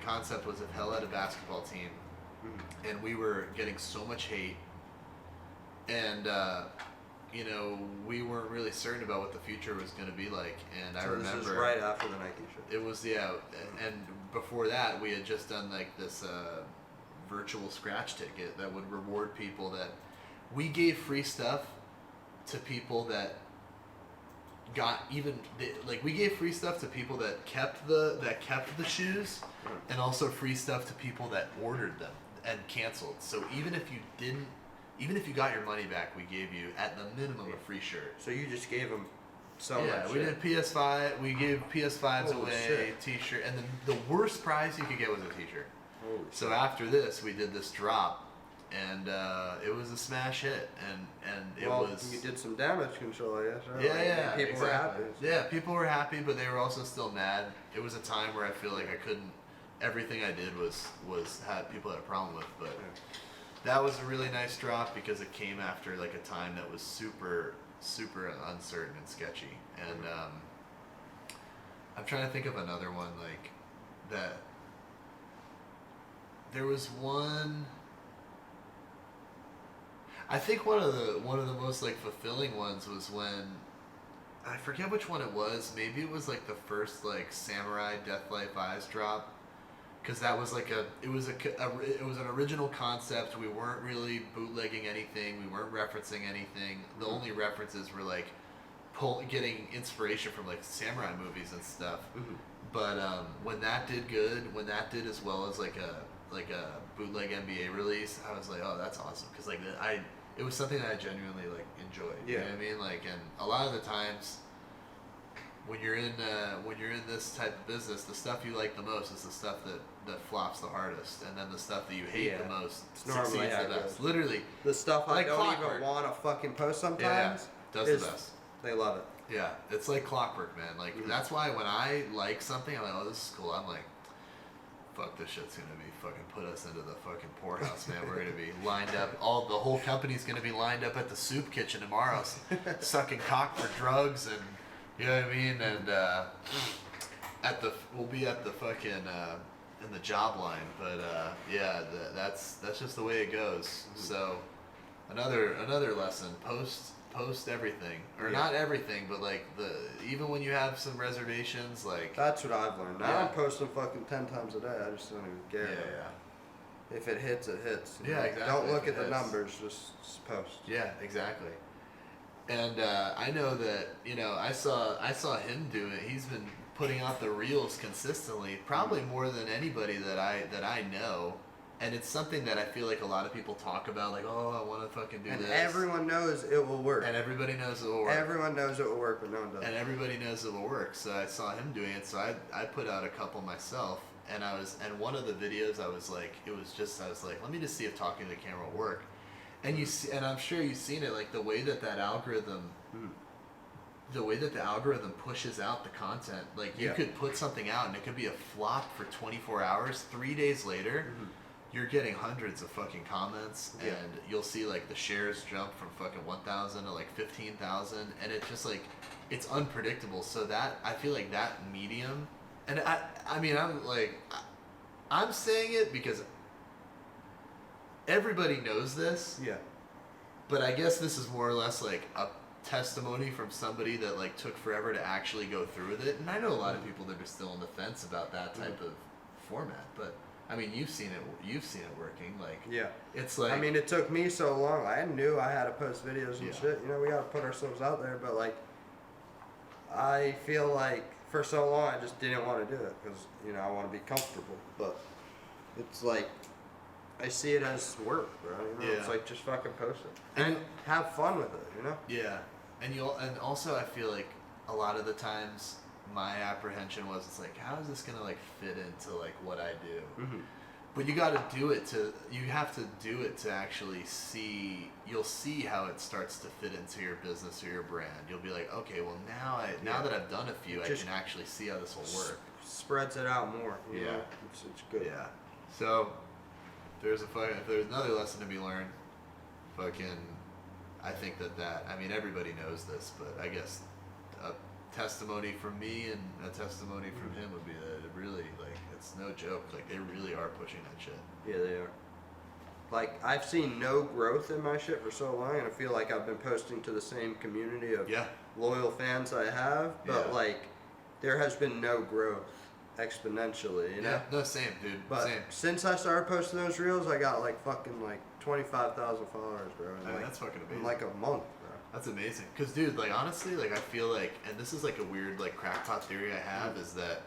concept was if Hell had a basketball team, and we were getting so much hate and you know, we weren't really certain about what the future was going to be like. And I remember this is right after the Nike show. it was and before that we had just done like this virtual scratch ticket that would reward people that we gave free stuff to people that got like we gave free stuff to people that kept the shoes, and also free stuff to people that ordered them and canceled. So even if you got your money back, we gave you at the minimum a free shirt. So you just gave them so much. Yeah, we did PS5. We gave PS5s Holy away, shit. T-shirt, and the worst prize you could get was a T-shirt. Holy So shit. after this, we did this drop, and it was a smash hit, and it was. You did some damage control, I guess. Right? Yeah, Like, people exactly. were happy. So. Yeah, people were happy, but they were also still mad. It was a time where I feel like I couldn't. Everything I did was had people had a problem with, but that was a really nice drop because it came after like a time that was super uncertain and sketchy. And I'm trying to think of another one like that. There was one. I think one of the most like fulfilling ones was when I forget which one it was. Maybe it was like the first like Samurai Deathlight Eyes drop, because that was like it was an original concept. We weren't really bootlegging anything. We weren't referencing anything. The only references were like getting inspiration from like samurai movies and stuff. Mm-hmm. But when that did good, when that did as well as like a bootleg NBA release, I was like, oh, that's awesome, because like it was something that I genuinely like enjoyed. Yeah. You know what I mean? Like, and a lot of the times when you're in this type of business, the stuff you like the most is the stuff that flops the hardest, and then the stuff that you hate the most succeeds how the it best. goes. Literally, The stuff like I don't clockwork. even want to fucking post sometimes. does is, the best. They love it. Yeah, it's like clockwork, man. Like that's why when I like something, I'm like, oh, this is cool. I'm like, fuck, this shit's gonna be fucking put us into the fucking poorhouse, man. We're gonna be lined up. The whole company's gonna be lined up at the soup kitchen tomorrow, sucking cock for drugs, and you know what I mean. And we'll be at the fucking in the job line, but yeah, that's just the way it goes. So another lesson: post everything, or not everything, but like even when you have some reservations, like That's what I've learned. Yeah. I'm posting fucking 10 times a day. I just don't even care. yeah. If it hits, it hits. You Yeah, know? exactly. Don't look If at it the hits. numbers. Just post. Yeah, exactly. And I know that I saw him do it. He's been putting out the reels consistently, probably more than anybody that I know. And it's something that I feel like a lot of people talk about, like, oh, I want to fucking do And this. everyone knows it will work. And everybody knows it will work. Everyone knows it will work, but no one does. And everybody knows it will work. So I saw him doing it. So I put out a couple myself. And one of the videos I was like, let me just see if talking to the camera will work. And and I'm sure you've seen it, like the way that algorithm, the way that the algorithm pushes out the content. Like you could put something out and it could be a flop for 24 hours. 3 days later, you're getting hundreds of fucking comments, and you'll see like the shares jump from fucking 1,000 to like 15,000, and it's just like it's unpredictable. So that I feel like that medium, and I mean I'm saying it because everybody knows this. Yeah. But I guess this is more or less like a testimony from somebody that like took forever to actually go through with it. And I know a lot of people that are still on the fence about that type of format, but I mean, you've seen it working. Like, Yeah. it's like, I mean, it took me so long. I knew I had to post videos and Yeah. shit. You know, we gotta put ourselves out there. But like, I feel like for so long I just didn't want to do it because I want to be comfortable. But it's like I see it as work, bro. It's like just fucking post it and have fun with it. yeah. And also I feel like a lot of the times my apprehension was, it's like, how is this gonna like fit into like what I do? Mm-hmm. But you got to do it you have to do it to actually see. You'll see how it starts to fit into your business or your brand. You'll be like, okay, well now that I've done a few, I can actually see how this will work. Spreads it out more. You know? It's good. Yeah. So if there's another lesson to be learned, I think that I mean, everybody knows this, but I guess a testimony from me and a testimony from him would be that it really, like, it's no joke. Like, they really are pushing that shit. Yeah, they are. like I've seen no growth in my shit for so long, and I feel like I've been posting to the same community of loyal fans I have, but like there has been no growth exponentially, you know? Yeah, no, same, dude. But same. since I started posting those reels, I got like fucking like 25,000 followers, bro. In like, that's fucking amazing. in like a month, bro. That's amazing. Cause, dude, like honestly, like I feel like, and this is like a weird like crackpot theory I have, is that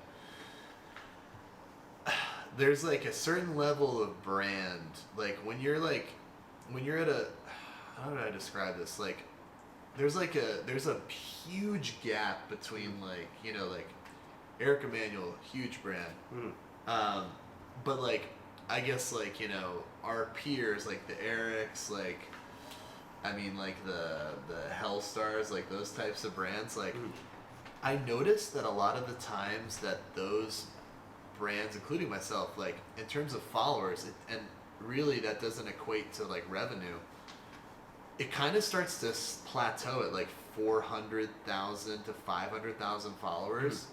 there's like a certain level of brand, like when you're at a, how do I describe this? Like, there's a huge gap between like, you know, like Eric Emanuel, huge brand. But like, I guess like, you know, our peers, like the Erics, like, I mean like the Hellstars, like those types of brands, like I noticed that a lot of the times that those brands, including myself, like in terms of followers, and really that doesn't equate to like revenue, it kind of starts to plateau at like 400,000 to 500,000 followers.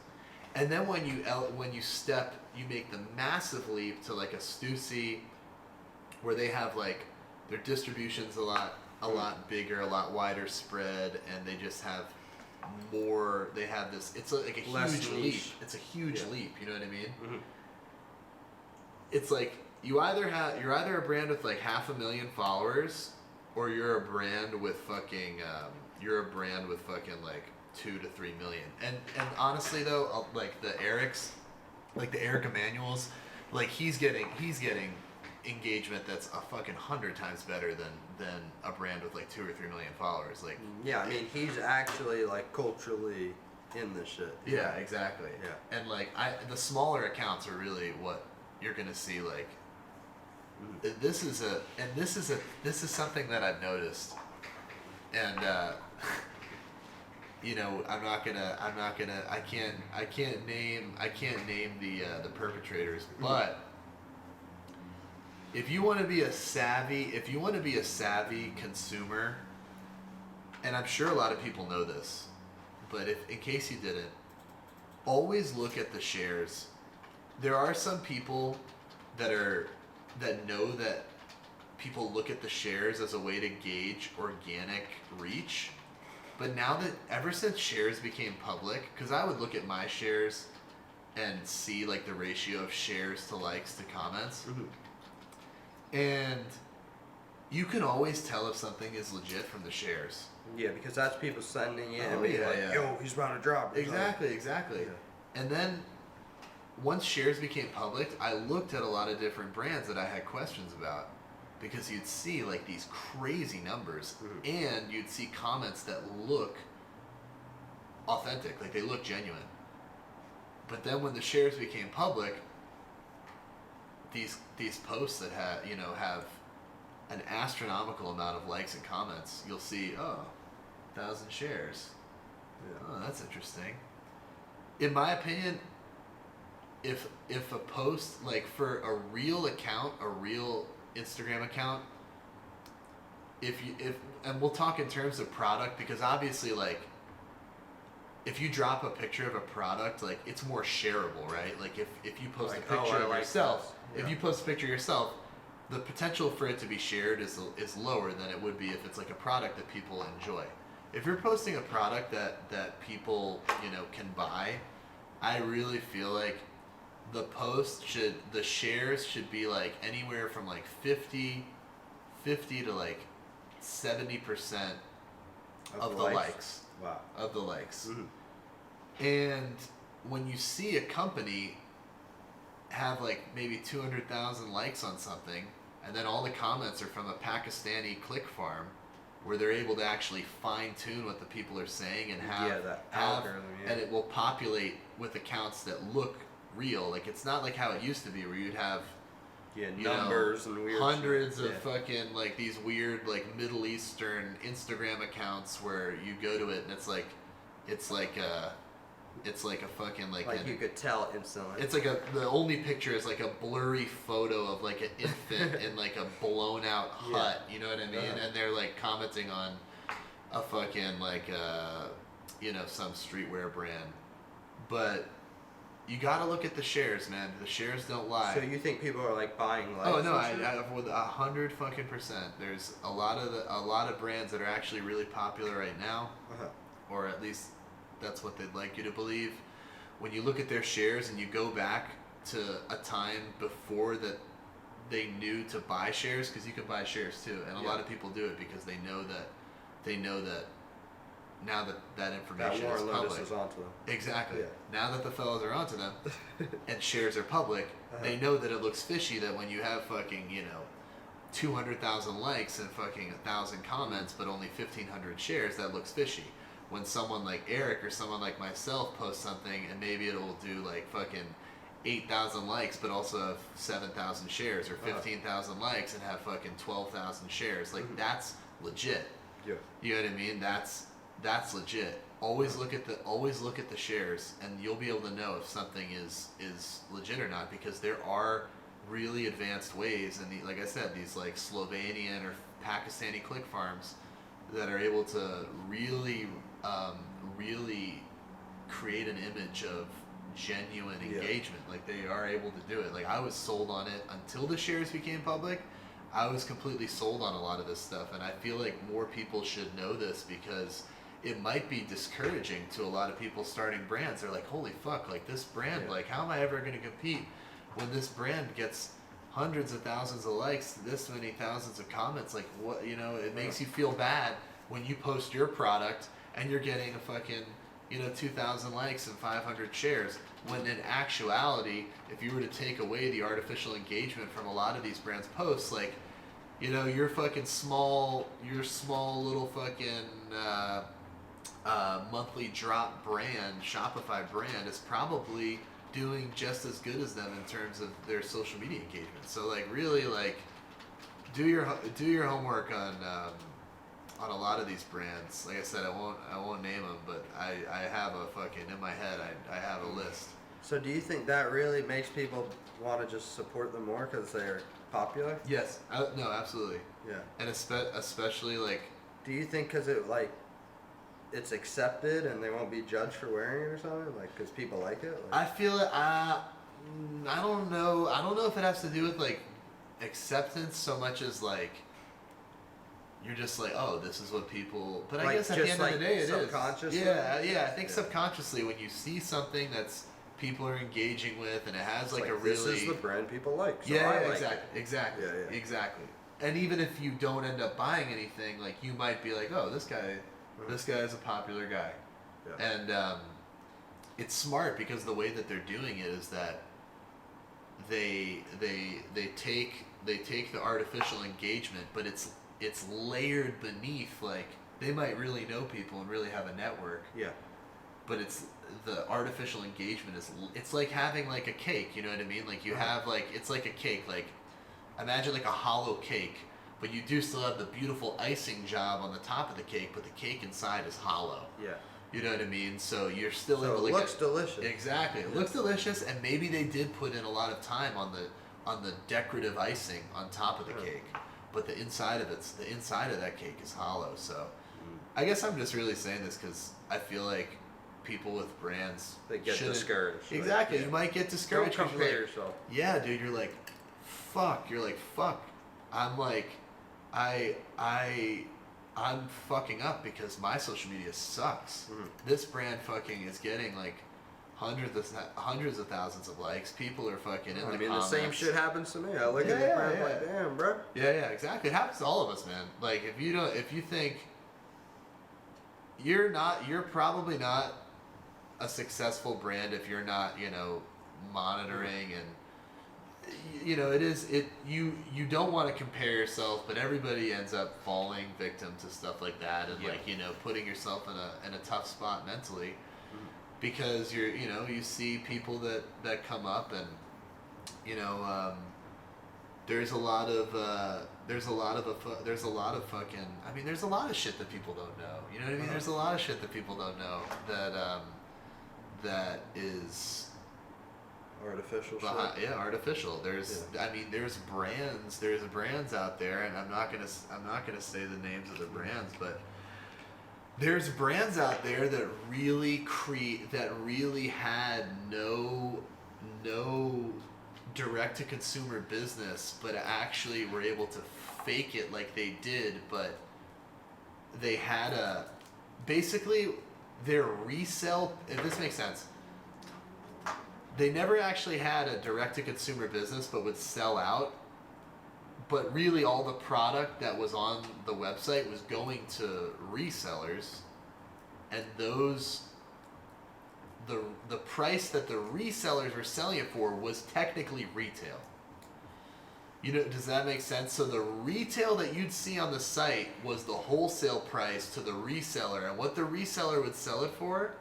And then when you make the massive leap to like a Stussy, where they have like their distribution's a lot bigger, a lot wider spread, and they just have more. They have this. It's like a huge leap. It's a huge leap. You know what I mean? It's like you're either a brand with like 500,000 followers, or you're a brand with fucking like 2 to 3 million. And honestly though, like the Erics, like the Eric Emanuels, like he's getting engagement that's a fucking 100 times better than a brand with like 2 or 3 million followers. Like, yeah, I mean he's actually like culturally in this shit. Yeah, exactly. Yeah. And like the smaller accounts are really what you're gonna see. Like this is something that I've noticed, and you know, I can't name the perpetrators, but if you want to be a savvy consumer, and I'm sure a lot of people know this, but if in case you didn't, always look at the shares. There are some people that know that people look at the shares as a way to gauge organic reach. But now that, ever since shares became public, because I would look at my shares and see like the ratio of shares to likes to comments, and you can always tell if something is legit from the shares. Yeah, because that's people sending in Oh, and being yeah, like, yeah. yo, he's about to drop. Exactly. Yeah. And then once shares became public, I looked at a lot of different brands that I had questions about, because you'd see like these crazy numbers, and you'd see comments that look authentic, like they look genuine. But then when the shares became public, these posts that have an astronomical amount of likes and comments, you'll see 1,000 shares. Oh, that's interesting. In my opinion, if a post, like for a real account, a real Instagram account, and we'll talk in terms of product, because obviously like if you drop a picture of a product, like it's more shareable, right? Like if you post Like, a picture of like yourself, this. if you post a picture of yourself, the potential for it to be shared is lower than it would be if it's like a product that people enjoy. If you're posting a product that people, you know, can buy, I really feel like the shares should be like anywhere from like 50 to like 70% of the likes. Wow. Of the likes. And when you see a company have like maybe 200,000 likes on something, and then all the comments are from a Pakistani click farm, where they're able to actually fine tune what the people are saying and and it will populate with accounts that look real. Like it's not like how it used to be, where you'd have numbers and weird hundreds shit. of fucking like these weird like Middle Eastern Instagram accounts where you go to it and it's like a fucking like you could tell instantly. It's like the only picture is like a blurry photo of like an infant in like a blown out hut, you know what I mean? And they're like commenting on a fucking like some streetwear brand. But you gotta look at the shares, man. The shares don't lie. So you think people are like buying likes? Oh no, and shit? I with 100%. There's a lot of brands that are actually really popular right now, or at least that's what they'd like you to believe. When you look at their shares and you go back to a time before that they knew to buy shares, because you can buy shares too, and a lot of people do it because they know that now that information that is Warren public. Lotas is onto them. Exactly. Yeah. Now that the fellas are onto them, and shares are public, they know that it looks fishy that when you have fucking 200,000 likes and fucking 1,000 comments, but only 1,500 shares, that looks fishy. When someone like Eric or someone like myself posts something and maybe it'll do like fucking 8,000 likes, but also have 7,000 shares, or 15,000 likes and have fucking 12,000 shares, like that's legit. Yeah. You know what I mean? That's legit. Always look at the shares, and you'll be able to know if something is legit or not, because there are really advanced ways, and like I said, these like Slovenian or Pakistani click farms that are able to really create an image of genuine engagement. Like they are able to do it. Like I was sold on it until the shares became public. I was completely sold on a lot of this stuff, and I feel like more people should know this, because it might be discouraging to a lot of people starting brands. They're like, holy fuck, like this brand, like how am I ever going to compete when this brand gets hundreds of thousands of likes, this many thousands of comments? Like what, it makes you feel bad when you post your product and you're getting a fucking 2,000 likes and 500 shares, when in actuality, if you were to take away the artificial engagement from a lot of these brands' posts, like your fucking small little fucking monthly drop brand, Shopify brand, is probably doing just as good as them in terms of their social media engagement. So like really like do your homework on a lot of these brands. Like I said, I won't name them, but I have a fucking, in my head, I have a list. So do you think that really makes people want to just support them more because they're popular? Yes. No, absolutely. Yeah. And especially like. Do you think because it's accepted and they won't be judged for wearing it or something? Like because people like it? Like, I feel it. I don't know. I don't know if it has to do with like acceptance so much as like. You're just like, oh, this is what people. But I guess at the end of the day, it is subconsciously. Yeah. I think subconsciously, when you see something that's people are engaging with, and it has like a really. This is the brand people like. So yeah, I like exactly. It. Yeah. Exactly. And even if you don't end up buying anything, like you might be like, oh, this guy is a popular guy, and it's smart because the way that they're doing it is that they take the artificial engagement, but it's layered beneath. Like they might really know people and really have a network. Yeah. But it's the artificial engagement it's like having like a cake. You know what I mean? Like you have like it's like a cake. Like imagine like a hollow cake, but you do still have the beautiful icing job on the top of the cake, but the cake inside is hollow. Yeah. You know what I mean? So you're still so able to. It looks delicious. Exactly. It looks delicious, and maybe they did put in a lot of time on the decorative icing on top of the cake. But the inside of that cake is hollow. So, I guess I'm just really saying this because I feel like people with brands they get discouraged. Exactly, Like, you might get discouraged. Don't compare yourself. Yeah, dude, you're like, fuck. I'm like, I'm fucking up because my social media sucks. Mm-hmm. This brand fucking is getting like hundreds of thousands of likes. People are fucking in the comments. The same shit happens to me. I look at the brand like, damn, bro. Yeah, exactly. It happens to all of us, man. Like if you think you're probably not a successful brand if you're not, monitoring and you don't want to compare yourself, but everybody ends up falling victim to stuff like that and putting yourself in a tough spot mentally. Because you see people that come up and there's a lot of fucking, I mean, there's a lot of shit that people don't know. You know what I mean? There's a lot of shit that people don't know that is artificial behind, shit. Yeah, artificial. There's brands out there, and I'm not gonna say the names of the brands, but there's brands out there that really had no direct to consumer business, but actually were able to fake it like they did, but they had basically their resale, if this makes sense, they never actually had a direct to consumer business but would sell out, but really all the product that was on the website was going to resellers, and the price that the resellers were selling it for was technically retail. Does that make sense? So the retail that you'd see on the site was the wholesale price to the reseller, and what the reseller would sell it for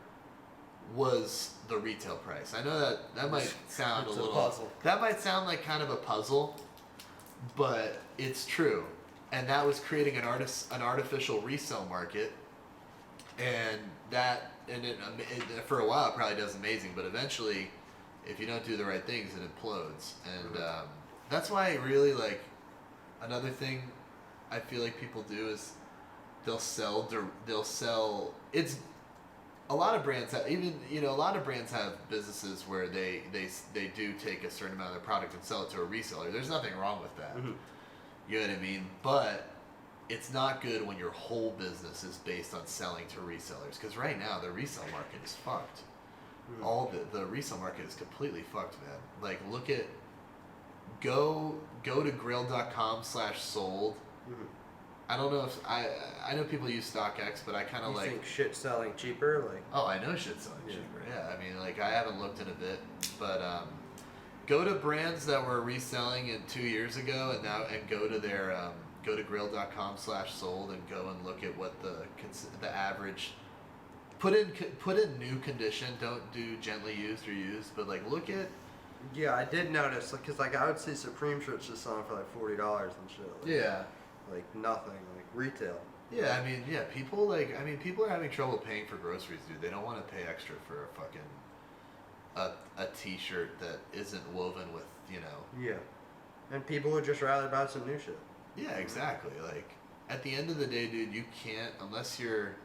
was the retail price. I know that might sound a little puzzle. That might sound like kind of a puzzle, but it's true. And that was creating an artificial resale market, and it for a while it probably does amazing, but eventually, if you don't do the right things, it implodes. And that's why I really like, another thing I feel like people do is they'll sell. It's a lot of brands have, a lot of brands have businesses where they do take a certain amount of their product and sell it to a reseller. There's nothing wrong with that. Mm-hmm. You know what I mean? But it's not good when your whole business is based on selling to resellers, because right now the resale market is fucked. Mm-hmm. All the resale market is completely fucked, man. Like, look at, go to grill.com/sold. Mm-hmm. I don't know if I know people use StockX, but I kind of like. You think shit selling cheaper? Like. Oh, I know shit selling cheaper. Yeah, I mean, like, I haven't looked in a bit, but go to brands that were reselling it 2 years ago, and go to their go to grill.com/sold and go and look at what the average. Put in new condition. Don't do gently used or used, but like look at. Yeah, I did notice, because like I would see Supreme shirts just selling for like $40 and shit. Like, yeah. Like nothing, like retail. Yeah, I mean, yeah, people are having trouble paying for groceries, dude. They don't want to pay extra for a fucking a t-shirt that isn't woven with, Yeah. And people would just rather buy some new shit. Yeah, exactly. Like, at the end of the day, dude, you can't, unless you're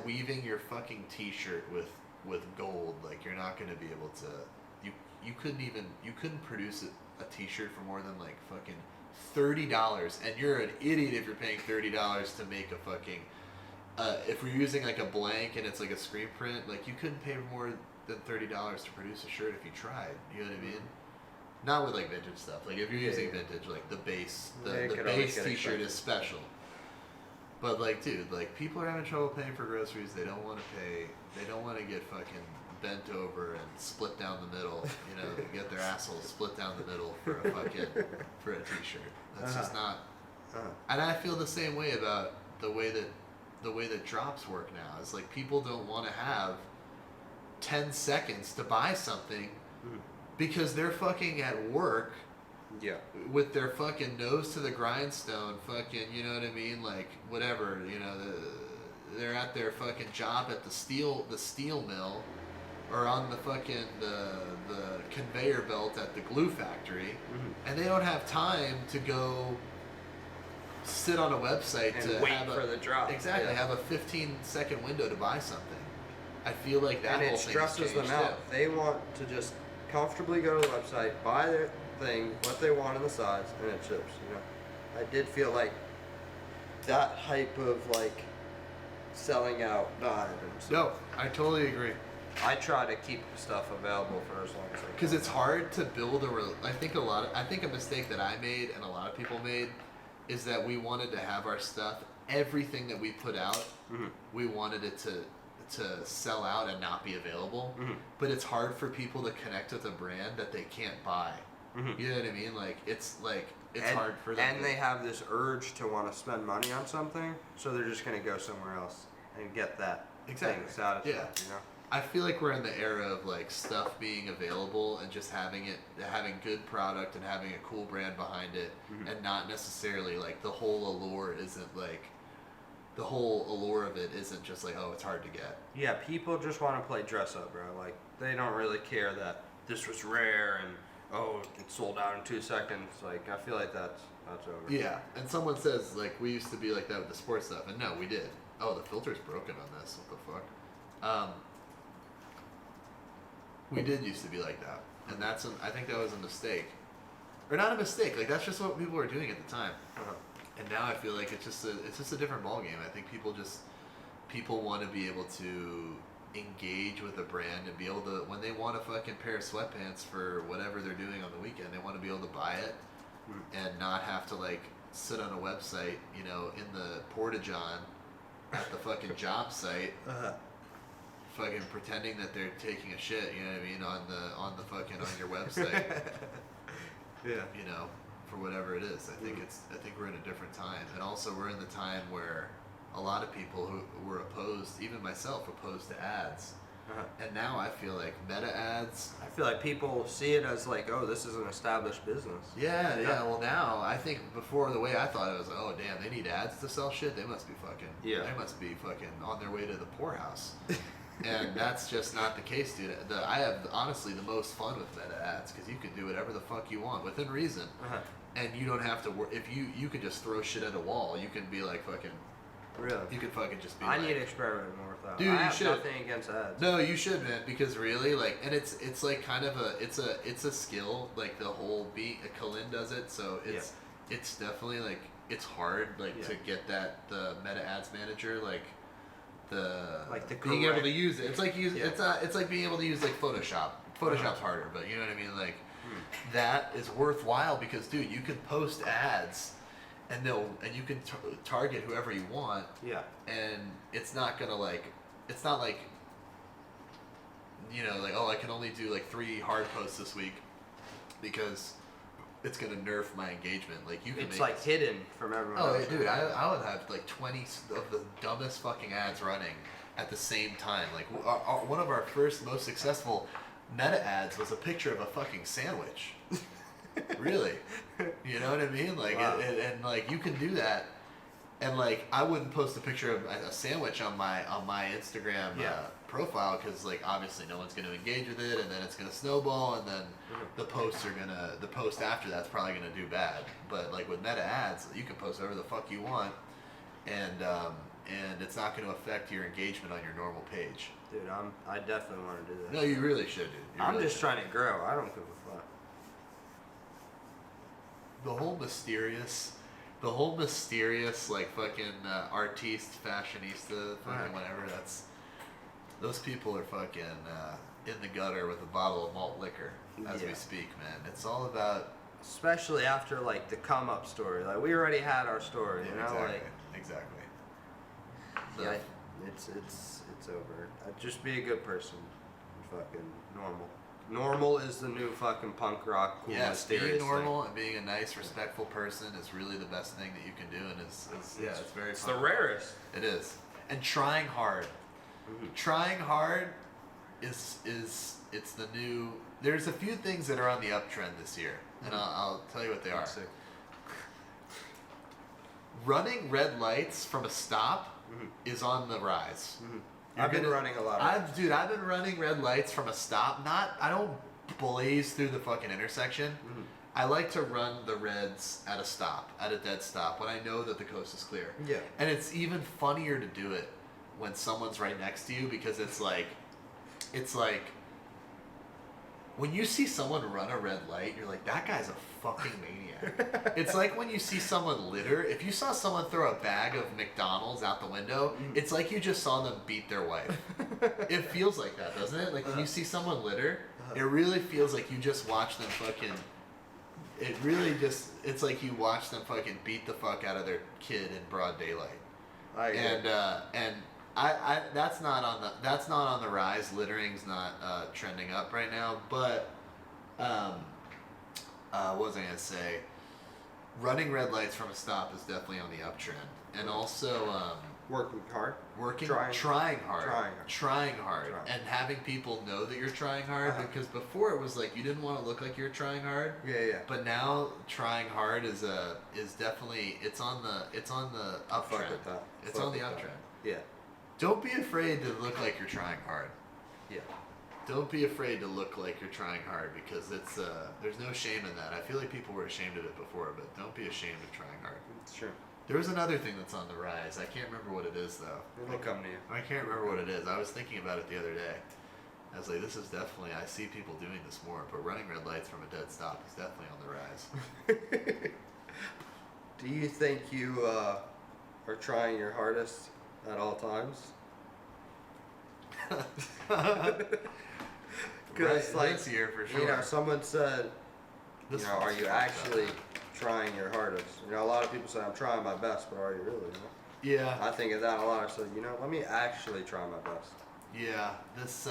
weaving your fucking t-shirt with gold, like, you're not going to be able to, you couldn't produce a t-shirt for more than like fucking $30, and you're an idiot if you're paying $30 to make a fucking if we're using like a blank and it's like a screen print, like you couldn't pay more than $30 to produce a shirt if you tried. You know what I mean? Not with like vintage stuff. Like if you're using vintage, like the base base t-shirt is special. But like, dude, like people are having trouble paying for groceries. They don't want to pay. They don't want to get fucking bent over and split down the middle, get their assholes split down the middle for a t-shirt. That's just not. And I feel the same way about the way that drops work now. It's like people don't want to have 10 seconds to buy something because they're fucking at work. Yeah. With their fucking nose to the grindstone, fucking, you know what I mean? Like whatever, they're at their fucking job at the steel mill. Or on the fucking the conveyor belt at the glue factory, and they don't have time to go sit on a website and to wait have for the drop. Exactly, have a 15-second window to buy something. I feel like that and whole it thing stresses them out. Too. They want to just comfortably go to the website, buy their thing, what they want in the size, and it ships. I did feel like that hype of like selling out died. No, I totally agree. I try to keep stuff available for as long as I can. Because it's hard to build I think a mistake that I made and a lot of people made is that we wanted to have our stuff, everything that we put out, we wanted it to sell out and not be available. But it's hard for people to connect with a brand that they can't buy. You know what I mean? Like it's hard for them. And they have this urge to want to spend money on something, so they're just gonna go somewhere else and get that thing satisfied. Yeah. I feel like we're in the era of like stuff being available and just having good product and having a cool brand behind it, and not necessarily like the whole allure of it isn't just like, oh, it's hard to get. Yeah, people just want to play dress up, bro. Like they don't really care that this was rare and it sold out in 2 seconds. Like I feel like that's over. Yeah, and someone says like we used to be like that with the sports stuff, and no, we did. Oh, the filter's broken on this. What the fuck? We did used to be like that, and I think that was a mistake, or not a mistake. Like that's just what people were doing at the time. And now I feel like it's just a different ballgame. I think people want to be able to engage with a brand and be able to, when they want a fucking pair of sweatpants for whatever they're doing on the weekend, they want to be able to buy it and not have to like sit on a website, you know, in the porta-john at the fucking job site, fucking pretending that they're taking a shit, you know what I mean, on the fucking on your website. Yeah. You know, for whatever it is. I think we're in a different time. And also we're in the time where a lot of people who were opposed, even myself, opposed to ads. And now I feel like meta ads. I feel like people see it as like, oh, this is an established business. Yeah. Well, now I think before the way I thought it was, oh damn, they need ads to sell shit. They must be fucking. Yeah. They must be fucking on their way to the poorhouse. And that's just not the case, dude. I have honestly the most fun with meta ads because you can do whatever the fuck you want within reason, and you don't have to. If you can just throw shit at a wall, you can be like fucking. Really? You could fucking just be. I like, need to experiment more with that. Dude, I you have should. nothing against ads. No, you should, man, because really, like, and it's like kind of it's a skill, like the whole Kalin does it, so it's definitely like it's hard, like to get the meta ads manager, like the being able to use it. It's like it's like being able to use like Photoshop. Photoshop's harder, but you know what I mean, like that is worthwhile because dude, you can post ads. And you can target whoever you want. Yeah. And it's not gonna it's not like, you know, like, oh, I can only do like 3 hard posts this week because it's gonna nerf my engagement. Like you can. It's like hidden from everyone. Oh, dude, I would have like 20 of the dumbest fucking ads running at the same time. Like one of our first most successful meta ads was a picture of a fucking sandwich. Really, you know what I mean? Like, wow. And like you can do that, and like I wouldn't post a picture of a sandwich on my Instagram profile because like obviously no one's gonna engage with it, and then it's gonna snowball, and then the post after that's probably gonna do bad. But like with meta ads, you can post whatever the fuck you want, and it's not gonna affect your engagement on your normal page. Dude, I definitely want to do that. No, you really should, dude. I'm just trying to grow. I don't give a fuck. The whole mysterious, like fucking artiste, fashionista, fucking whatever. Those people are fucking in the gutter with a bottle of malt liquor as we speak, man. It's all about. Especially after like the come up story, like we already had our story, you know, exactly. So, yeah, it's over. Just be a good person. Fucking normal. Normal is the new fucking punk rock. Cool, yes, being normal and being a nice, respectful person is really the best thing that you can do, and it's very. It's the rarest. It is, and trying hard. Trying hard is it's the new. There's a few things that are on the uptrend this year, and I'll tell you what they are. Running red lights from a stop is on the rise. I've been running a lot. I've been running red lights from a stop. I don't blaze through the fucking intersection. I like to run the reds at a stop, at a dead stop, when I know that the coast is clear. Yeah. And it's even funnier to do it when someone's right next to you because it's like when you see someone run a red light, you're like, that guy's a fucking maniac. It's like when you see someone litter. If you saw someone throw a bag of McDonald's out the window, it's like you just saw them beat their wife. It feels like that, doesn't it? Like when you see someone litter, it really feels like you just watch them fucking. It really just. It's like you watch them fucking beat the fuck out of their kid in broad daylight. I that's not on the rise. Littering's not trending up right now, but what was I gonna say? Running red lights from a stop is definitely on the uptrend, and also working hard, trying hard, and having people know that you're trying hard. Because before it was like you didn't want to look like you're trying hard. Yeah. But now trying hard is definitely it's on the uptrend. It's on the uptrend. Yeah. Don't be afraid to look like you're trying hard. Yeah. Don't be afraid to look like you're trying hard because it's there's no shame in that. I feel like people were ashamed of it before, but don't be ashamed of trying hard. It's true. There was another thing that's on the rise. I can't remember what it is though. It'll come to you. I can't remember what it is. I was thinking about it the other day. I was like, this is definitely, I see people doing this more, but running red lights from a dead stop is definitely on the rise. Do you think you are trying your hardest at all times? Because Right, this year for sure. You know, someone said, This you know, are one's you fucked up. actually trying your hardest? You know, a lot of people say I'm trying my best, but are you really? You know? Yeah. I think of that a lot. I said, you know, let me actually try my best. Yeah, this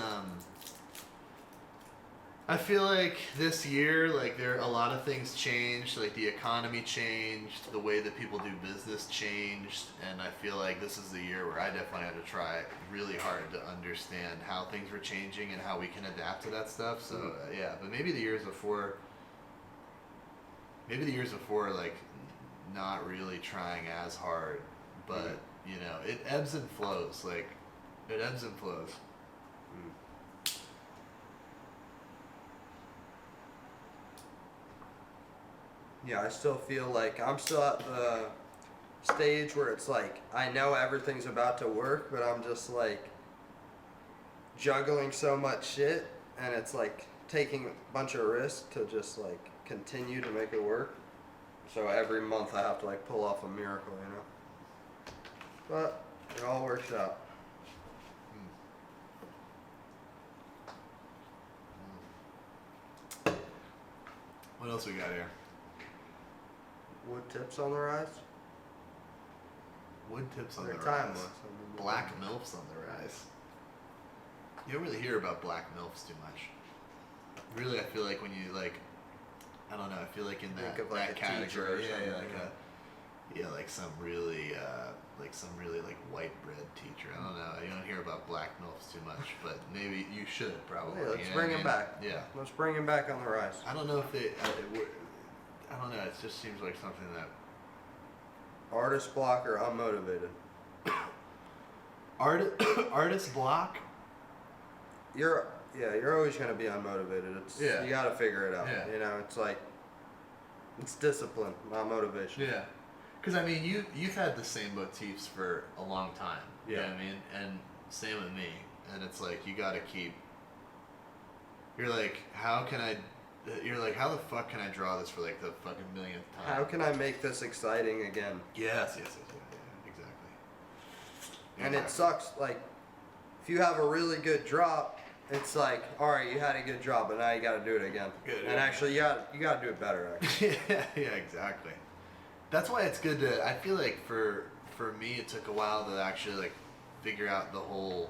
I feel like this year, like there a lot of things changed, like the economy changed, the way that people do business changed, and I feel like this is the year where I definitely had to try really hard to understand how things were changing and how we can adapt to that stuff. So yeah, but maybe the years before, like not really trying as hard, but you know, it ebbs and flows. Like it ebbs and flows. Yeah, I still feel like I'm still at the stage where it's like I know everything's about to work, but I'm just like juggling so much shit, and it's like taking a bunch of risks to just like continue to make it work. So every month I have to like pull off a miracle, you know. But it all works out. What else we got here? Wood tips on the rise. Wood tips on They're the timeless. rise. I mean, Black MILFs on the rise. You don't really hear about black MILFs too much. Really, I feel like when you like, I don't know. I feel like in that, Think of, like, that a teacher or category, something, like some really like white bread teacher. I don't know. You don't hear about black MILFs too much, but maybe you should probably. Hey, let's you know bring what I them mean? back. Yeah. Let's bring them back on the rise. I don't know if they. I don't know. It just seems like something that Artist block or unmotivated. artist block. You're always gonna be unmotivated. It's Yeah. You gotta figure it out. Yeah. You know, it's like it's discipline, not motivation. Yeah, because I mean, you've had the same motifs for a long time. You know Yeah. what I mean, and same with me. And it's like you got to keep. You're like, how can I? You're like, how the fuck can I draw this for like the fucking millionth time? How can I make this exciting again? Yes, exactly. And it sucks. Like, if you have a really good drop, it's like, all right, you had a good drop, but now you got to do it again. Good, and yeah. actually, you got to do it better. Actually. yeah, exactly. That's why it's good to. I feel like for me, it took a while to actually like figure out the whole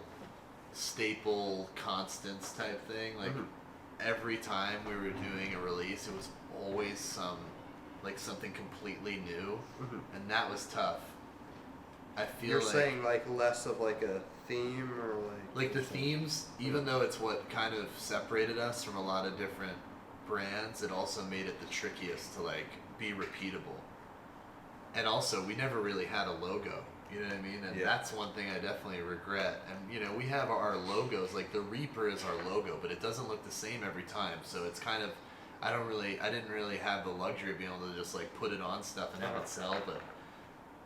staple constants type thing. Like every time we were doing a release, it was always something completely new, and that was tough. I feel You're like, saying like less of like a theme or like the themes, even though it's what kind of separated us from a lot of different brands, it also made it the trickiest to like be repeatable. And also, we never really had a logo, you know what I mean? And that's one thing I definitely regret. And you know, we have our logos, like the Reaper is our logo, but it doesn't look the same every time. So it's kind of, I didn't really have the luxury of being able to just like put it on stuff and have it sell, but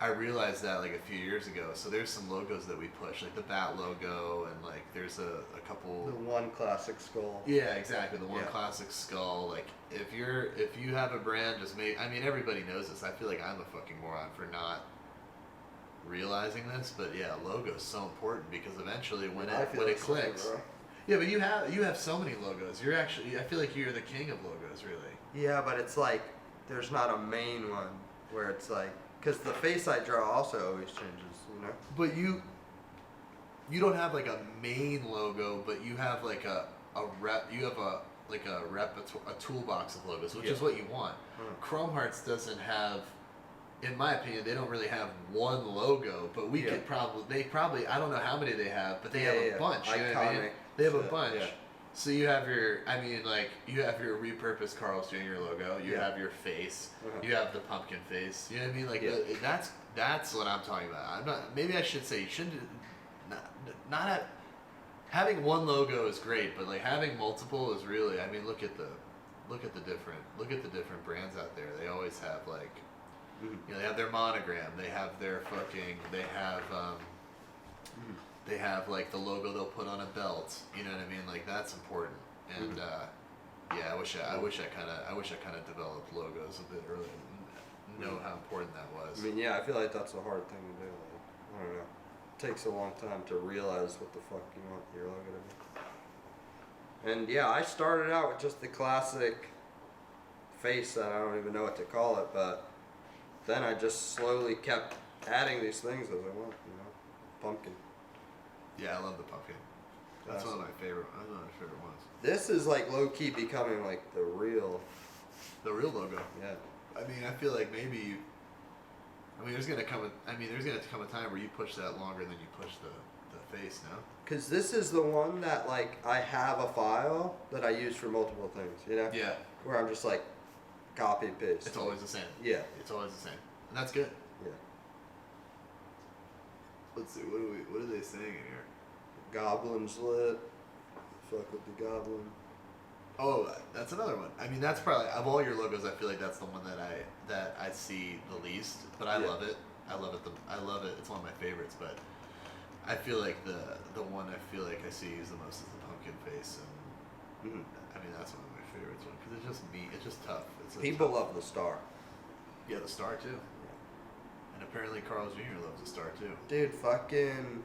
I realized that like a few years ago. So there's some logos that we push, like the Bat logo, and like there's a couple. the one classic skull. Yeah, exactly. The one classic skull. Like if you have a brand, just make. I mean, everybody knows this. I feel like I'm a fucking moron for not realizing this, but yeah, logo is so important because eventually when it clicks. Yeah, but you have so many logos. You're actually. I feel like you're the king of logos, really. Yeah, but it's like there's not a main one where it's like. Because the face I draw also always changes, you know? But you don't have like a main logo, but you have like a toolbox of logos, which is what you want. Chrome Hearts doesn't have, in my opinion, they don't really have one logo, but we could probably I don't know how many they have, but they have a bunch. You know what I mean? They have a bunch. Yeah. So you have you have your repurposed Carl's Jr. logo. You have your face. You have the pumpkin face. You know what I mean? Like that's what I'm talking about. I'm not. Maybe I should say you shouldn't. Not have, having one logo is great, but like having multiple is really. I mean, look at the different brands out there. They always have like. You know, they have their monogram. They have their fucking. They have like the logo they'll put on a belt. You know what I mean? Like that's important. And yeah, I wish I kind of developed logos a bit earlier. Know how important that was. I mean, yeah, I feel like that's a hard thing to do. Like, I don't know. It takes a long time to realize what the fuck you want your logo to be. And yeah, I started out with just the classic face that I don't even know what to call it, but then I just slowly kept adding these things as I went, you know. Pumpkin. Yeah, I love the pumpkin. That's one of my favorite ones. This is like low key becoming like the real logo. Yeah. I mean, I feel like maybe. There's gonna come a time where you push that longer than you push the face. No. Cause this is the one that like I have a file that I use for multiple things. You know. Yeah. Where I'm just like copy paste. It's always the same. Yeah. It's always the same, and that's good. Yeah. Let's see. What are they saying in here? Goblin's lit. Fuck with the goblin. Oh, that's another one. I mean, that's probably of all your logos. I feel like that's the one that I see the least. But I love it. I love it. I love it. It's one of my favorites. But I feel like the one I feel like I see used the most is the pumpkin face. And I mean, that's one of my favorites because it's just meat. It's just tough. People love the star. Yeah, the star too. And apparently Carl's Jr. loves the star too. Dude, fucking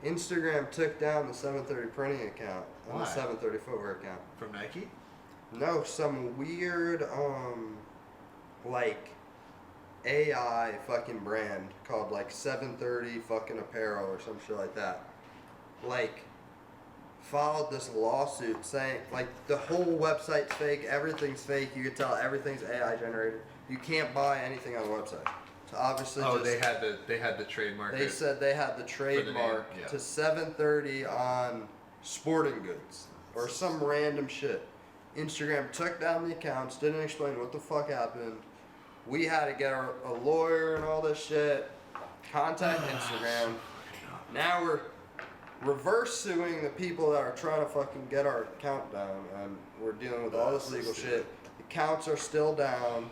Instagram took down the 730 printing account and the Why? 730 footwear account. From Nike? No, some weird like AI fucking brand called like 730 fucking apparel or some shit like that. Like filed this lawsuit saying like the whole website's fake, everything's fake, you could tell everything's AI generated. You can't buy anything on the website. So obviously they had the trademark. They said they had the trademark yeah. to 730 on sporting goods or some random shit. Instagram took down the accounts, didn't explain what the fuck happened. We had to get a lawyer and all this shit. Contact Instagram. Now we're reverse suing the people that are trying to fucking get our account down, and we're dealing with all this legal shit. Accounts are still down.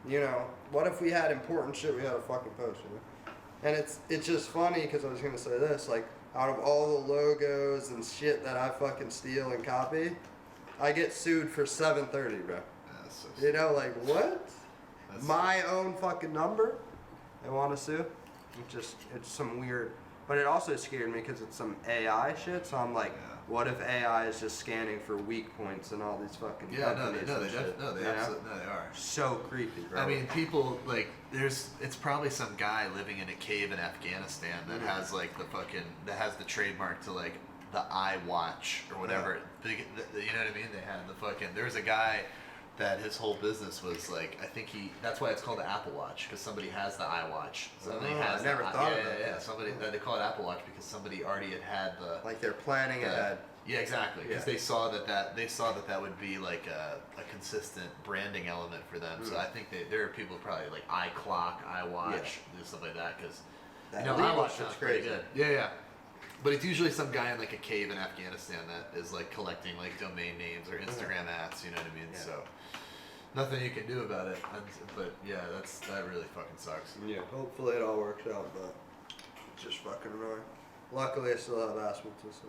You know, what if we had important shit we had to fucking post, you know? And it's just funny because I was gonna say this, like, out of all the logos and shit that I fucking steal and copy, I get sued for 730, bro. So you know, like, what? My own fucking number? They want to sue? It's some weird, but it also scared me because it's some AI shit, so I'm like, what if AI is just scanning for weak points and all these fucking they are so creepy, bro. I mean, people like it's probably some guy living in a cave in Afghanistan that has like that has the trademark to like the iWatch or whatever. You know what I mean? They had the fucking. There's a guy that his whole business was like, I think that's why it's called the Apple Watch, because somebody has the iWatch. Somebody has I never thought of that. Yeah, somebody, they call it Apple Watch because somebody already had the... Like they're planning ahead. Yeah, exactly. Because they saw that would be like a consistent branding element for them. So I think there are people probably like iClock, iWatch, stuff like that, because iWatch sounds pretty good. Yeah. But it's usually some guy in like a cave in Afghanistan that is like collecting like domain names or Instagram ads, you know what I mean? Yeah. So nothing you can do about it. But yeah, that really fucking sucks. Yeah. Hopefully it all works out, but it's just fucking annoying. Luckily I still have Asspizza, so.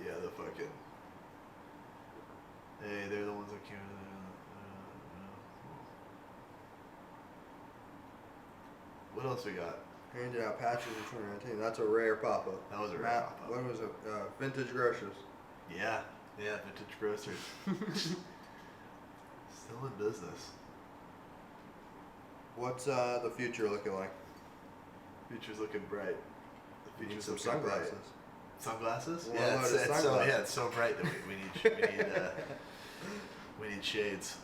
Yeah, the fucking. Hey, they're the ones that came. What else we got? Handed out patches in 2019. That's a rare pop-up. That was a rare pop-up. What was it? Vintage Grocers. Yeah, Vintage Grocers. Still in business. What's the future looking like? Future's looking bright. The future's some looking sunglasses. Bright. Sunglasses? Well, Yeah, it's so bright that we need shades.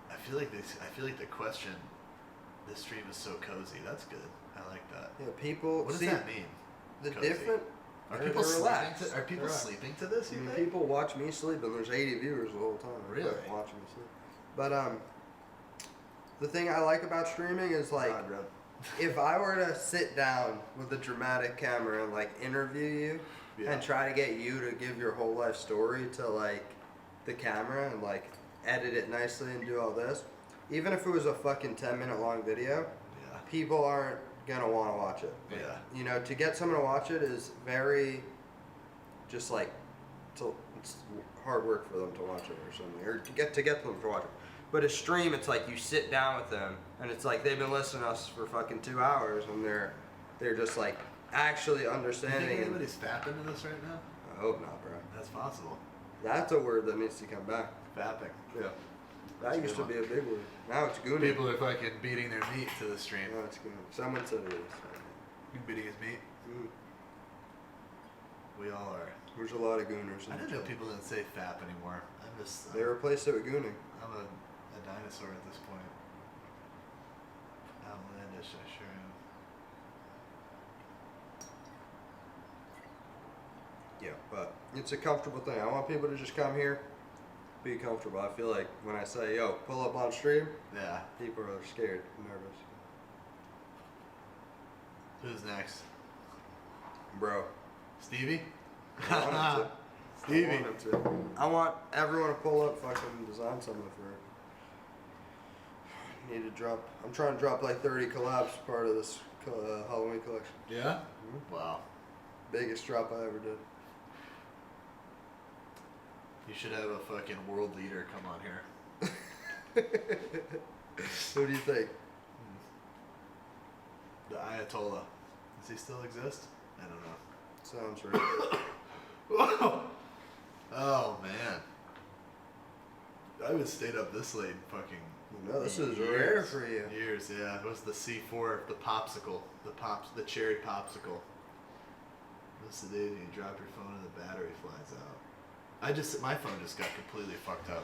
I feel like the question. This stream is so cozy. That's good. I like that. Yeah, people. What does that mean? The cozy? different. Are people sleeping to this? I mean, people watch me sleep, and there's 80 viewers the whole time. Really? Watching me sleep. But the thing I like about streaming is like, if I were to sit down with a dramatic camera and like interview you and try to get you to give your whole life story to like the camera and like edit it nicely and do all this, even if it was a fucking 10-minute long video, Yeah. people aren't gonna want to watch it. Yeah. You know, to get someone to watch it is very, just like, it's hard work for them to watch it or something, or to get them to watch it. But a stream, it's like you sit down with them, and it's like they've been listening to us for fucking 2 hours, and they're just like actually You understanding. think And anybody's fapping in this right now? I hope not, bro. That's possible. That's a word that needs to come back. Fapping. Yeah. That's a That used to good be a big word. Now it's gooning. People are fucking beating their meat to the stream. No, it's gooning. Someone said it is. You beating his meat? Mm. We all are. There's a lot of gooners. I didn't know people didn't say fap anymore. They replaced it with gooning. I'm a dinosaur at this point. Outlandish, I sure am. Yeah, but it's a comfortable thing. I want people to just come here, be comfortable. I feel like when I say, yo, pull up on stream, Yeah. people are scared, nervous. Who's next? Bro. Stevie? I want him to. Stevie. I want him to. I want everyone to pull up, fucking design something for it. Need to drop. I'm trying to drop like 30 collabs part of this Halloween collection. Yeah? Mhm. Wow. Biggest drop I ever did. You should have a fucking world leader come on here. What do you think? The Ayatollah. Does he still exist? I don't know. Sounds right. Oh man. I haven't stayed up this late in fucking No, this is years. rare for you. Years, yeah. It was the C4, the popsicle, the cherry popsicle. What's the day that you drop your phone and the battery flies out? My phone just got completely fucked up.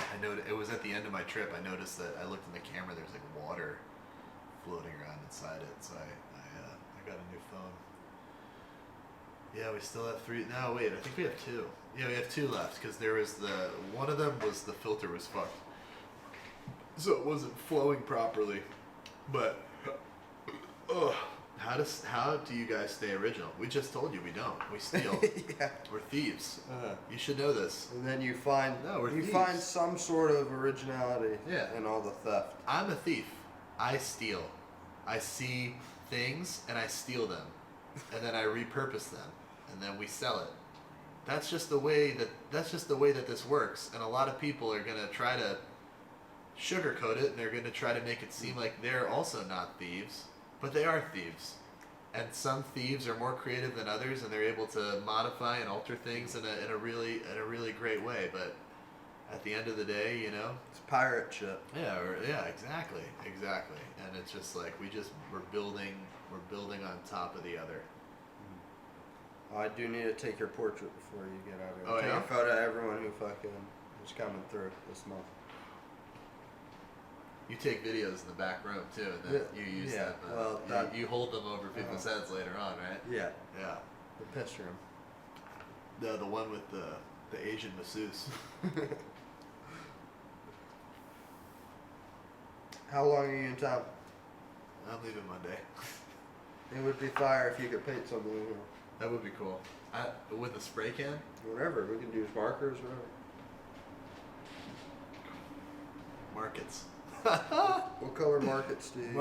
I noticed, it was at the end of my trip, I noticed that I looked in the camera, there's like water floating around inside it, so I got a new phone. Yeah, we still have 3, no wait, I think we have 2. Yeah, we have 2 left, because there was one of them was the filter was fucked. So it wasn't flowing properly. But, how do you guys stay original? We just told you we don't. We steal. Yeah. We're thieves. Uh-huh. You should know this. And then you find we're you thieves. find some sort of originality Yeah. in all the theft. I'm a thief. I steal. I see things and I steal them. And then I repurpose them. And then we sell it. That's just the way that this works. And a lot of people are gonna try to sugarcoat it and they're gonna try to make it seem like they're also not thieves. But they are thieves. And some thieves are more creative than others and they're able to modify and alter things in a really great way. But at the end of the day, you know, It's pirate shit. yeah, exactly. And it's just like we're building on top of the other. I do need to take your portrait before you get out of here. Oh, Take yeah? a photo of everyone who fucking is coming through this month. You take videos in the back room too, and then you use Yeah, that. well, you hold them over people's heads later on, right? Yeah, Yeah. the picture him. The one with the Asian masseuse. How long are you in town? I'm leaving Monday. It would be fire if you could paint something in here. That would be cool. With a spray can. Whatever, we can use markers, whatever. Markets. What color markets do you use?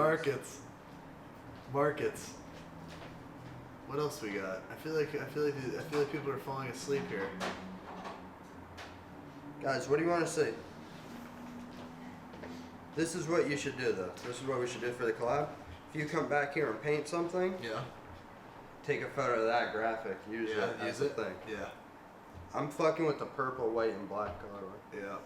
Markets. What else we got? I feel like people are falling asleep here. Guys, what do you want to see? This is what you should do, though. This is what we should do for the collab. If you come back here and paint something, Yeah. take a photo of that graphic. Use it. That's the thing. Yeah. I'm fucking with the purple, white, and black colorway. Yeah.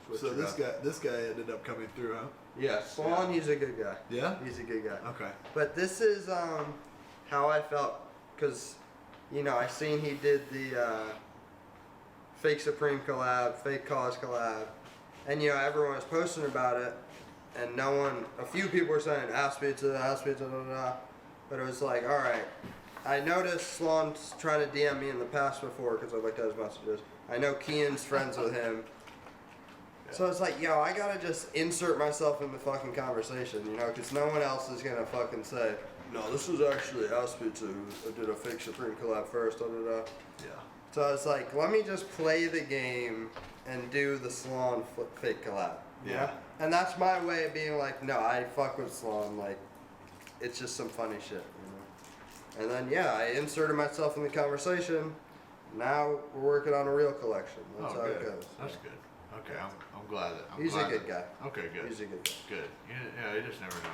Switch So it up. this guy ended up coming through, huh? Yeah, Swan, he's a good guy. Yeah. He's a good guy. Okay. But this is how I felt, because, you know, I seen he did the fake Supreme collab, fake Cause collab, and, you know, everyone was posting about it, and a few people were saying, Asspizza, da da da, but it was like, alright, I noticed Swan's trying to DM me in the past before, because I looked at his messages. I know Kian's friends with him. So it's like, yo, I gotta just insert myself in the fucking conversation, you know, because no one else is gonna fucking say, no, this was actually Asspizza who did a fake Supreme collab first, da da da. Yeah. So I was like, let me just play the game and do the salon fake collab. Yeah. And that's my way of being like, no, I fuck with salon. Like, it's just some funny shit, And then, yeah, I inserted myself in the conversation. Now we're working on a real collection. That's how it goes. That's good. Okay, I'm glad that. He's a good guy. Okay, good. He's a good guy. Good. Yeah, you just never know.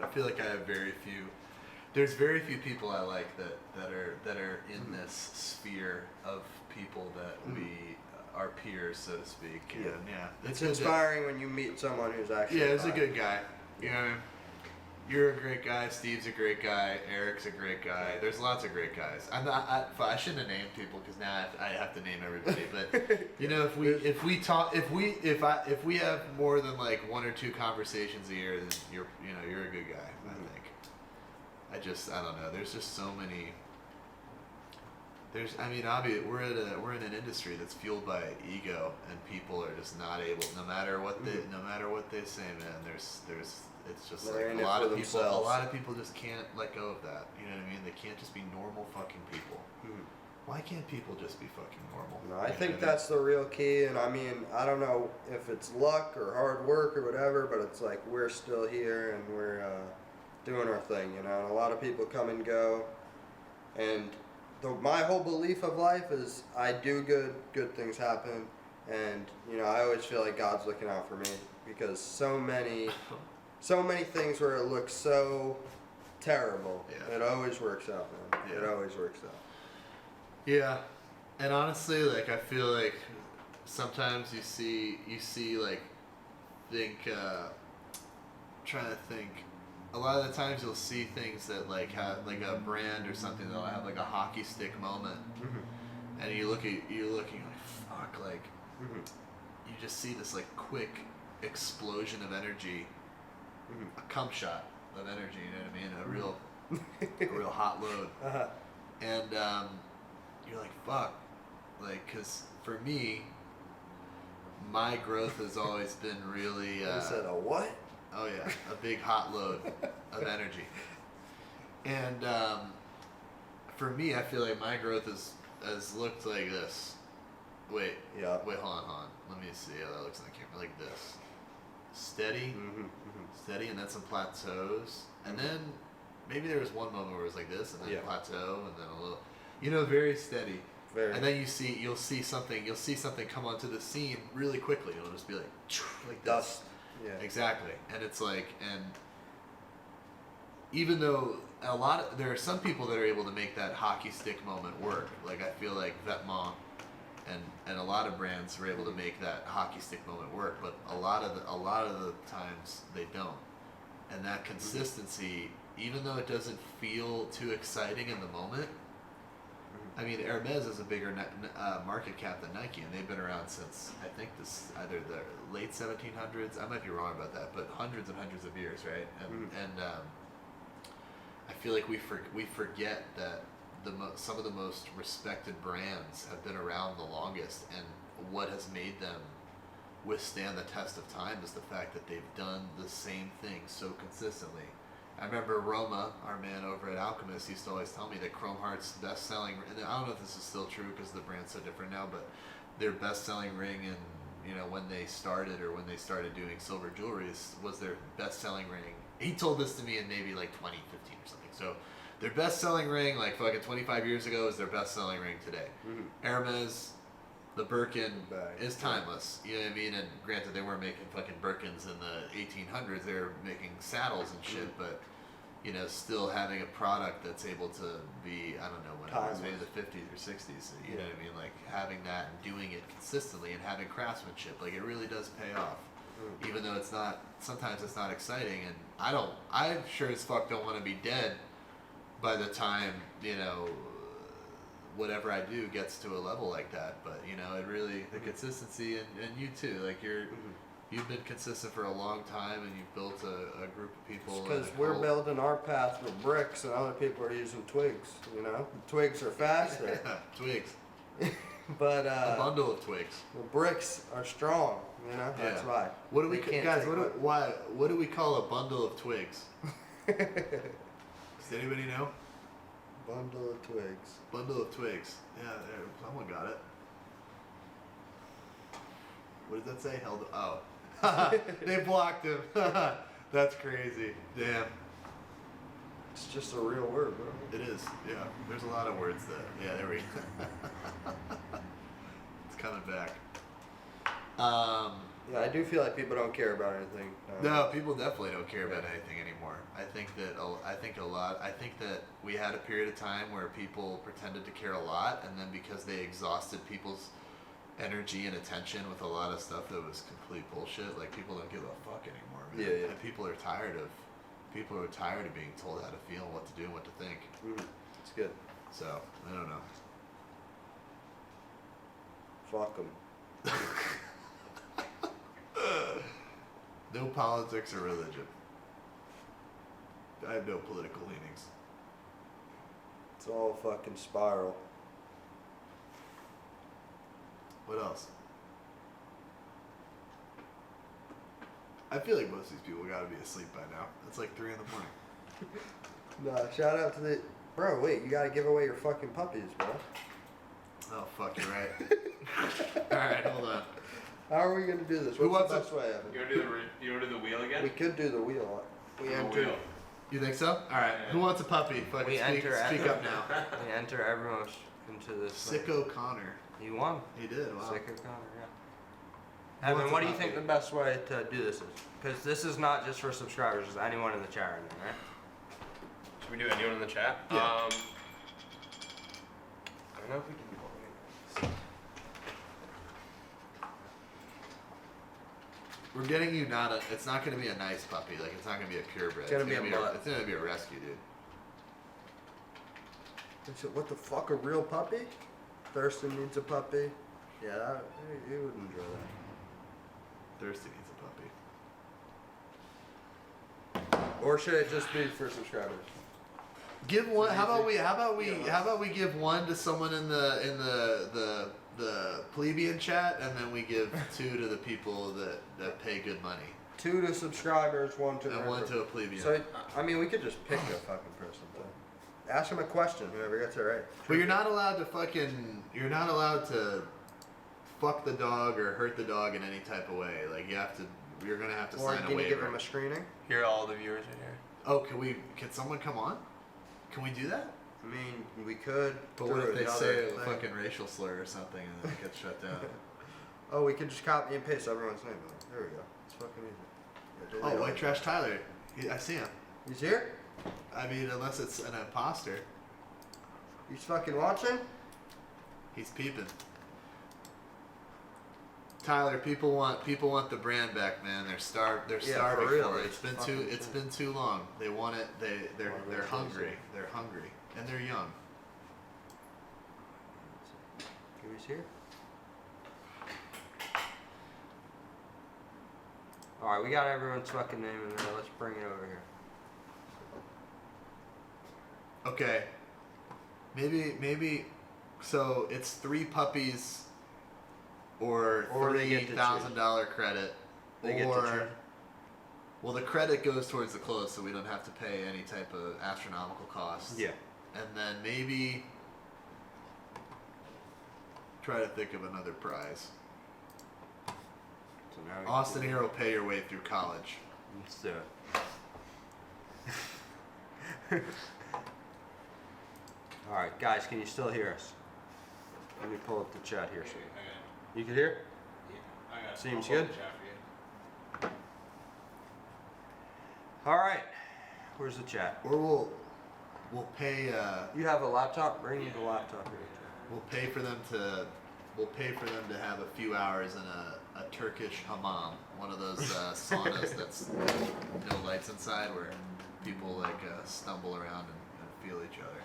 I feel like I have very few. There's very few people I like that are in this sphere of people that we are peers, so to speak. And yeah, It's inspiring when you meet someone who's actually. Yeah, he's a good guy. You know what I mean? You're a great guy. Steve's a great guy. Eric's a great guy. There's lots of great guys. I shouldn't have named people because now I have to name everybody. But you know, if we have more than like 1 or 2 conversations a year, then you're a good guy. I think. I don't know. There's just so many. We're in an industry that's fueled by ego, and people are just not able. No matter what they say, man. It's just They're like in a lot it of for people. themselves. A lot of people just can't let go of that. You know what I mean? They can't just be normal fucking people. Why can't people just be fucking normal? No, I think that's the real key, and I mean, I don't know if it's luck or hard work or whatever, but it's like we're still here and we're doing our thing, And a lot of people come and go, and my whole belief of life is I do good things happen, and I always feel like God's looking out for me because so many things where it looks so terrible, it always works out, man. Yeah. It always works out. Yeah, and honestly, like I feel like sometimes you see trying to think. A lot of the times you'll see things that like have like a brand or something that'll have like a hockey stick moment, and you're looking like fuck, like you just see this like quick explosion of energy, a cum shot of energy. You know what I mean? A real hot load, and you're like fuck, like because for me, my growth has always been really. You said a what? Oh yeah, a big hot load of energy. And for me, I feel like my growth has looked like this. Wait, hold on. Let me see how that looks on the camera. Like this. Steady, steady, and then some plateaus. And then maybe there was one moment where it was like this, and then plateau, and then a little, very steady. Very. And then you'll see something come onto the scene really quickly. It'll just be like this. Dust. Yeah. Exactly, and it's like, and even though there are some people that are able to make that hockey stick moment work. Like I feel like Vetements and a lot of brands are able to make that hockey stick moment work, but a lot of the times they don't. And that consistency, even though it doesn't feel too exciting in the moment. I mean, Hermes is a bigger market cap than Nike, and they've been around since, I think, either the late 1700s. I might be wrong about that, but hundreds and hundreds of years, right? And I feel like we forget that some of the most respected brands have been around the longest, and what has made them withstand the test of time is the fact that they've done the same thing so consistently. I remember Roma, our man over at Alchemist, used to always tell me that Chrome Heart's best-selling, and I don't know if this is still true because the brand's so different now, but their best-selling ring when they started doing silver jewelry was their best-selling ring. He told this to me in maybe like 2015 or something. So their best-selling ring, like fucking 25 years ago, is their best-selling ring today. Hermes, the Birkin is timeless. You know what I mean? And granted, they weren't making fucking Birkins in the 1800s. They were making saddles and shit, but still having a product that's able to be, I don't know when it was, maybe the 50s or 60s. You know what I mean? Like having that and doing it consistently and having craftsmanship, like it really does pay off. Even though sometimes it's not exciting, and I sure as fuck don't want to be dead by the time, whatever I do gets to a level like that. But it really, the consistency, and you too, like you've been consistent for a long time, and you've built a group of people. Because we're building our path with bricks, and other people are using twigs. Twigs are faster. Twigs. But a bundle of twigs. The bricks are strong. That's why. What do we guys? What do we call a bundle of twigs? Does anybody know? Bundle of twigs. Bundle of twigs. Yeah, there, someone got it. What does that say? Held. Oh, they blocked him. That's crazy. Damn. It's just a real word, bro. It is. Yeah. There's a lot of words that. Yeah. There we go. It's coming back. Yeah, I do feel like people don't care about anything. No, people definitely don't care about anything anymore. I think that we had a period of time where people pretended to care a lot, and then because they exhausted people's energy and attention with a lot of stuff that was complete bullshit, like people don't give a fuck anymore, man. Yeah, yeah. And people are tired of being told how to feel, what to do, and what to think. It's good. So I don't know. Fuck them. No politics or religion. I have no political leanings. It's all fucking spiral. What else? I feel like most of these people gotta be asleep by now. It's like 3 in the morning. Nah, shout out to the... Bro, wait, you gotta give away your fucking puppies, bro. Oh, fuck, you're right. Alright, hold on. How are we gonna do this? Who What's the wants best way, Evan? You wanna do the wheel again? We could do the wheel. We The enter... wheel. You think so? Alright, who wants a puppy? Fucking We speak up now. We enter everyone into this... Sicko Connor. You won. He did, wow. Sick of Connor, yeah. Who Evan, wants what a do you think puppy? the best way to do this is? Because this is not just for subscribers, it's anyone in the chat right now, right? Should we do anyone in the chat? Yeah. I don't know if we can do all of these. We're getting you it's not gonna be a nice puppy, like it's not gonna be a purebred. It's gonna be a mutt. It's gonna be a rescue, dude. What the fuck, a real puppy? Thurston needs a puppy. Yeah, he would enjoy that. Thirsty needs a puppy. Or should it just be for subscribers? Give one. How about we give one to someone in the plebeian chat, and then we give 2 to the people that pay good money, 2 to subscribers, 1 to... and 1 to a plebeian. So, I mean, we could just pick a fucking person, though. Ask him a question, whoever gets it right. But you're not allowed to fuck the dog or hurt the dog in any type of way. Like you're gonna have to Or sign a can you give waiver. him a screening? Here, all the viewers are here. Oh, can someone come on? Can we do that? I mean, we could. But do what if they the say other a thing. fucking racial slur or something and then it gets shut down? Oh, we could just copy and paste everyone's name. There we go. It's fucking easy. Yeah, Oh, White Trash Tyler. I see him. He's here? I mean, unless it's an imposter. He's fucking watching? He's peeping. Tyler, people want the brand back, man. They're starving for real. for it. It's been too long. They want it. They're hungry. They're hungry, and they're young. He's here? Alright, we got everyone's fucking name in there. Let's bring it over here. Okay. Maybe. So it's 3 puppies, or they get to $3,000 credit, They get to choose. Well, the credit goes towards the clothes, so we don't have to pay any type of astronomical costs. Yeah. And then maybe try to think of another prize. So now we Austin Hero, pay your way through college. Let's do it. Alright, guys, can you still hear us? Let me pull up the chat here. You can hear? Seems good. Alright. Where's the chat? Or we'll pay You have a laptop? Bring me the laptop here. we'll pay for them to have a few hours in a Turkish hammam, one of those saunas that's no lights inside, where people stumble around and feel each other.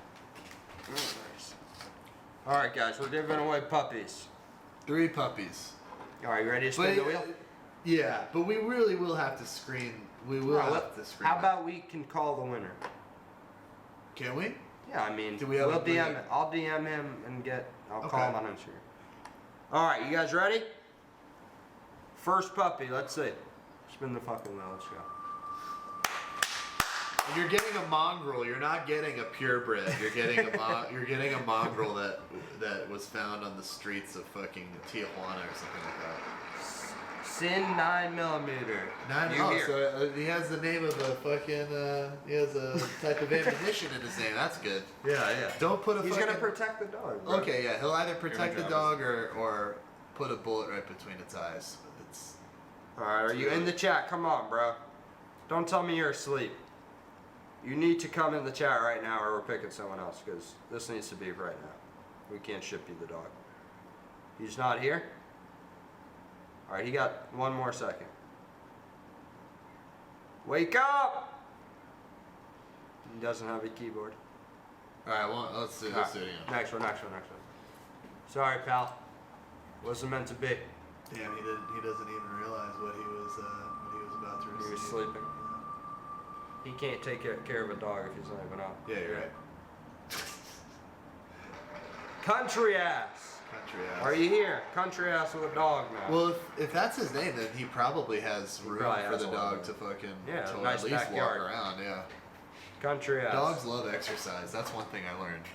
Nice. Alright, guys, we're giving away puppies. 3 puppies. Alright, you ready to spin the wheel? Yeah, but we really will have to screen. We will have to screen. How about we can call the winner? Can we? Yeah, I mean, Do we have we'll a DM. break? I'll DM him and I'll call Okay. him on Instagram. All right, you guys ready? First puppy. Let's see. Spin the fucking wheel. Let's go. You're getting a mongrel. You're not getting a purebred. You're getting a mongrel that was found on the streets of fucking Tijuana or something like that. Sin 9mm. So he has the name of a fucking. He has a type of ammunition in his name. That's good. Yeah. Don't put a. He's fucking, gonna protect the dog. Bro. Okay, yeah, he'll either protect the job dog or put a bullet right between its eyes. It's. All right, are you in the chat? Come on, bro. Don't tell me you're asleep. You need to come in the chat right now, or we're picking someone else because this needs to be right now. We can't ship you the dog. He's not here. All right, he got one more second. Wake up! He doesn't have a keyboard. All right, well, let's do this again. Next one. Sorry, pal. Wasn't meant to be. Damn, he doesn't even realize what he was about to receive. He was sleeping. He can't take care of a dog if he's not even up. Yeah, you're right. Country ass. Country ass. Are you here? Country ass with a dog now. Well, if that's his name, then he probably has room probably for has the a lot dog of to fucking to nice at least backyard. walk around. Yeah. Country ass. Dogs love exercise. That's one thing I learned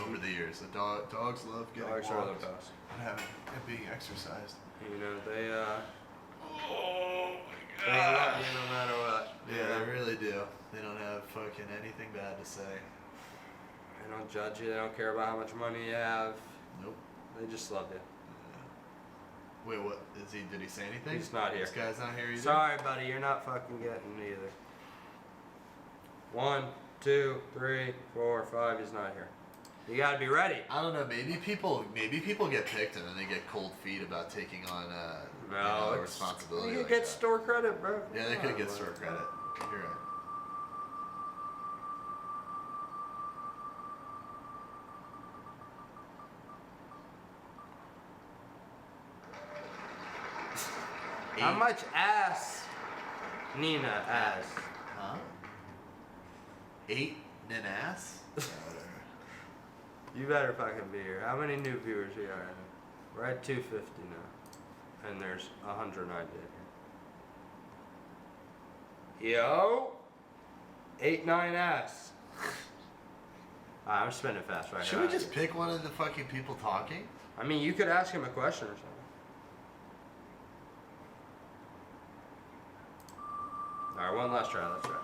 over the years. The dogs love getting Dogs walked are the best. and being exercised. You know, they Oh they love you no matter what. Yeah, they really do. They don't have fucking anything bad to say. They don't judge you. They don't care about how much money you have. Nope. They just love you. Wait, what is he? Did he say anything? He's not here. This guy's not here either. Sorry, buddy. You're not fucking getting it either. 1, 2, 3, 4, 5. He's not here. You gotta be ready. I don't know. Maybe people get picked and then they get cold feet about taking on a responsibility. You could like get that. store credit, bro. Yeah, they could Come get on, store bro. credit. You're right. How much ass Nina ass? Huh? 8 and an ass? You better fucking be here. How many new viewers we are? We're at 250 now. And there's 190 here. Yo! 8, 9 ass. Alright, I'm spinning fast right Should now. we just pick one of the fucking people talking? I mean, you could ask him a question or something. Alright, one last try. Let's try.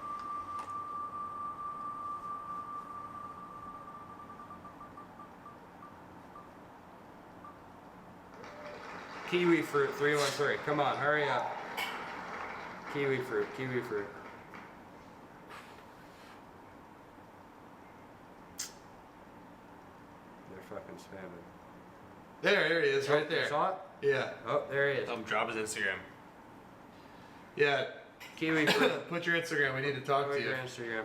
Kiwi fruit 313. Come on, hurry up. Kiwi fruit. They're fucking spamming. There he is, right You there. saw it? Yeah. Oh, there he is. Drop his Instagram. Yeah. Kiwi fruit. Put your Instagram. We need to talk to Put you. your Instagram.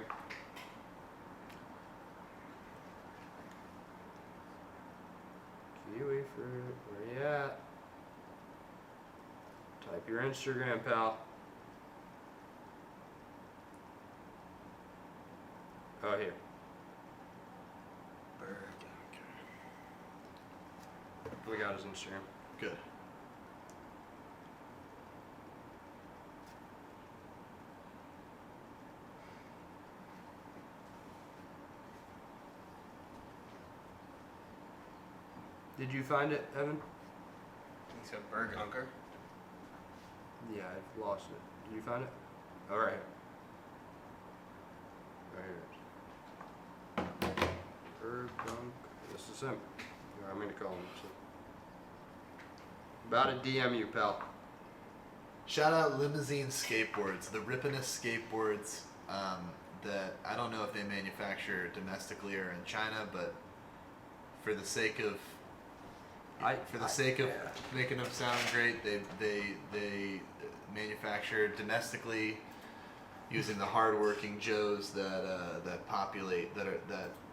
Kiwi fruit. Where you at? Type your Instagram, pal. Oh, here. We got his Instagram. Good. Did you find it, Evan? He said Berg Hunker. Yeah, I've lost it. Did you find it? All right. Right here. Bird Dunk. This is him. You want me to call him? So. About to DM you, pal. Shout out Limousine Skateboards, the rippinest skateboards that I don't know if they manufacture domestically or in China, but for the sake of making them sound great, they manufacture domestically using the hardworking Joes that populate that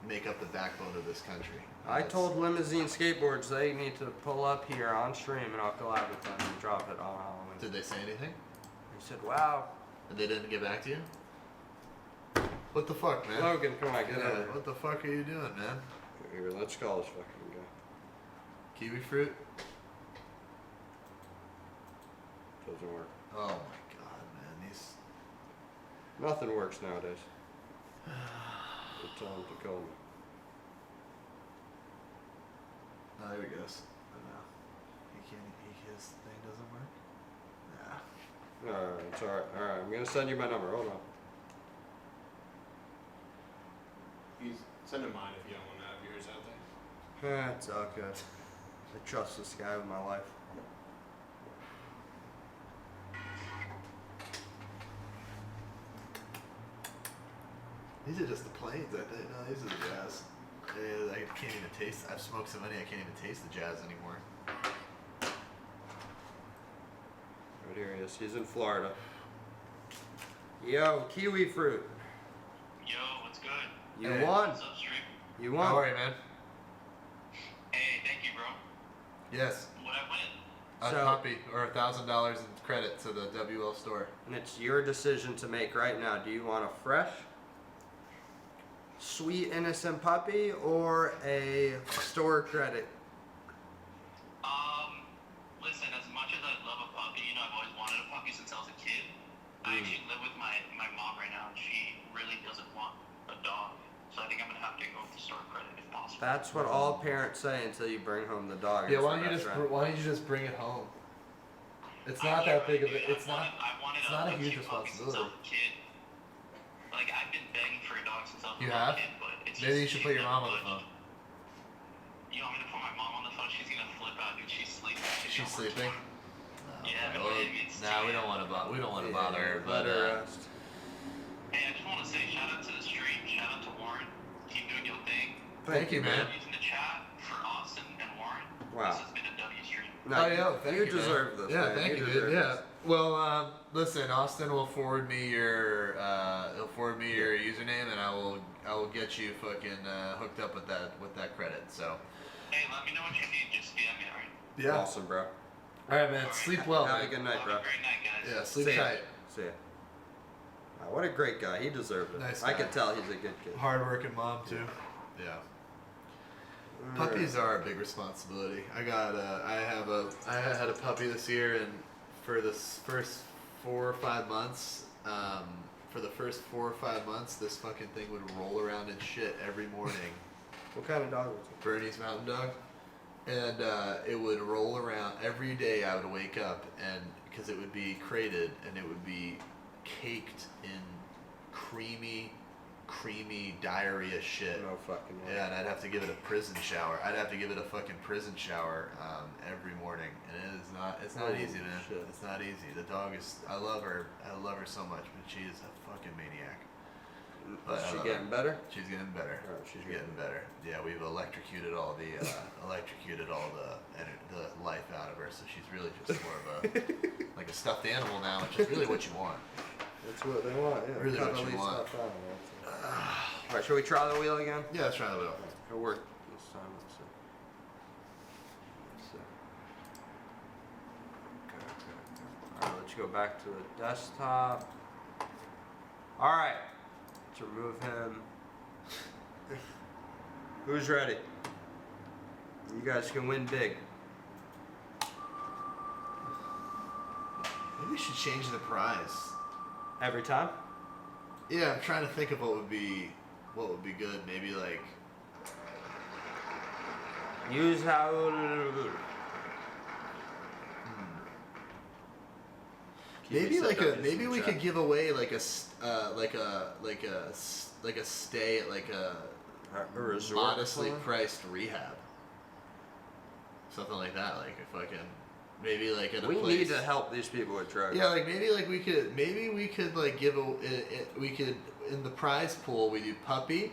make up the backbone of this country. I told Limousine Skateboards they need to pull up here on stream and I'll collab with them and drop it on Halloween. Did they say anything? He said, wow. And they didn't get back to you? What the fuck, man? Logan, come on, get Yeah, over here. what the fuck are you doing, man? Here, let's call this fucking guy. Kiwi fruit? Doesn't work. Oh my god, man. These. Nothing works nowadays. Tell him to call me. Oh, there he goes. Oh, no. His thing doesn't work? Nah. Alright, it's alright. Alright, I'm gonna send you my number. Hold on. Send him mine if you don't want to have yours out there. It's all good. I trust this guy with my life. These are just the planes, I think. No, these are the jazz. I can't even taste. I've smoked so many, I can't even taste the jazz anymore. Right here he is. He's in Florida. Yo, kiwi fruit. Yo, what's good? You Hey. won. What's up, stream? You won. How are you, man? Hey, thank you, bro. Yes. What I win? A So- puppy or $1,000 in credit to the WL store. And it's your decision to make right now. Do you want a fresh, sweet, innocent puppy or a store credit? Listen, as much as I love a puppy, you know, I've always wanted a puppy since I was a kid. I actually live with my mom right now, and she really doesn't want a dog. So I think I'm gonna have to go with the store credit if possible. That's what all parents say until you bring home the dog. Yeah, It's why the don't you best just friend. why don't you just bring it home? It's I not that really big of do. a. It's not. I wanted It's not a huge cute puppy since I responsibility. was a kid. Like, I've been begging for a dog since I was You a little have? kid, but it's Maybe you just- should put your she's mom on never the phone. budged. You want me to put my mom on the phone? She's gonna flip out, dude. She's sleeping. She's sleeping. Yeah, Well, it's nah, we too- don't want to. We don't want to Yeah, bother her. But let her rest. Hey, I just want to say shout out to the stream, shout out to Warren. Keep doing your thing. thank you, man. Using the chat for Austin and Warren. Wow. This has been a W stream. No, Oh yeah, thank you. you deserve man. this. Yeah, man. thank you, deserve dude. Yeah. this. Well, listen, Austin will forward me your your username, and I will get you fucking hooked up with that credit. So. Hey, let me know what you need. Just DM me, alright? Yeah. Awesome, bro. All right, man. Sleep well, Have a man. good night, Have bro. a great night, guys. Yeah, sleep See ya. tight. See ya. Wow, what a great guy. He deserved it. Nice I guy. can tell he's a good kid. Hardworking mom too. Yeah. Puppies are a big responsibility. I had a puppy this year, and for the first 4 or 5 months, this fucking thing would roll around in shit every morning. What kind of dog was it? Bernese Mountain Dog, and it would roll around every day. I would wake up, and because it would be crated and it would be caked in creamy diarrhea shit. No fucking way. Yeah, and I'd have to give it a prison shower. I'd have to give it a fucking prison shower every morning, and it is not. It's not Holy easy, man. shit. It's not easy. The dog is. I love her. I love her so much, but she is a fucking maniac. But Is I she love getting her. better? She's getting better. Oh, she's getting better. Yeah, we've electrocuted all the life out of her, so she's really just more of a like a stuffed animal now, which is really what you want. That's what they want. Yeah. Really what Cuddly you want. stuff animal. All right, shall we try the wheel again? Yeah, let's try the wheel. It'll work this time. Let's see. Let's see. Okay. All right, let's go back to the desktop. All right, let's remove him. Who's ready? You guys can win big. Maybe we should change the prize. Every time? Yeah, I'm trying to think of what would be good. Maybe like Use how. maybe we could give away like a stay at like a resort. modestly priced rehab. Something like that, like a fucking maybe like at a We place. need to help these people with drugs. Yeah, like maybe we could like we could in the prize pool we do puppy,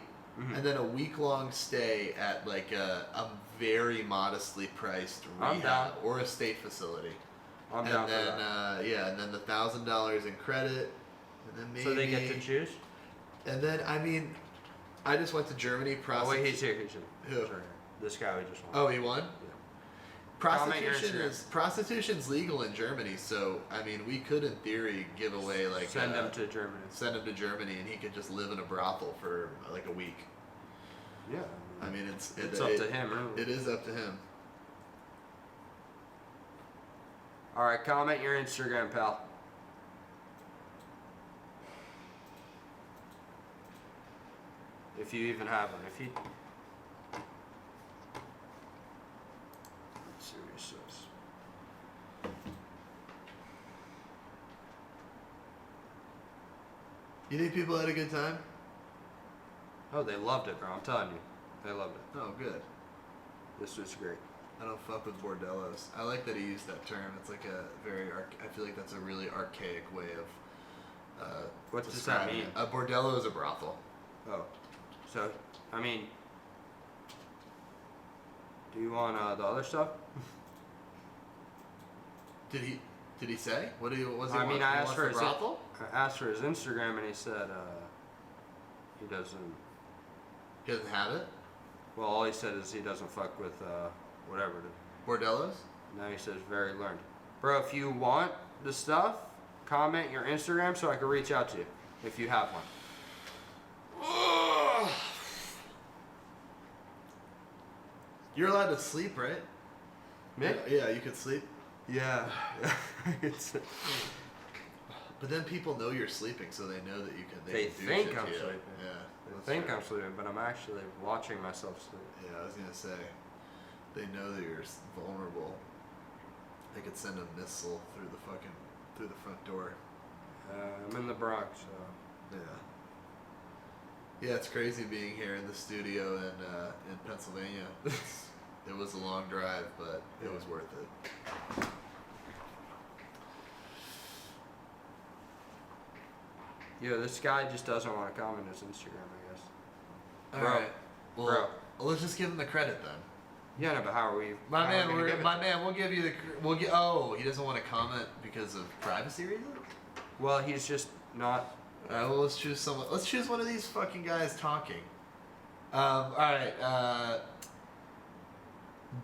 and then a week-long stay at like a very modestly priced I'm down. rehab or a state facility. I'm and down then for that. and then the $1,000 in credit, and then maybe So they get to choose? And then I mean, I just went to Germany. Oh wait, he's here. He's here. Who? Sorry. This guy we just won. Oh, he won. Comment your Prostitution's legal in Germany, so I mean, we could in theory give away like Send him to Germany. send him to Germany, and he could just live in a brothel for like a week. Yeah. I mean, it's up to him, really. It is up to him. All right, comment your Instagram, pal. If you even have one. If you... Let's see what he says. You think people had a good time? Oh, they loved it, bro. I'm telling you. They loved it. Oh, good. This was great. I don't fuck with bordellos. I like that he used that term. It's like a very I feel like that's a really archaic way of What does that describing mean? it. A bordello is a brothel. Oh. So, I mean... Do you want the other stuff? Did he say? What do you was I it? mean, He I asked wants for the his brothel? I asked for his Instagram and he said he doesn't. He doesn't have it. Well, all he said is he doesn't fuck with whatever. Bordellos? Now he says very learned. Bro, if you want the stuff, comment your Instagram so I can reach out to you if you have one. You're allowed to sleep, right? Me? Yeah, you could sleep. Yeah. It's, But then people know you're sleeping, so they know that you can. They can do think shit I'm to you. sleeping. Yeah. I that's think true. I'm sleeping, but I'm actually watching myself sleep. Yeah, I was gonna say. They know that you're vulnerable. They could send a missile through the front door. I'm in the Bronx, so. Yeah. Yeah, it's crazy being here in the studio in Pennsylvania. It was a long drive, but it was worth it. Yeah, this guy just doesn't want to comment his Instagram, I guess. All Bro. right. Well, Bro. let's just give him the credit then. Yeah, no, but how are we? My how man, are we gonna give it? we'll give you the. We'll get. Oh, he doesn't want to comment because of privacy reasons. Well, he's just not. All right. Well, let's choose someone. Let's choose one of these fucking guys talking. All right.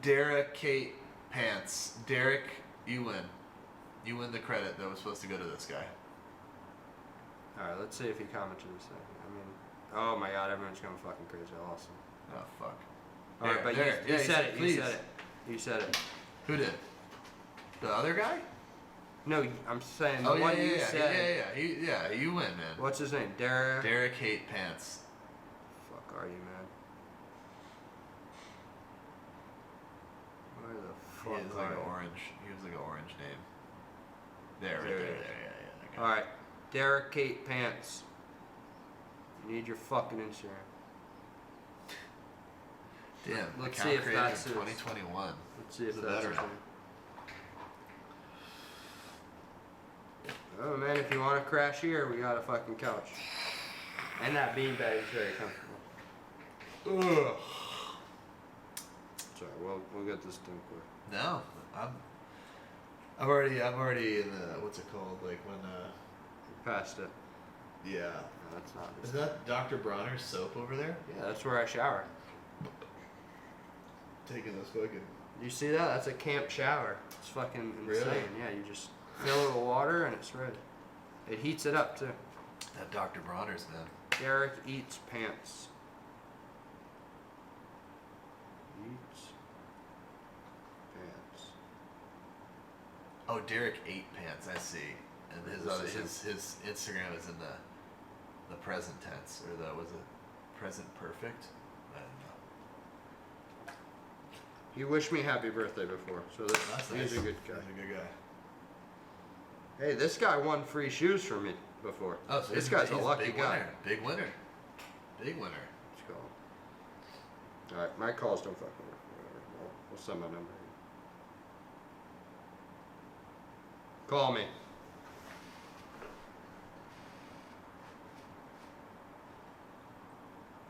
Derek Kate Pants. Derek, you win. You win the credit that was supposed to go to this guy. All right, let's see if he commented a second. I mean, oh my God, everyone's going fucking crazy. Awesome. Oh fuck. All right, but There, you yeah, said it. please. You said it. You said it. Who did? The other guy? No, I'm saying the Oh yeah, one yeah, you yeah, said. yeah. You win, man. What's his name? Derek. Derek Hate Pants. Fuck are you, man? Where the He fuck was like are an you? orange. He was like an orange name. There, right There there, it yeah, is. yeah. All right, Derek Kate Pants. You need your fucking Instagram. Damn. Let's account see if created that's in his. 2021. Let's see if Is it that's better? his name. Oh man, if you want to crash here, we got a fucking couch. And that beanbag is very comfortable. Ugh. Sorry, we'll get this done quick. No, I'm already in the what's it called? Like when Past it. yeah. No, that's not Is his. that Dr. Bronner's soap over there? Yeah, that's where I shower. Taking those fucking. You see that? That's a camp shower. It's fucking insane. Really? Yeah, you just fill it with water and it's ready. It heats it up too. That Dr. Bronner's, man. Derek eats pants. Eats pants. Oh, Derek ate pants. I see. And his This other is his Instagram is in the present tense, or was it present perfect? I don't know. He wished me happy birthday before, so That's he's nice. a good guy. He's a good guy. Hey, this guy won free shoes from me before. Oh, so this he's guy's a he's lucky big guy. Winner. Big winner. Big winner. Let's go. Alright, my calls don't fucking work. Whatever. We'll send my number. Call me.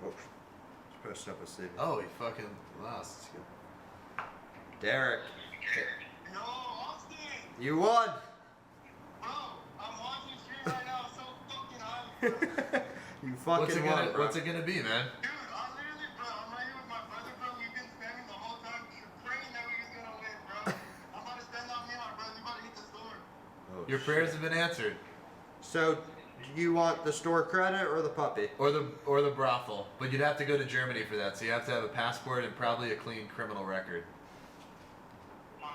Oops. Just pressed up a CV. Oh, he fucking lost. Derek, No, Austin! you won! Bro, I'm watching stream right now, so fucking hyped. You fucking won, bro. What's it gonna be, man? Dude, I literally, bro, I'm right here with my brother, bro. We've been spamming the whole time, praying that we was gonna win, bro. I'm about to spend on me, my brother. You about to hit the store. Oh, Your shit. prayers have been answered. So, do you want the store credit or the puppy? Or the brothel. But you'd have to go to Germany for that, so you have to have a passport and probably a clean criminal record. I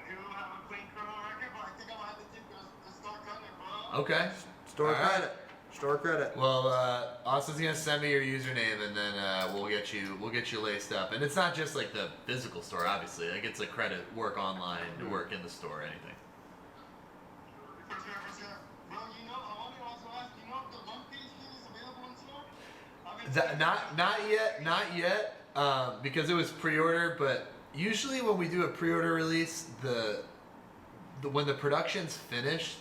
do have a clean criminal record, but I think I'm gonna have to take the store credit, bro. Okay. Store All right. credit. Store credit. Well, Austin's gonna send me your username, and then we'll get you laced up. And it's not just like the physical store, obviously. Like it's a credit work online, to work in the store, anything. For sure. Bro, you know, I wanted to also ask, you know if the one-piece kit is available in store? Not yet, because it was pre-order. But usually when we do a pre-order release, when the production's finished,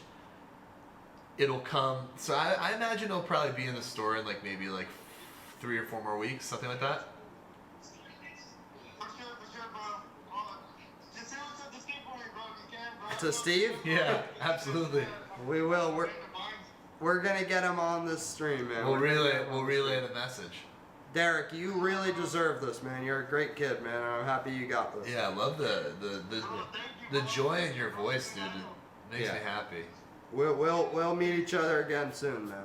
it'll come. So I imagine it'll probably be in the store in like maybe like 3 or 4 more weeks, something like that. For sure, bro. Just say what's up to Steve for me, bro, if you can, bro. To Steve? Yeah, absolutely. We will. We're gonna get him on this stream, man. We'll We're gonna get relay him on the stream. the message. Derek, you really deserve this, man. You're a great kid, man. I'm happy you got this. Yeah, I love the joy in your voice, dude. It makes me happy. We'll meet each other again soon, man.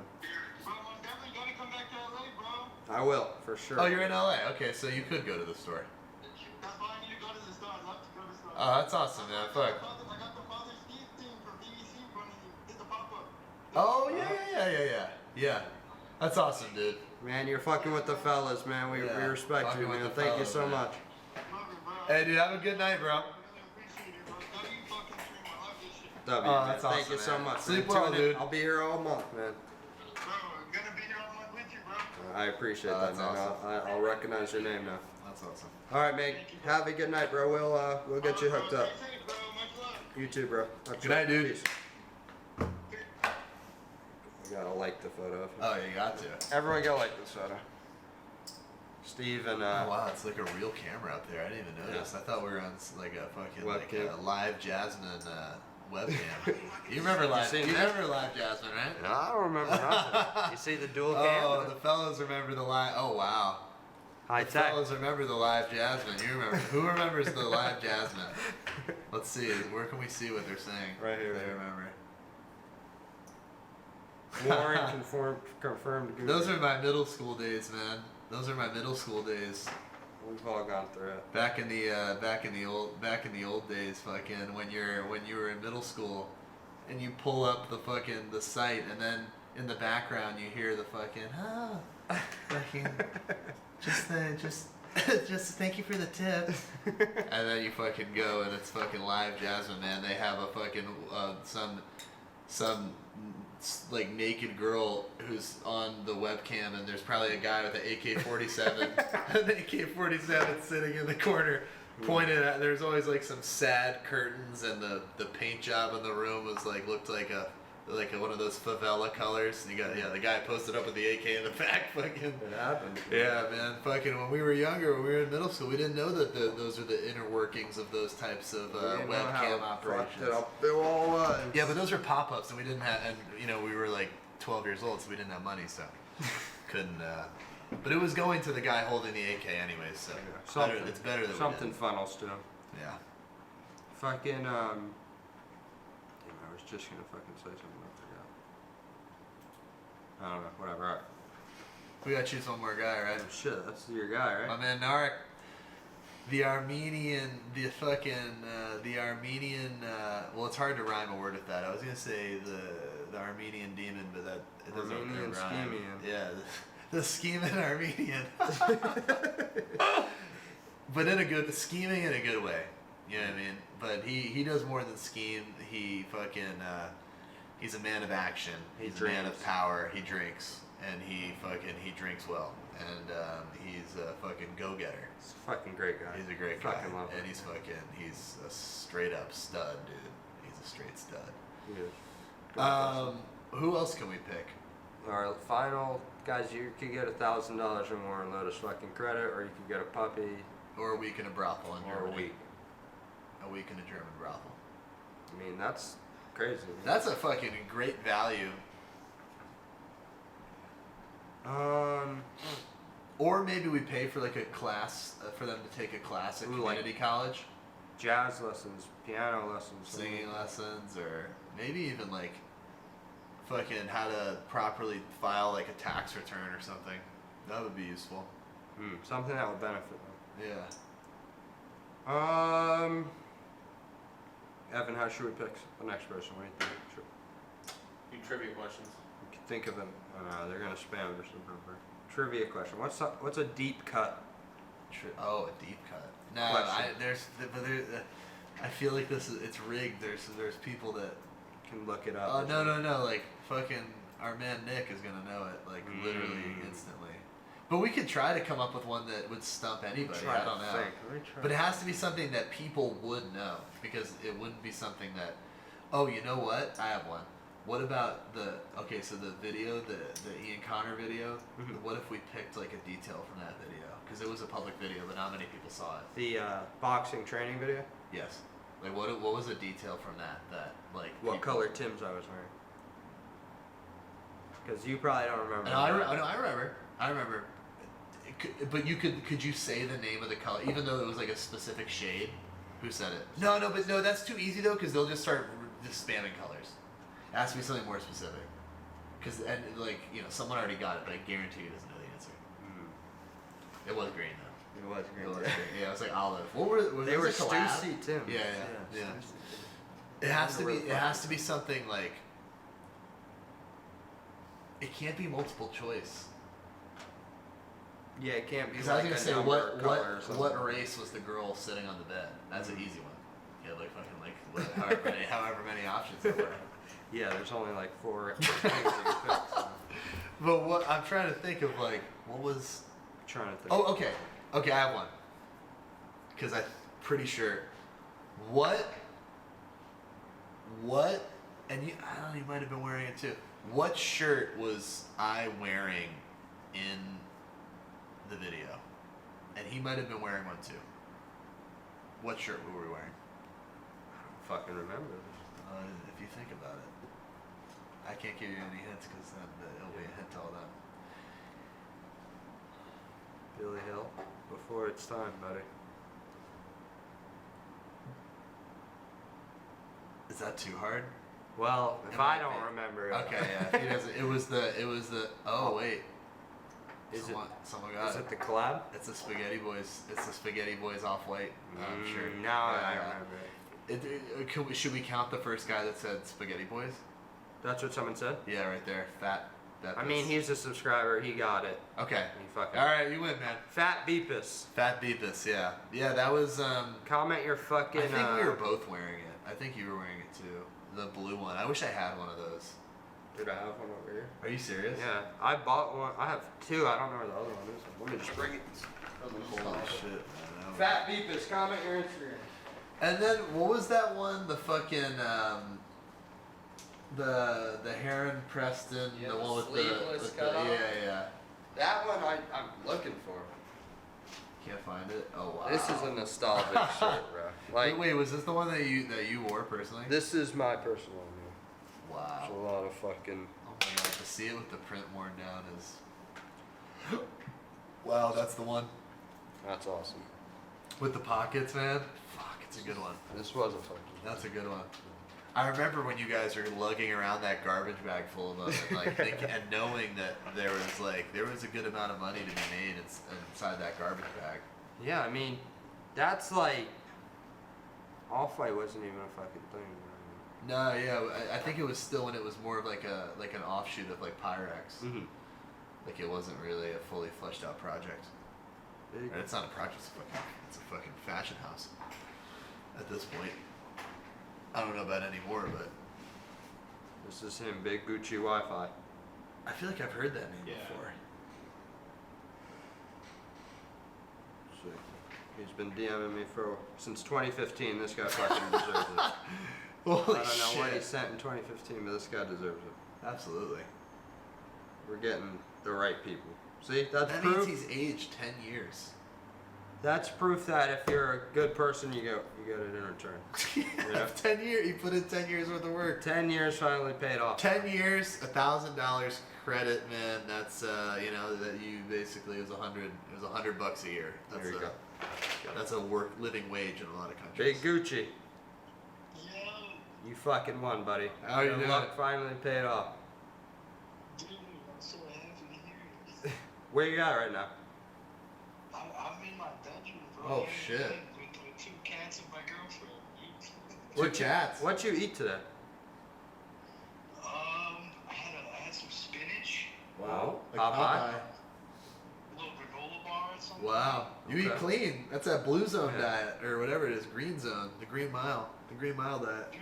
Bro, I'm definitely gonna come back to LA, bro. I will, for sure. Oh, you're in LA. Okay, so you could go to the store. That's why I need to go to the store. I'd love to go to the store. Oh, that's awesome, man. Fuck. I got the Father Steve team from BBC running did the pop-up. Oh yeah. That's awesome, dude. Man, you're fucking with the fellas, man. We respect fucking you, with man. the Thank you fellas, so man. much. Love you, bro. Hey, dude, have a good night, bro. I really appreciate it, bro. W fucking stream. I love this shit. W, Oh, man. that's Thank awesome, you so man. much. Sleep man. well, Tune in. dude. I'll be here all month, man. Bro, I'm gonna be here all month with you, bro. I appreciate that, that's man. awesome. I'll recognize your name now. That's awesome. All right, mate. Have a good night, bro. We'll get you hooked up. Stay safe, bro. Much love. You too, bro. Good night, dude. Peace. You gotta like the photo. Oh, you got to. Everyone gotta like this photo. Steve and Oh wow, it's like a real camera up there. I didn't even notice. I thought we were on like a fucking Webcam. a live Jasmine webcam. You remember live? seen You that? remember live Jasmine, right? No, I don't remember nothing. You see the dual cam? Oh, the fellas remember the live. Oh wow. High The tech. fellas remember the live Jasmine. You remember? Who remembers the live Jasmine? Let's see. Where can we see what they're saying? Right here. They remember. Warren confirmed. Google. Those are my middle school days, man. Those are my middle school days. We've all gone through it. Back in the old days, fucking when you were in middle school, and you pull up the site, and then in the background you hear the fucking just thank you for the tip, and then you fucking go and it's fucking live Jasmine, man. They have a fucking some like naked girl who's on the webcam, and there's probably a guy with an AK-47, an AK-47 sitting in the corner, pointed at. There's always like some sad curtains, and the paint job in the room was looked like one of those favela colors. And you got the guy posted up with the AK in the back, fucking. It happened. Yeah, man, fucking. When we were younger, when we were in middle school, we didn't know that those are the inner workings of those types of webcam operations. They were all Yeah, but those are pop-ups, and we didn't have, and we were like 12 years old, so we didn't have money, so couldn't. But it was going to the guy holding the AK anyways, so it's better than something funnels to him. Yeah. Fucking I was just gonna fucking say something. I don't know. Whatever. All right. We gotta choose one more guy, right? Oh, shit, that's your guy, right? My man Narek, the Armenian. Well, it's hard to rhyme a word with that. I was gonna say the Armenian demon, but it doesn't Armenian rhyme. schemian. Yeah, the scheming Armenian. But scheming in a good way. You know what I mean? But he does more than scheme. He fucking he's a man of action. He's a man of power. He drinks, and he drinks well, and he's a fucking go-getter. He's a fucking great guy. He's a great guy, fucking love him. and he's a straight up stud, dude. He's a straight stud. Yeah. Who else can we pick? Our final guys, you could get $1,000 or more in Lotas fucking credit, or you could get a puppy, Or a week in a brothel in or Germany. a week. A week in a German brothel. I mean, that's crazy. Man. That's a fucking great value. Or maybe we pay for like a class for them to take a class at community college. Jazz lessons, piano lessons, Singing lessons, or maybe even like fucking how to properly file like a tax return or something. That would be useful. something that would benefit them. Yeah. Evan, how should we pick the next person? What do you think? Do trivia questions. We could think of an. Oh no, they're gonna spam this number. Trivia question. What's a deep cut? Oh, a deep cut. No, Question. I feel like it's rigged. There's people that. Can look it up. Oh no! Like fucking our man Nick is gonna know it like literally instantly. But we could try to come up with one that would stump anybody. I don't know. But it has to be something that people would know because it wouldn't be something that. Oh, you know what? I have one. What about the video, the Ian Connor video? Mm-hmm. What if we picked like a detail from that video? Because it was a public video, but not many people saw it. The boxing training video. Yes. Like what was a detail from that like What color Tim's I was wearing? Because you probably don't remember. No, I remember. But could you say the name of the color even though it was like a specific shade? Who said it? No, that's too easy though because they'll just start just spamming colors. It has to be something more specific. Because someone already got it, but I guarantee you doesn't know the answer. It was green though. It was green. Yeah, it was like olive. What were they? Were Stu C Tim. Yeah. It has to be something like. It can't be multiple choice. Yeah, it can't be. Because Like I was a gonna say what race? race was the girl sitting on the bed? That's an easy one. Yeah, like fucking however many options there were. Yeah, there's only like 4 things you can pick. So. But what I'm trying to think of what was. I'm trying to think. Oh, okay, I have one. Because I'm pretty sure. What? And you might have been wearing it too. What shirt was I wearing in the video? And he might have been wearing one too. What shirt were we wearing? I don't fucking remember this. If you think about it. I can't give you any hints because then it'll be a hint to all them. Billy Hill. Before it's time, buddy. Is that too hard? Well, if I don't remember it. Okay, yeah. If he doesn't, it was the. Oh wait. Someone got it. Is it the collab? It's the Spaghetti Boys. It's the Spaghetti Boys off-white shirt. Now I remember it. Should we count the first guy that said Spaghetti Boys? That's what someone said? Yeah, right there. Fat. I mean, he's a subscriber. He got it. Okay. All right, you win, man. Fat Beepus. Fat Beepus, yeah. Yeah, that was. Comment your fucking. I think we were both wearing it. I think you were wearing it too. The blue one. I wish I had one of those. Dude, I have one over here. Are you serious? Yeah, I bought one. I have 2. I don't know where the other one is. Let me just bring it. Holy shit, man. Fat Beepus, comment your Instagram. And then what was that one? The fucking the Heron Preston, Yeah, the the one with sleeveless the cutoff. yeah. That one I'm looking for. Can't find it. Oh wow. This is a nostalgic shirt, bro. Like, wait, was this the one that you wore personally? this is my personal one. Wow. There's a lot of fucking. Oh my god, to see it with the print worn down is. Wow, that's the one. That's awesome. With the pockets, man. Fuck, it's a good one. This was a fucking. That's a good one. I remember when you guys were lugging around that garbage bag full of them, and like and knowing that there was a good amount of money to be made inside that garbage bag. Yeah, I mean, that's like. Off-White wasn't even a fucking thing. No, yeah, I think it was still when it was more of like an offshoot of like Pyrex. Mm-hmm. Like it wasn't really a fully fleshed out project. And it's not a project; it's a fucking fashion house. At this point, I don't know about anymore, but This is him, Big Gucci Wi-Fi. I feel like I've heard that name before. So, he's been DMing me since 2015. This guy fucking deserves it. Holy I don't know shit. what he sent in 2015, but this guy deserves it. Absolutely. We're getting the right people. See, that's That proof. means he's aged 10 years. That's proof that if you're a good person, you get it in return. Yeah. 10 years. He put in 10 years worth of work. 10 years finally paid off. 10 years, $1,000 credit, man. That's that you basically it was $100 a year. That's There you go. That's a living wage in a lot of countries. Big Gucci, Yo, you fucking won, buddy. How you Your doing? luck finally paid off. dude, I'm so happy to hear it. Where you at right now? I'm in my bedroom, bro. Oh, I'm in shit. bed with 2 cats and my girlfriend. Two chats. What you eat today? I had some spinach Wow. Like Popeye. A little granola bar or something. Wow. You eat Okay. clean. That's that blue zone Yeah. diet or whatever it is, green zone, the green mile diet. Dude,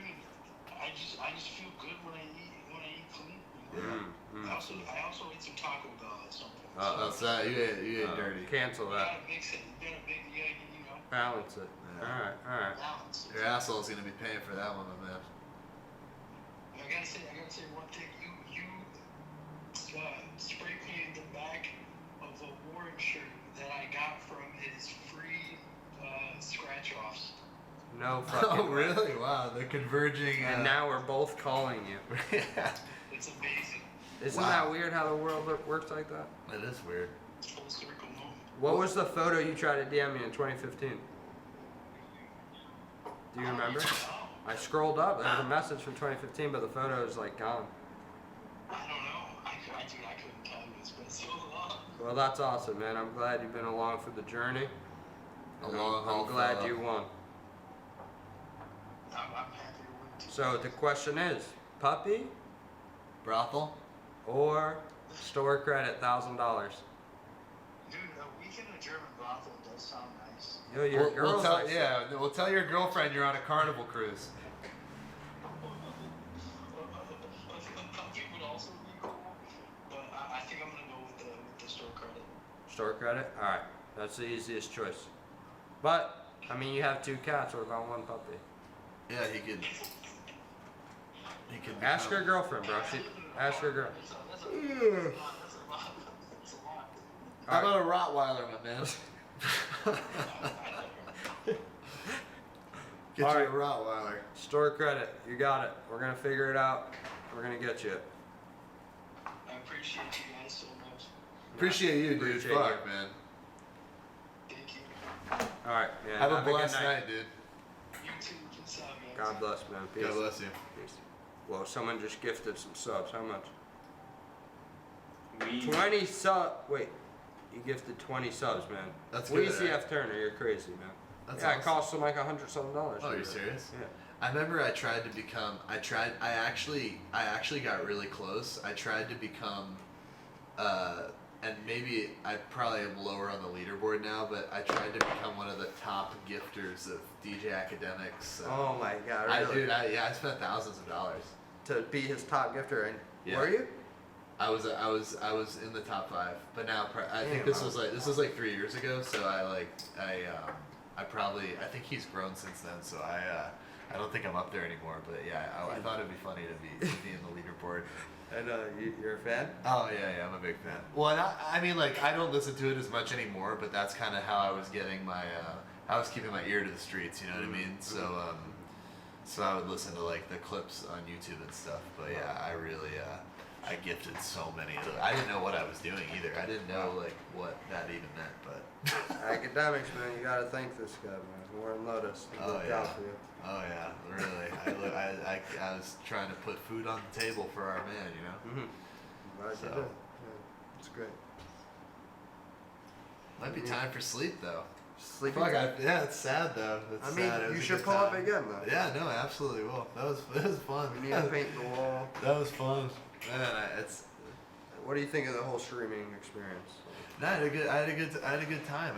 I just feel good when I eat clean. You know? Mm. I also ate some Taco Bell at some point. That's that. You ate dirty. Cancel You that. gotta mix it. You gotta Balance it. Yeah. Alright. balance. Your asshole's gonna be paying for that one, my man. I gotta say one thing. You spray painted the back of a Warren shirt that I got from his free scratch offs. No fucking Oh, way. really? Wow, the converging. And now we're both calling you. Yeah, It's amazing. Isn't Wow. that weird how the world works like that? it is weird. It's full circle moment. What was the photo you tried to DM me in 2015? Do you remember? Oh, I scrolled up. There was a message from 2015, but the photo is like gone. I don't know. I couldn't tell you. It's been so long. Well, that's awesome, man. I'm glad you've been along for the journey. A And long haul I'm glad fella. you won. I'm happy to win too. So the question is, puppy Brothel? or store credit $1,000? Dude, a week in a German brothel does sound nice. Yo, your We'll girl's tell, like, yeah, we'll tell your girlfriend you're on a carnival cruise. A puppy would also be cool, but I think I'm gonna go with the store credit. Store credit? All right, that's the easiest choice. But I mean, you have 2 cats. What about 1 puppy? Yeah, he could. Ask your girlfriend, bro. Ask your girl. That's a lot. That's a lot. How about a Rottweiler, my man? Get All you right. a Rottweiler. Store credit. You got it. We're gonna figure it out. We're gonna get you it. I appreciate you guys so much. Appreciate you, dude. Appreciate Fuck, you. man. Thank you. All right, man. Have a good blessed night, dude. You too. Peace out, guys. God bless, man. Peace. God bless you. Peace. Whoa, someone just gifted some subs. How much? We 20 sub. Wait, you gifted 20 subs, man. That's good, Weezy right? F. Turner, you're crazy, man. That's yeah, awesome. it cost them like $100-something. Oh, you're serious? Yeah. I remember I tried to become. I actually got really close. I tried to become, and maybe I probably am lower on the leaderboard now, but I tried to become one of the top gifters of DJ Academics. Oh my God, I really? I spent thousands of dollars. To be his top gifter, and Yeah. were you? I was in the top 5, but now I think Damn, this was like 3 years ago. So I think he's grown since then. So I don't think I'm up there anymore. But yeah, I thought it'd be funny to be in the leaderboard. And you're a fan? Oh yeah, I'm a big fan. Well, and I mean, like, I don't listen to it as much anymore, but that's kind of how I was getting my, I was keeping my ear to the streets. You know what I mean? So so I would listen to like the clips on YouTube and stuff. But yeah, I really, I gifted so many of those. I didn't know what I was doing either. I didn't know like what that even meant, but. Academics, man, you gotta thank this guy, man. Warren Lotas. He Oh, looked yeah. out for you. Oh yeah, really. I was trying to put food on the table for our man, you know. Mm-hmm. Glad So. you did. Yeah, it's great. Might be time for sleep though. Sleeping. Fuck, yeah, it's sad though. It's I mean, sad. It was you a should good pull up time. again, though. Yeah, no, I absolutely will. It was fun. We need to paint the wall. That was fun. Man, it's. What do you think of the whole streaming experience? No, I had a good time.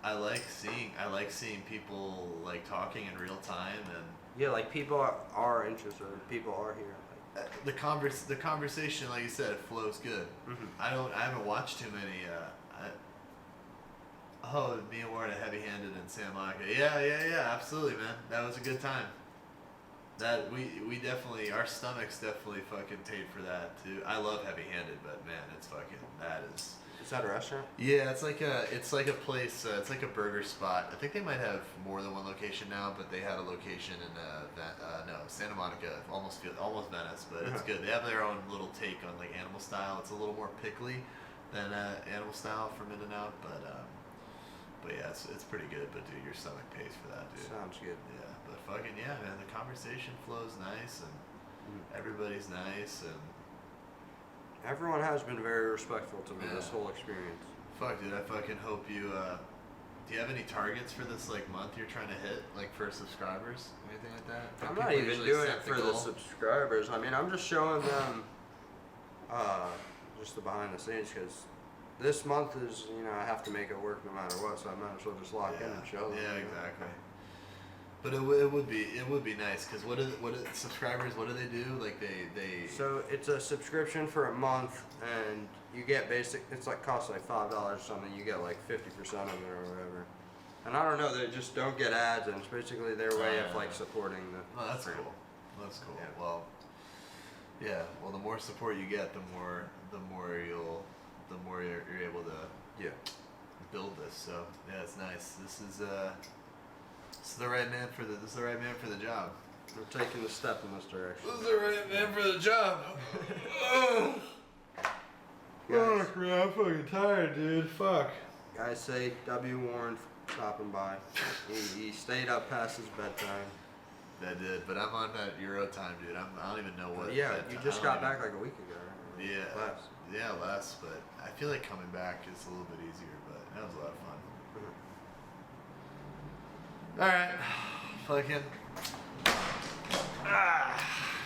I like seeing people like talking in real time and. Yeah, like people are interested. People are here. Like, The conversation, like you said, it flows good. Mhm. I haven't watched too many. Me and Warren are heavy-handed in Santa Monica. Yeah, absolutely, man. That was a good time. That we definitely, our stomachs definitely fucking paid for that too. I love heavy-handed, but man, it's fucking, that is. is that a restaurant? Yeah, it's like a place. It's like a burger spot. I think they might have more than one location now, but they had a location in Santa Monica, almost Venice, but it's good. They have their own little take on like animal style. It's a little more pickly than animal style from In-N-Out, but yeah, it's pretty good. But dude, your stomach pays for that, dude. Sounds good. Yeah, but fucking yeah, man. The conversation flows nice and everybody's nice and. Everyone has been very respectful to me Yeah. this whole experience. Fuck, dude, I fucking hope you, do you have any targets for this, like, month you're trying to hit? Like, for subscribers? Anything like that? I'm People not even usually doing set it for the goal. subscribers. I mean, I'm just showing them just the behind the scenes, because this month is, I have to make it work no matter what, so I might as well just lock in and show them. Yeah, exactly. But it would be nice, because what subscribers, what do they do? Like they So it's a subscription for a month, and you get it's like costs like $5 or something. You get like 50% of it or whatever. And I don't know, they just don't get ads, and it's basically their way of like supporting the. Oh, that's cool. That's cool. Yeah. Well, yeah. Well, the more support you get, the more you're able to build this. So yeah, it's nice. This is the right man for the job. We're taking the step in this direction. This is the right man for the job. Guys, Fuck, man, I'm fucking tired, dude. Fuck. guys say W. Warren for stopping by. He stayed up past his bedtime. That did, but I'm on that Euro time, dude. I don't even know what. Yeah, that you time- just I got don't back like a week ago. Right? even- Yeah. Less. Yeah, less, but I feel like coming back is a little bit easier, but that was a lot of fun. Alright. Fucking